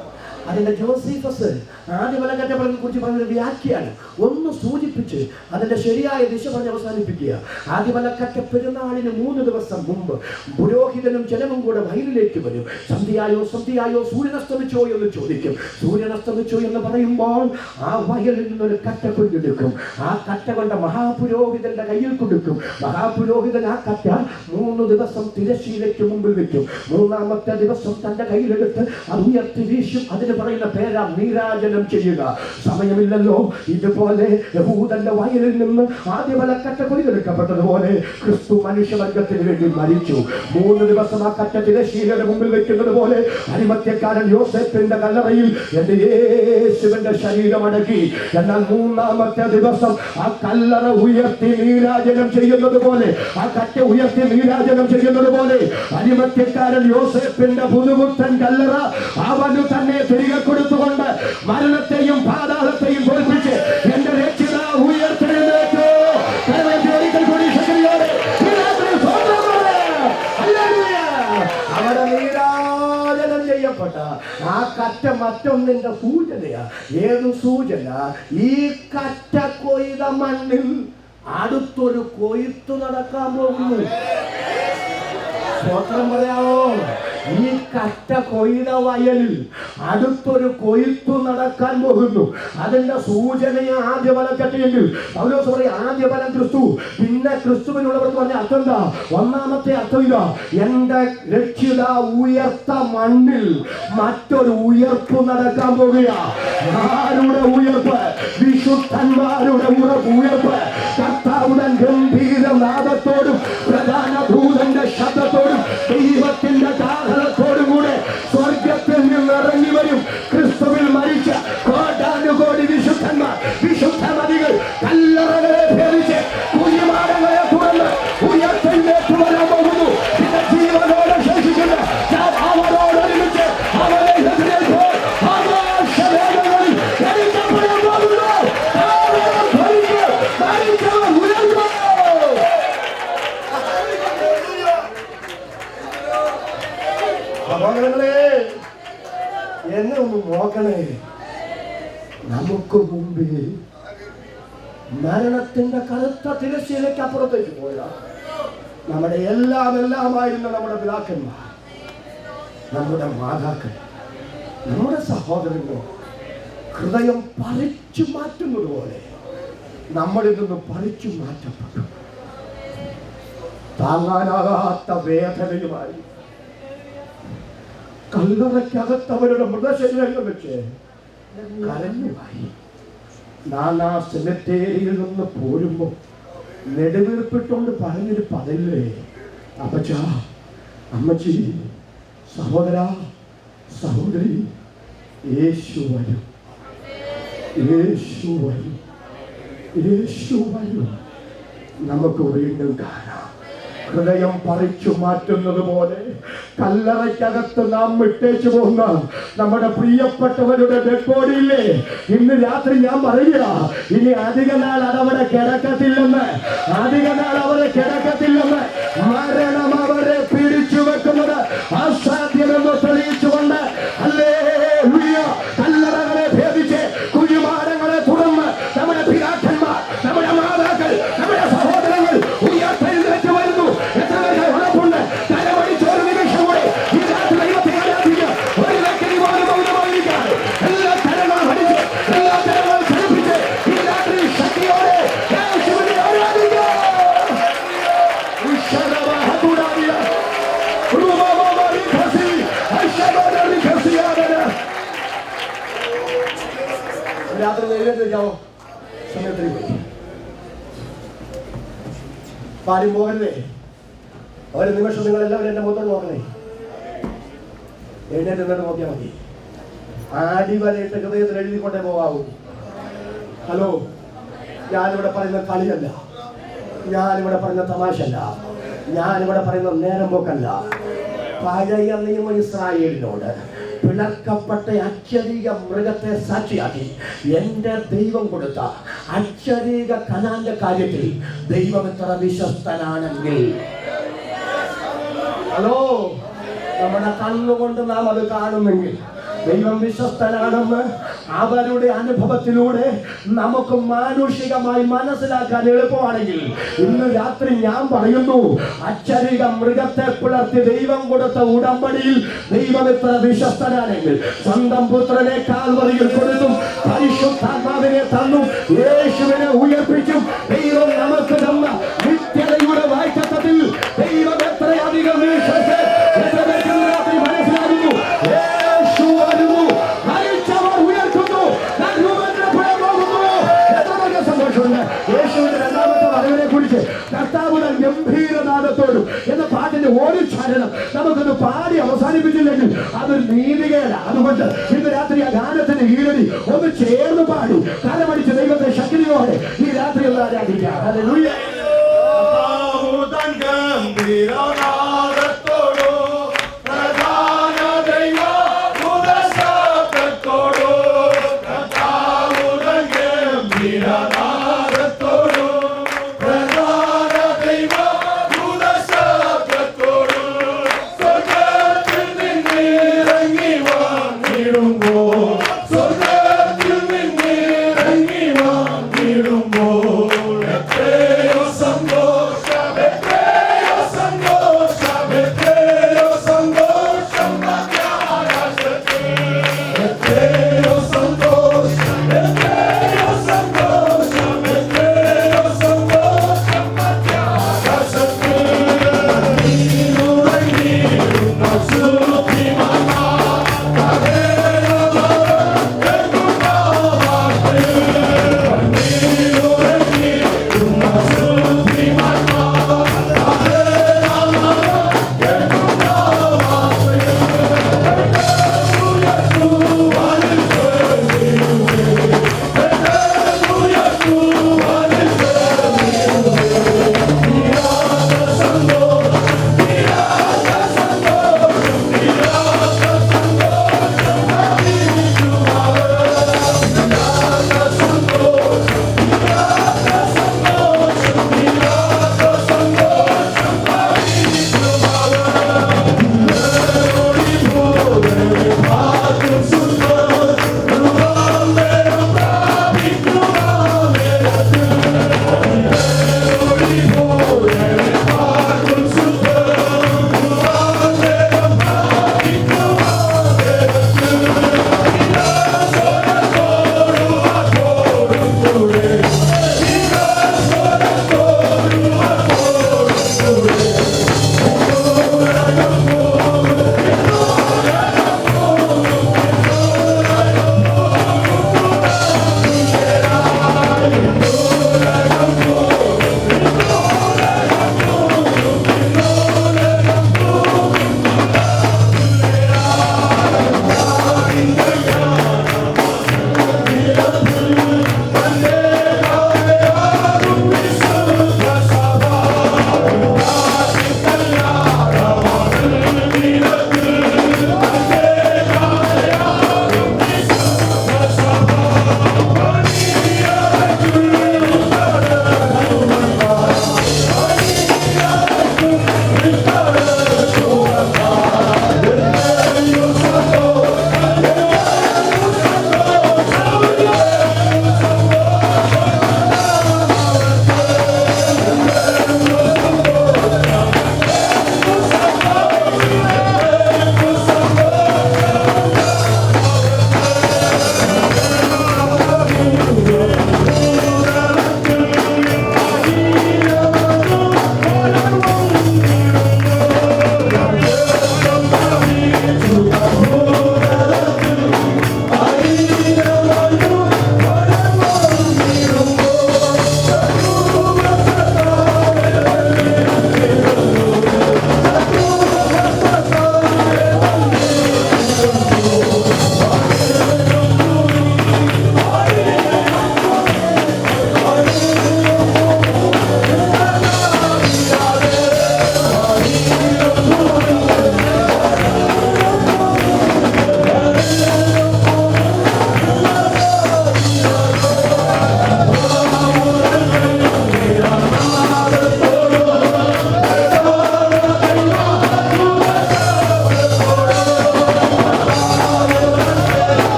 Speaker 2: അതിന്റെ ജോസീഫസ് ആദ്യഫലത്തെ കുറിച്ച് പറഞ്ഞൊരു വ്യാഖ്യാനം ഒന്ന് സൂചിപ്പിച്ച് അതിന്റെ ശരിയായ ദിശ പറഞ്ഞ് അവസാനിപ്പിക്കുക. ആദ്യഫലക്കറ്റ പെരുന്നാളിന് 3 ദിവസം മുമ്പ് പുരോഹിതനും ജനവും കൂടെ വയലിലേക്ക് വരും. സന്ധ്യയായോ സന്ധ്യയായോ സൂര്യനസ്തമിച്ചോ എന്ന് ചോദിക്കും. സൂര്യനസ്തമിച്ചോ എന്ന് പറയുമ്പോൾ ആ വയലിൽ നിന്നൊരു കറ്റ കൊണ്ടെടുക്കും. ആ കറ്റ കൊണ്ട് മഹാപുരോഹിതന്റെ കയ്യിൽ കൊടുക്കും. മഹാപുരോഹിതൻ ആ കറ്റ 3 ദിവസം തിരശ്ശീലയ്ക്ക് മുമ്പിൽ വെക്കും. 3-ാമത്തെ ദിവസം തന്റെ കയ്യിലെടുത്ത് അത് ഉയർത്തി വീശും. അതിന് പറയുന്ന പേരാ നീരാജനം ചെയ്യുക. സമയമില്ലല്ലോ. ഇതുപോലെ യഹൂദന്റെ വയലിൽ നിന്ന് ആദ്യഫലക്കറ്റ കൊയ്തെടുക്കപ്പെട്ടതുപോലെ ക്രിസ്തു മനുഷ്യവർഗത്തിന് വേണ്ടി മരിച്ചു. 3 ദിവസം ആ കറ്റ തിരശ്ശീലയുടെ മുമ്പിൽ വെക്കുന്നത് പോലെ അരിമത്യക്കാരൻ യോസേഫിന്റെ കല്ലറയിൽ എന്റെ യേശുവിന്റെ ശരീരം അടക്കി. എന്നാൽ 3-ാമത്തെ ദിവസം ആ കല്ലറ ഉയർത്തി നീരാജനം ചെയ്യുന്നത് പോലെ, ആ കറ്റ ഉയർത്തി നീരാജനം ചെയ്യുന്നത് പോലെ അരിമത്യക്കാരൻ യോസേഫിന്റെ പുതുപുത്തൻ കല്ലറ അവനു തന്നെ തിരികെ കൊടുത്തുകൊണ്ട് മരണത്തെയും പാതാളത്തെയും തോൽപ്പിച്ച് എന്റെ രക്ഷിതാവ് ഉയർത്തെഴുന്നേറ്റു. അവിടെ നീരാജനം ചെയ്യപ്പെട്ട ആ കറ്റ മറ്റൊന്നിന്റെ സൂചനയാ. ഏതു സൂചന? ഈ കറ്റ കൊയ്ത മണ്ണിൽ അടുത്തൊരു കൊയ്ത്തു നടക്കാൻ പോകുന്നു. സ്വത്രം പറയാവോ? ഈ കറ്റ കൊയ്ത വയലിൽ അടുത്തൊരു കൊയ്ത്തു നടക്കാൻ പോകുന്നു. അതിന്റെ സൂചനയെ ആദ്യഫലക്കറ്റയെങ്കിൽ പൗലോസ് പറയും ആദ്യഫലം ക്രിസ്തു, പിന്നെ ക്രിസ്തുവിനുള്ളവർക്ക് പറഞ്ഞ അർത്ഥം എന്താ? ഒന്നാമത്തെ അർത്ഥം ഇതാ, എന്റെ രക്ഷിത ഉയർത്ത മണ്ണിൽ മറ്റൊരു ഉയർപ്പ് നടക്കാൻ പോകുക. ആരുടെ ഉയർപ്പ്? വിശുദ്ധന്മാരുടെ ഉയർപ്പ്. കർത്താവുടെ ഗംഭീര നാദത്തോടും പ്രധാന ദൂതന്റെ ശബ്ദത്തോടും ദൈവത്തിന്റെ കാഹളത്തോടും കൂടെ സ്വർഗത്തിൽ നിന്ന് ഇറങ്ങി വരും. ക്രിസ്തുവിൽ മരിച്ച കോടാനുകോടി വിശുദ്ധന്മാർ, വിശുദ്ധമതികൾ കല്ലറകളെ ഭേദിച്ച് കുഴിമാടങ്ങളെ തുറന്ന് ഉയർത്തിലേക്ക് വരാൻ പോകുന്നു. പിന്നെ ജീവനോടെ ശേഷിക്കുന്ന അവരോടൊരുമിച്ച് അവരെ എതിരേൽപ്പോൾ ആകാശവേഗങ്ങളിൽ ധരിക്കപ്പെടാൻ പോകുന്നു. എന്നെ ഒന്ന് നോക്കണേ. നമുക്ക് മുമ്പിൽ മരണത്തിന്റെ കറുത്ത തിരശ്ശീലയ്ക്ക് അപ്പുറത്തേക്ക് പോയ നമ്മുടെ എല്ലാമായിരുന്ന നമ്മുടെ പിതാക്കന്മാർ, നമ്മുടെ മാതാക്കൾ, നമ്മുടെ സഹോദരങ്ങൾ ഹൃദയം പറിച്ചു മാറ്റുന്നത് പോലെ നമ്മളിൽ നിന്ന് പറിച്ചു മാറ്റപ്പെട്ടു. താങ്ങാനാകാത്ത വേദനയുമായി കല്ലറയ്ക്കകത്തവരുടെ മൃതശരീരങ്ങൾ വെച്ച് കരഞ്ഞുമായി. നാനാ സെമിത്തേരിയിൽ നിന്ന് പോരുമ്പോ നെടുവീർപ്പിട്ടുകൊണ്ട് പറഞ്ഞൊരു പതല്ലേ, അപ്പച്ചാ, അമ്മച്ചി, സഹോദര, സഹോദരി, യേശു വരും, യേശു വരും, യേശു വരും. നമുക്ക് വീണ്ടും കാണാം. ഹൃദയം പറിച്ചു മാറ്റുന്നത് പോലെ കല്ലറയ്ക്കകത്ത് നാം വിട്ടേച്ചു പോകുന്ന നമ്മുടെ പ്രിയപ്പെട്ടവരുടെ ഡെഡ് ബോഡിയില്ലേ, ഇന്ന് രാത്രി ഞാൻ പറയുക, ഇനി അധിക നാൾ അതവിടെ കിടക്കത്തില്ലെന്ന്, അധിക നാൾ അവരെ കിടക്കത്തില്ലെന്ന്. മരണം അവരെ പിടിച്ചു വെക്കുന്നത് അസാധ്യമെന്ന് തെളിയിച്ചുകൊണ്ട് ഹല്ലേലൂയ, കല്ലറകളെ ഭേദിച്ച് കുഴിമാടങ്ങളെ തുറന്ന് നമ്മുടെ പിതാക്കന്മാർ, നമ്മുടെ മാതാക്കൾ, നമ്മുടെ സഹോദരങ്ങൾ ഉയർത്തെഴുന്നേറ്റ് വരുന്നു. എത്ര പേർക്ക് ഉറപ്പുണ്ട്? തലവടിച്ചൊരു നിമിഷം കൂടി ഈ രാത്രി ദൈവത്തെ ആരാധിക്കുക. ഒരു വ്യക്തി പോലും മൗനമായിരിക്കാതെ എല്ലാ തരം എഴുന്നേറ്റ് വെക്കാമോ? സമയത്തിന് പോയി പാലും പോകരുതേ. ഒരു നിമിഷം നിങ്ങളെല്ലാവരും എൻ്റെ മുഖത്തോട് നോക്കണേ. എഴുന്നേറ്റ് നിന്നിട്ട് നോക്കിയാൽ മതി. അടിവരയിട്ട് ഹൃദയത്തിൽ എഴുതിക്കൊണ്ടേ പോകാവൂ. ഹലോ, ഞാനിവിടെ പറയുന്ന കളിയല്ല, ഞാനിവിടെ പറയുന്ന തമാശല്ല, ഞാനിവിടെ പറയുന്ന നേരം പോക്കല്ല. പഴയ നിയമ ഇസ്രായേലിനോട് പിളർക്കപ്പെട്ട അത്യധിക മൃഗത്തെ സാക്ഷിയാക്കി എൻ്റെ ദൈവം കൊടുത്ത അത്യധിക കനാന്റെ കാര്യത്തിൽ ദൈവം എത്ര വിശ്വസ്തനാണെങ്കിൽ, ഹലോ, നമ്മുടെ കണ്ണുകൊണ്ട് നാം അത് കാണുമെങ്കിൽ ദൈവം വിശ്വസ്തനാണെന്ന് അവരുടെ അനുഭവത്തിലൂടെ നമുക്ക് മാനുഷികമായി മനസ്സിലാക്കാൻ എളുപ്പമാണെങ്കിൽ, ഇന്ന് രാത്രി ഞാൻ പറയുന്നു, അക്ഷരിക മൃഗത്തെ പിളർത്തി ദൈവം കൊടുത്ത ഉടമ്പടിയിൽ ദൈവം എത്ര വിശ്വസ്തനാണെങ്കിൽ സ്വന്തം പുത്രനെ കാൽവറിയിൽ കൊടുത്തും പരിശുദ്ധാത്മാവിനെ തന്നും യേശുവിനെ ഉയർപ്പിച്ചും ദൈവം നമുക്ക് തന്ന നിത്യതയുടെ വായ്ത്തത്തിൽ ദൈവം എത്രയധികം മനസ്സിലാകുന്നു. യേശുവിന്റെ രണ്ടാമത്തെ വരവിനെ കുറിച്ച് കർത്താവുടെ ഗംഭീരനാദത്തോടും എന്ന പാട്ടിന്റെ ഒരു ചരണം നമുക്കൊന്ന് പാടി അവസാനിപ്പിച്ചില്ലെങ്കിൽ അതൊരു നീതികേല. അതുകൊണ്ട് ഇന്ന് രാത്രി ആ ഗാനത്തിന്റെ ഈരടി ഒന്ന് ചേർന്ന് പാടി കരമടിച്ച് ദൈവത്തെ ശക്തിയോടെ ഈ രാത്രി ഒന്ന് ആരാധിക്കാം. ഹല്ലേലൂയ.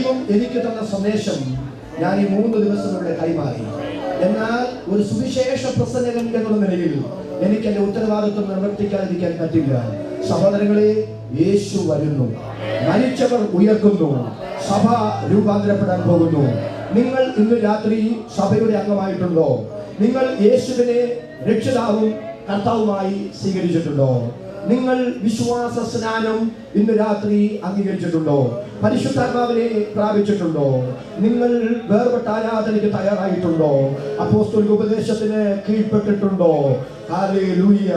Speaker 2: ദൈവം എനിക്ക് തന്ന സന്ദേശം ഞാൻ ഈ 3 ദിവസം ഇവിടെ കൈമാറി. എന്നാൽ ഒരു സുവിശേഷ പ്രസംഗകൻ എന്നുള്ള നിലയിൽ എനിക്ക് എന്റെ ഉത്തരവാദിത്വം നിവർത്തിക്കാതിരിക്കാൻ പറ്റില്ല. സഹോദരങ്ങളെ, യേശു വരുന്നു, മരിച്ചവർ ഉയർക്കുന്നു, സഭ രൂപാന്തരപ്പെടാൻ പോകുന്നു. നിങ്ങൾ ഇന്ന് രാത്രി സഭയുടെ അംഗമായിട്ടുണ്ടോ? നിങ്ങൾ യേശുവിനെ രക്ഷിതാവും കർത്താവുമായി സ്വീകരിച്ചിട്ടുണ്ടോ? നിങ്ങൾ വിശ്വാസ സ്നാനം ഇന്ന് രാത്രി അംഗീകരിച്ചിട്ടുണ്ടോ? പരിശുദ്ധാത്മാവിനെ പ്രാപിച്ചിട്ടുണ്ടോ? നിങ്ങൾ വേർപെട്ട ആരാധനയ്ക്ക് തയ്യാറായിട്ടുണ്ടോ? അപ്പോസ്തലിക ഉപദേശത്തിന് കീഴ്പ്പെട്ടിട്ടുണ്ടോ? ഹല്ലേലൂയ.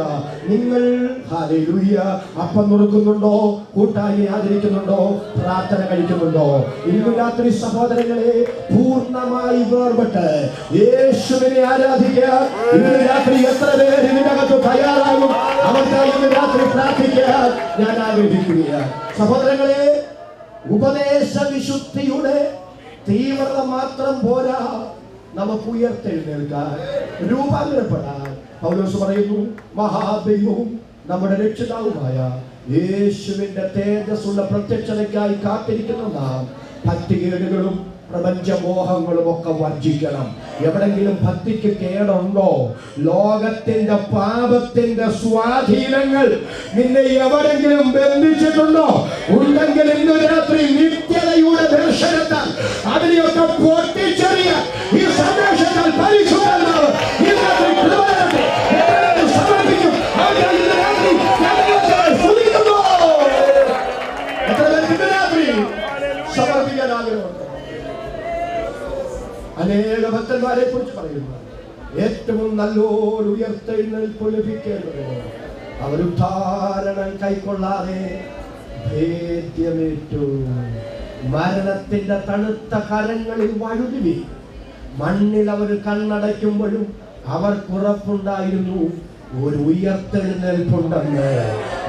Speaker 2: നിങ്ങൾ ഹല്ലേലൂയ അപ്പം നുറുക്കുന്നുണ്ടോ? കൂട്ടായി ആചരിക്കുന്നുണ്ടോ? പ്രാർത്ഥന കഴിക്കുന്നുണ്ടോ? ഇന്ന് രാത്രി സഹോദരങ്ങളെ, പൂർണ്ണമായി വേർപെട്ട് യേശുവിനെ ആരാധിക്കാൻ ഇന്ന് രാത്രി എത്ര പേര് ഇതിനകത്ത് തയ്യാറാകും? അവർക്കായി ഇന്ന് രാത്രി പ്രാർത്ഥിക്കാൻ ഞാൻ ആഗ്രഹിക്കുകയാണ്. സഹോദരങ്ങളെ, ഉപദേശ വിശുദ്ധിയുടെ തീവ്രത മാത്രം പോരാ, നമുക്ക് ഉയർത്തെഴുന്നേൽക്കാൻ, രൂപാന്തരപ്പെടാൻ. പൗലോസ് പറയുന്നു, മഹാദൈവവും നമ്മുടെ രക്ഷിതാവുമായ യേശുവിന്റെ തേജസ്സുള്ള പ്രത്യക്ഷതയ്ക്കായി കാത്തിരിക്കുന്ന നാം ഭക്തികേടുകളും പ്രപഞ്ചമോഹങ്ങളും ഒക്കെ വർജിക്കണം. എവിടെങ്കിലും ഭക്തിക്ക് കേടുണ്ടോ? ലോകത്തിന്റെ പാപത്തിന്റെ സ്വാധീനങ്ങൾ നിന്നെ എവിടെങ്കിലും ബന്ധിച്ചിട്ടുണ്ടോ? ഉണ്ടെങ്കിൽ ഇന്ന് രാത്രി നിത്യതയുടെ ദർശനത്താൽ അതിനെയൊക്കെ പൊട്ടിച്ചെറിയ ഈ സന്ദേശത്താൽ പരിശുദ്ധാത്മാവ് ഈ രാത്രി കൃപയാകട്ടെ. സമർപ്പിക്കും. ഇന്ന് രാത്രി സ്തുതിക്കുന്നു. എത്ര പേർക്ക് ഇന്ന് രാത്രി സമർപ്പിക്കാൻ ആഗ്രഹമുണ്ട്? അനേക ഭക്തന്മാരെ കുറിച്ച് പറയുന്നു, ഏറ്റവും നല്ലൊരു ഉയർത്തെഴുന്നേൽപ്പ് ലഭിക്കേണ്ടത് അവരുദ്ധാരണം കൈക്കൊള്ളാതെ ഭേദ്യമേറ്റു മരണത്തിന്റെ തണുത്ത കരങ്ങളിൽ വഴുതി മണ്ണിൽ അവർ കണ്ണടയ്ക്കുമ്പോഴും അവർക്കുറപ്പുണ്ടായിരുന്നു ഒരു ഉയർത്തെഴുന്നേൽപ്പുണ്ടെന്ന്.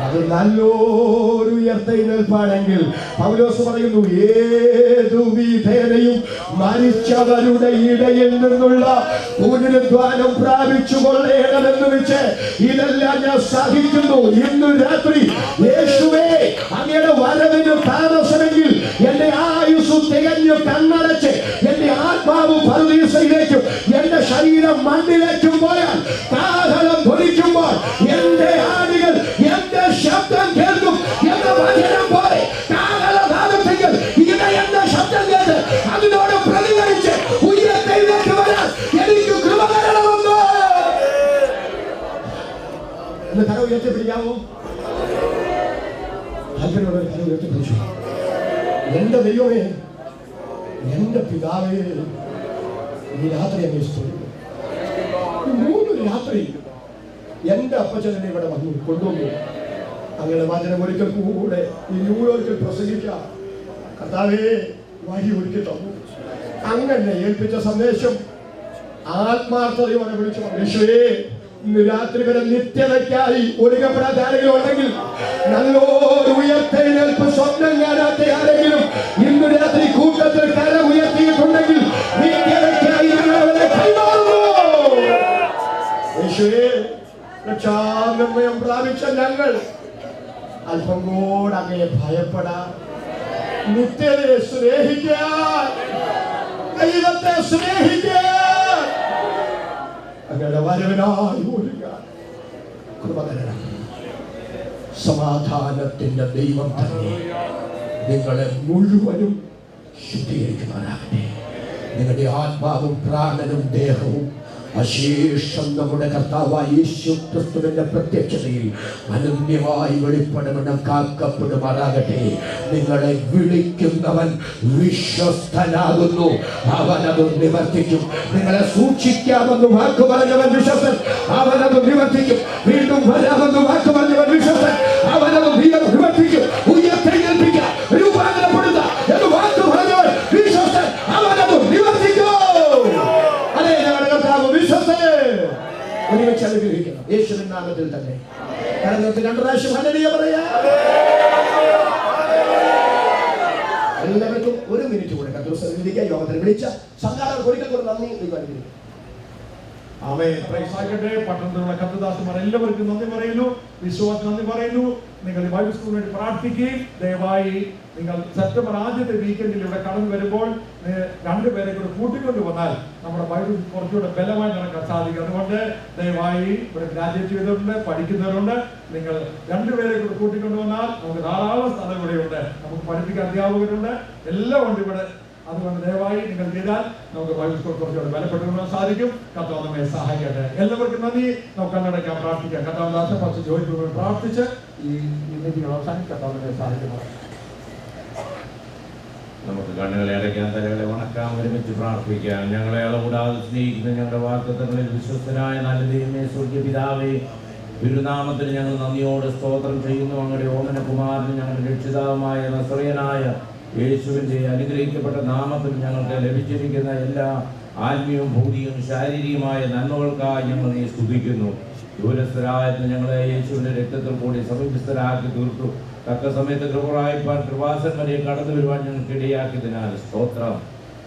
Speaker 2: അത് നല്ലൊരു ഉയർത്തെഴുന്നേൽപ്പാണെങ്കിൽ പൗലോസ് പറയുന്നു, ഏതു വിധേനയും മരിച്ചവരുടെ ഇടയിൽ നിന്നുള്ള പുനരുദ്ധാനം പ്രാപിച്ചു കൊള്ളേണമെന്ന് വെച്ച് ഇതെല്ലാം ഞാൻ സഹിക്കുന്നു. ഇന്ന് രാത്രി യേശുവേ, അങ്ങയുടെ വരവിന് താമസമെങ്കിൽ എന്റെ ആയുസ് തികഞ്ഞു കണ്ണടച്ച് എന്റെ ആത്മാവ് പരദീസയിലേക്കും എന്റെ ശരീരം മണ്ണിലേക്കും പോയാൽ കാഹളം ധ്വനിക്കുമ്പോൾ എന്റെ ആണികൾ എന്റെ ശബ്ദം കേൾക്കും എന്ന വചനം പോലെ കാഹളനാദത്തിൽ ഇത് എന്റെ ശബ്ദം കേട്ട് അതിനോട് പ്രതികരിച്ച് ഉയരത്തിലേക്ക് വരാൻ എനിക്ക് കൃപ തരണമെന്ന് കര ഉയർത്തിപ്പിടിക്കാമോ? താല്പര്യമുള്ളവർ കര ഉയർത്തിപ്പിടിച്ചു. എന്റെ ദൈവമേ, എന്റെ പിതാവേ, ഈ രാത്രി അന്വേഷിച്ചു. 3 രാത്രി എന്റെ അപ്പച്ചനെ ഇവിടെ വന്നു കൊണ്ടുവന്നു. അങ്ങനെ വചനം ഒരിക്കൽ കൂടെ ഈ ന്യൂയോർക്കിൽ പ്രസംഗിക്കാം. കർത്താവേ, വഴി ഒരുക്കി തന്നു. അങ്ങനെ ഏൽപ്പിച്ച സന്ദേശം ആത്മാർത്ഥതയോടെ വിളിച്ചു യേശുവേ, ഇന്ന് രാത്രി വരെ നിത്യതയ്ക്കായി ഒരുക്കപ്പെടാത്ത ആരെങ്കിലും ഉണ്ടെങ്കിൽ, നല്ലൊരു ഉയർത്തെഴുന്നേൽപ്പ് സ്വപ്നം കാണാത്ത ആരെങ്കിലും ഇന്ന് രാത്രി കൂട്ടത്തിൽ കര ഉയർത്തിയിട്ടുണ്ടെങ്കിൽ നിത്യതയ്ക്കായി ഞങ്ങളെ കൈമാറുന്നു. യേശുവേ, രക്ഷാനിർണയം പ്രാപിച്ച ഞങ്ങൾ അല്പം കൂടെ അങ്ങയെ ഭയപ്പെടാൻ, നിത്യതയെ സ്നേഹിക്കാൻ, ദൈവത്തെ സ്നേഹിക്കാൻ, അങ്ങയുടെ വരവിനായി ഒരുങ്ങാൻ കൃപ തരണം. സമാധാനത്തിന്റെ ദൈവം തന്നെ നിങ്ങളെ മുഴുവനും ശുദ്ധീകരിക്കുവാനാകട്ടെ. നിങ്ങളുടെ ആത്മാവും പ്രാണനും ദേഹവും അശേഷം നമ്മുടെ കർത്താവായ യേശു ക്രിസ്തുവിന്റെ പ്രത്യക്ഷതയിൽ അനന്യമായി വെളിപ്പെടുമെന്നും കാക്കപ്പെടുമാറാകട്ടെ. നിങ്ങളെ വിളിക്കുന്നവൻ വിശ്വസ്തനാകുന്നു, അവനത് നിവർത്തിക്കും. നിങ്ങളെ സൂക്ഷിക്കാമെന്ന് വാക്ക് പറഞ്ഞവൻ വിശ്വസ്തൻ, അവനത് നിവർത്തിക്കും. വീണ്ടും വരാമെന്ന് വാക്ക് പറഞ്ഞവൻ വിശ്വസ്തൻ, അവനത് നിവർത്തിക്കും. ഉയർത്തെഴുന്നേൽപ്പിക്കുക, രൂപാന്തരപ്പെടുക എന്ന് വാക്ക് പറഞ്ഞവൻ വിശ്വസ്തൻ, അവനത് നിവർത്തിക്കും. അതെ, ഞങ്ങളുടെ കർത്താവ് വിശ്വസ്തനെ ഒരുമിച്ച് അനുഗ്രഹിക്കണം. യേശുവിൻ നാമത്തിൽ തന്നെ കരങ്ങൾക്ക് 2 പ്രാവശ്യം ഹല്ലേലൂയ പറയാം. എല്ലാവർക്കും 1 മിനിറ്റ് കൂടെ കർത്തൃസന്നിധിയിലേക്ക് യോഗത്തിന് വിളിച്ച സംഘാടകർക്ക് ഒരിക്കൽ കൂടെ നന്ദി അനുഗ്രഹിക്കും.
Speaker 3: ആമേൻ. പ്രൈസ് ആകട്ടെ. പട്ടണത്തിലുള്ള കർത്തൃദാസന്മാർ എല്ലാവർക്കും നന്ദി പറയുന്നു, വിശ്വാസം നന്ദി പറയുന്നു. നിങ്ങൾ ഈ ബൈബിൾ സ്കൂളിന് വേണ്ടി പ്രാർത്ഥിക്കുകയും ദയവായി നിങ്ങൾ സെപ്റ്റംബർ ആദ്യത്തെ വീക്കെൻഡിൽ ഇവിടെ കടന്നു വരുമ്പോൾ രണ്ടുപേരെ കൂടെ കൂട്ടിക്കൊണ്ട് വന്നാൽ നമ്മുടെ ബൈബിൾ കുറച്ചുകൂടെ ബലമായി നടക്കാൻ സാധിക്കും. അതുകൊണ്ട് ദയവായി ഇവിടെ ഗ്രാജുവേറ്റ് ചെയ്തിട്ടുണ്ട്, പഠിക്കുന്നവരുണ്ട്, നിങ്ങൾ രണ്ടുപേരെ കൂടെ കൂട്ടിക്കൊണ്ട് വന്നാൽ നമുക്ക് ധാരാളം സ്ഥലം ഇവിടെയുണ്ട്, നമുക്ക് പഠിപ്പിക്കാൻ അധ്യാപകരുണ്ട്, എല്ലാം ഉണ്ട് ഇവിടെ. അതുകൊണ്ട് ദയവായി നിങ്ങൾ ചെയ്താൽ നമുക്ക് ബൈബിൾ സ്കൂൾ കുറച്ചുകൂടെ ബലപ്പെട്ടുകൊണ്ടാൻ സാധിക്കും. കർത്താവ് നമ്മെ സഹായിക്കട്ടെ. എല്ലാവർക്കും നന്ദി. നമുക്ക് കണ്ണടയ്ക്കാൻ പ്രാർത്ഥിക്കാം. കർത്താവ് ദാസൻ പക്ഷേ ജോലിക്ക് പ്രാർത്ഥിച്ച് ഈ മീറ്റിംഗ് അവസാനിച്ച് കർത്താവ് നമ്മെ സഹായിക്കണം.
Speaker 4: നമുക്ക് കണ്ണുകളെ അടയ്ക്കാൻ, തലകളെ വണക്കാം, ഒരുമിച്ച് പ്രാർത്ഥിക്കാം. ഞങ്ങളെ അളകൂടാതെ സ്നേഹിക്കുന്ന ഞങ്ങളുടെ വാഗ്ദത്തങ്ങളിൽ വിശ്വസ്തനായ നല്ല ദൈവമേ, സ്വർഗ്ഗീയ പിതാവേ, തിരുനാമത്തിന് ഞങ്ങൾ നന്ദിയോടെ സ്തോത്രം ചെയ്യുന്നു. അങ്ങയുടെ ഓമന കുമാരന് ഞങ്ങളുടെ രക്ഷിതാവുമായ നസറേയനായ യേശുവിൻ്റെ അനുഗ്രഹിക്കപ്പെട്ട നാമത്തിൽ ഞങ്ങൾക്ക് ലഭിച്ചിരിക്കുന്ന എല്ലാ ആത്മീയവും ഭൗതികവും ശാരീരികമായ നന്മകൾക്കായി ഞങ്ങൾ നീ സ്തുതിക്കുന്നു. ദൂരസ്ഥരായെന്ന് ഞങ്ങളെ യേശുവിൻ്റെ രക്തത്തിൽ കൂടി സമീപസ്ഥരാക്കി തീർത്തു. തക്ക സമയത്ത് കൃപറായിപ്പാൻ കൃപാസൻ വരെ കടന്നു വരുവാൻ ഞങ്ങൾക്കിടയാക്കിയതിനാൽ സ്തോത്രം.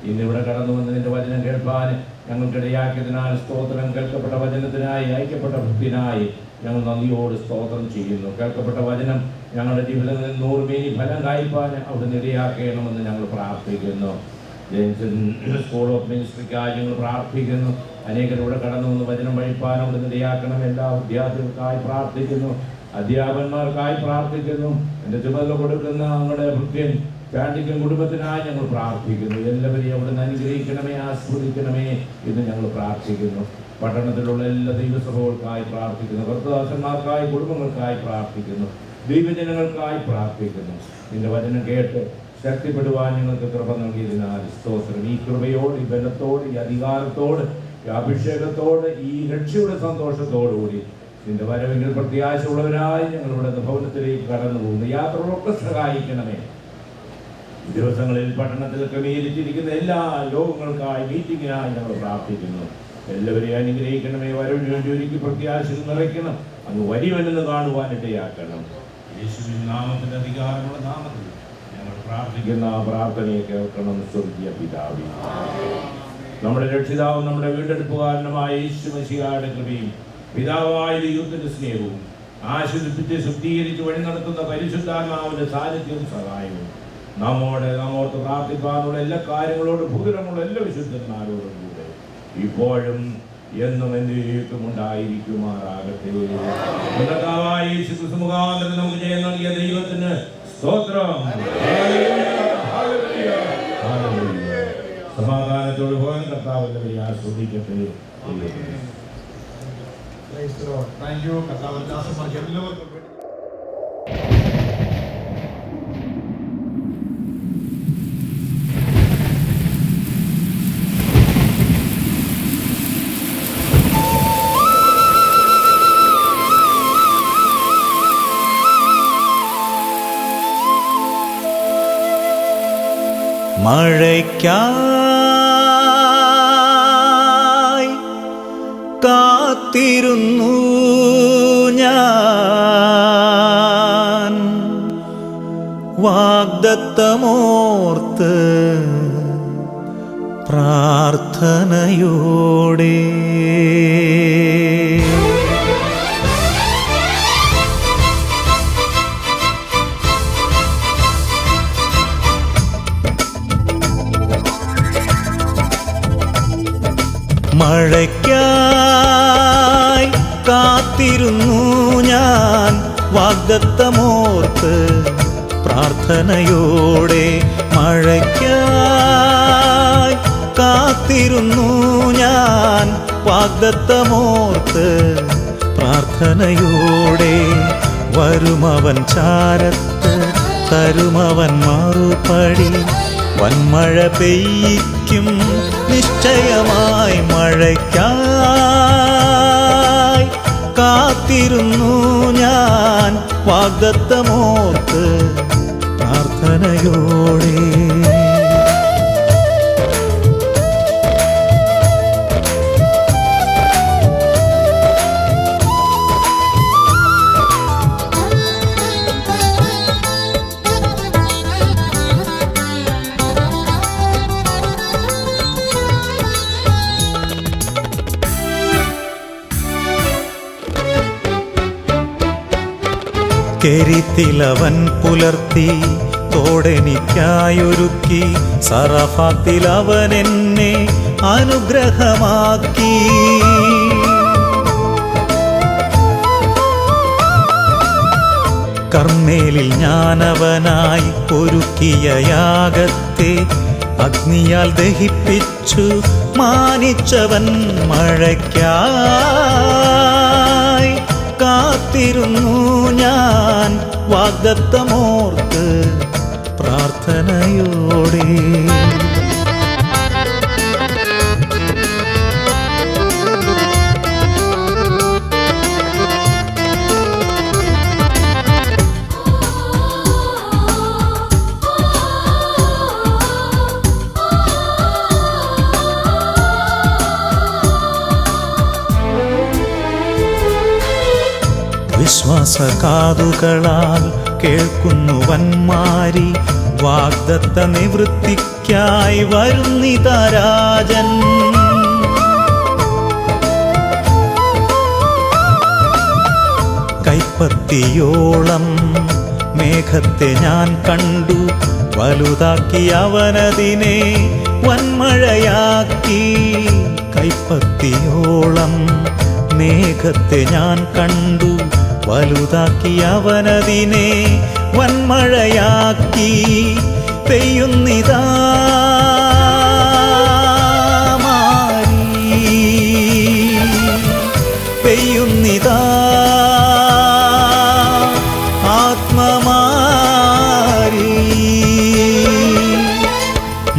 Speaker 4: ഇന്നിവിടെ കടന്നു വന്ന് നിന്റെ വചനം കേൾപ്പാൻ ഞങ്ങൾക്കിടയാക്കിയതിനാൽ സ്തോത്രം. കേൾക്കപ്പെട്ട വചനത്തിനായി, അയക്കപ്പെട്ട ഭക്തിനായി ഞങ്ങൾ നന്ദിയോട് സ്തോത്രം ചെയ്യുന്നു. കേൾക്കപ്പെട്ട വചനം ഞങ്ങളുടെ ജീവിതത്തിൽ 100 മേനി ഫലം കായ്പാൻ അവിടുന്ന് ഇടയാക്കണമെന്ന് ഞങ്ങൾ പ്രാർത്ഥിക്കുന്നു. ജെയിംസൺ സ്കൂൾ ഓഫ് മിനിസ്ട്രിക്കായി ഞങ്ങൾ പ്രാർത്ഥിക്കുന്നു. അനേകരിവിടെ കടന്നു വന്ന് വചനം വഴിപ്പാൻ അവിടുന്ന് ഇടയാക്കണം. എല്ലാ വിദ്യാർത്ഥികൾക്കായി പ്രാർത്ഥിക്കുന്നു, അധ്യാപകന്മാർക്കായി പ്രാർത്ഥിക്കുന്നു. എൻ്റെ ചുമതല കൊടുക്കുന്ന ഞങ്ങളുടെ ഭൃത്യൻ ചാണ്ടിക്കൻ കുടുംബത്തിനായി ഞങ്ങൾ പ്രാർത്ഥിക്കുന്നു. എല്ലാവരെയും അവിടുന്ന് അനുഗ്രഹിക്കണമേ, ആസ്വദിക്കണമേ എന്ന് ഞങ്ങൾ പ്രാർത്ഥിക്കുന്നു. പട്ടണത്തിലുള്ള എല്ലാ ദൈവസഭകൾക്കായി പ്രാർത്ഥിക്കുന്നു. ഭർത്തദാസന്മാർക്കായി, കുടുംബങ്ങൾക്കായി പ്രാർത്ഥിക്കുന്നു. ദൈവജനങ്ങൾക്കായി പ്രാർത്ഥിക്കുന്നു. നിന്റെ വചനം കേട്ട് ശക്തിപ്പെടുവാൻ ഞങ്ങൾക്ക് കൃപ നൽകിയതിനാൽ സ്തോത്രം. ഈ കൃപയോട്, ഈ ബലത്തോട്, ഈ അധികാരത്തോട്, ഈ അഭിഷേകത്തോട്, ഈ രക്ഷയുടെ സന്തോഷത്തോടുകൂടി നിന്റെ വരവെങ്കിൽ പ്രത്യാശയുള്ളവരായി ഞങ്ങൾ ഇവിടെ ഭവനത്തിലേക്ക് കടന്നു പോകുന്നു. യാത്രകളൊക്കെ സഹായിക്കണമേ. ദിവസങ്ങളിൽ പട്ടണത്തിൽ ക്രമീകരിച്ചിരിക്കുന്ന എല്ലാ യോഗങ്ങൾക്കായി, മീറ്റിങ്ങിനായി ഞങ്ങൾ പ്രാർത്ഥിക്കുന്നു. എല്ലാവരെയും അനുഗ്രഹിക്കണമേ. വരവിന് വേണ്ടി ഒരുക്കി പ്രത്യാശകൾ നിറയ്ക്കണം. അങ്ങ് വലിയവനെന്ന് കാണുവാനിടയാക്കണം. യേശുവിൻ നാമത്തിന്റെ അധികാരമുള്ള നാമത്തിൽ ഞങ്ങൾ പ്രാർത്ഥിക്കുന്ന ആ പ്രാർത്ഥനയെ കേൾക്കണം. സ്വർഗ്ഗീയ പിതാവേ, നമ്മുടെ രക്ഷിതാവും നമ്മുടെ വീണ്ടെടുപ്പുകാരനുമായ യേശു മശിഹായുടെ കൃപയും പിതാവായ ദൈവത്തിന്റെ സ്നേഹവും ആശ്വസിപ്പിച്ച് ശുദ്ധീകരിച്ച് വഴി നടത്തുന്ന പരിശുദ്ധാത്മാവിന്റെ സാന്നിധ്യവും സഹായവും നമ്മോർത്ത് പ്രാർത്ഥിക്കാനുള്ള എല്ലാ കാര്യങ്ങളോടും ഭൂതരമുള്ള എല്ലാ വിശുദ്ധന്മാരോടും കൂടെ ഇപ്പോഴും എന്നും എന്നേക്കും ഉണ്ടായിരിക്കുമാറാകട്ടെ. മുഖാന്തരം നമുക്ക് ജയം നൽകിയ ദൈവത്തിന് സ്തോത്രം. സമാധാനത്തോട് പോകാൻ കർത്താവ് എല്ലാവരെയും ആസ്വദിക്കട്ടെ.
Speaker 3: Thank you. കർത്താവ് ദാസന്മാർക്ക് എല്ലാവർക്കും
Speaker 1: മഴയ്ക്കായി കാത്തിരുന്നു ഞാൻ, വാഗ്ദത്തമോർത്ത് പ്രാർത്ഥനയോടെ. മഴയ്ക്കായി കാത്തിരുന്നു ഞാൻ, വാഗ്ദത്തമോർത്ത് പ്രാർത്ഥനയോടെ. മഴയ്ക്കായി കാത്തിരുന്നു ഞാൻ, വാഗ്ദത്തമോർത്ത് പ്രാർത്ഥനയോടെ. വരുമവൻ ചാരത്ത്, തരുമവൻ മറുപടി, വന്മഴ പെയ്യിക്കും നിശ്ചയമായി. മഴയ്ക്കായി കാത്തിരുന്നു ഞാൻ, വാഗ്ദത്തമോർത്ത് പ്രാർത്ഥനയോടെ. കെരിത്തിലവൻ പുലർത്തി തോടെനിക്കായൊരുക്കി, സറഫാത്തിൽ അവൻ എന്നെ അനുഗ്രഹമാക്കി. കർമ്മേലിൽ ഞാനവനായി ഒരുക്കിയ യാഗത്തെ അഗ്നിയാൽ ദഹിപ്പിച്ചു മാനിച്ചവൻ മഴയ്ക്കായി. കാത്തിരുന്നു ഞാൻ വാഗ്ദത്തമോർത്ത് പ്രാർത്ഥനയോടെ. വിശ്വാസകാതുകളാൽ കേൾക്കുന്നു വന്മാരി, വാഗ്ദത്ത നിവൃത്തിക്കായി വരുന്നിതാ രാജൻ. കൈപ്പത്തിയോളം മേഘത്തെ ഞാൻ കണ്ടു, വലുതാക്കി അവനതിനെ വൻമഴയാക്കി. കൈപ്പത്തിയോളം മേഘത്തെ ഞാൻ കണ്ടു, വലുതാക്കി അവനതിനെ വൻമഴയാക്കി. പെയ്യുന്നിതാ മാരി, പെയ്യുന്നിതാ ആത്മമാരി.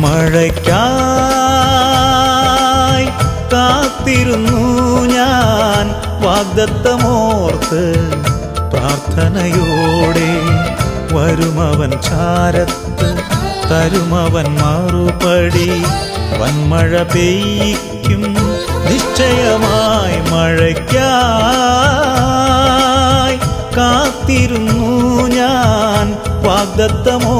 Speaker 1: മഴയ്ക്കായി കാത്തിരുന്നു ഞാൻ വാഗ്ദത്തമോർത്ത് പ്രാർത്ഥനയോടെ. വരുമവൻ ചാരത്ത് തരുമവൻ മറുപടി, വൻമഴ പെയ്യിക്കും നിശ്ചയമായി. മഴയ്ക്കായി കാത്തിരുന്നു ഞാൻ വാഗ്ദത്തമോ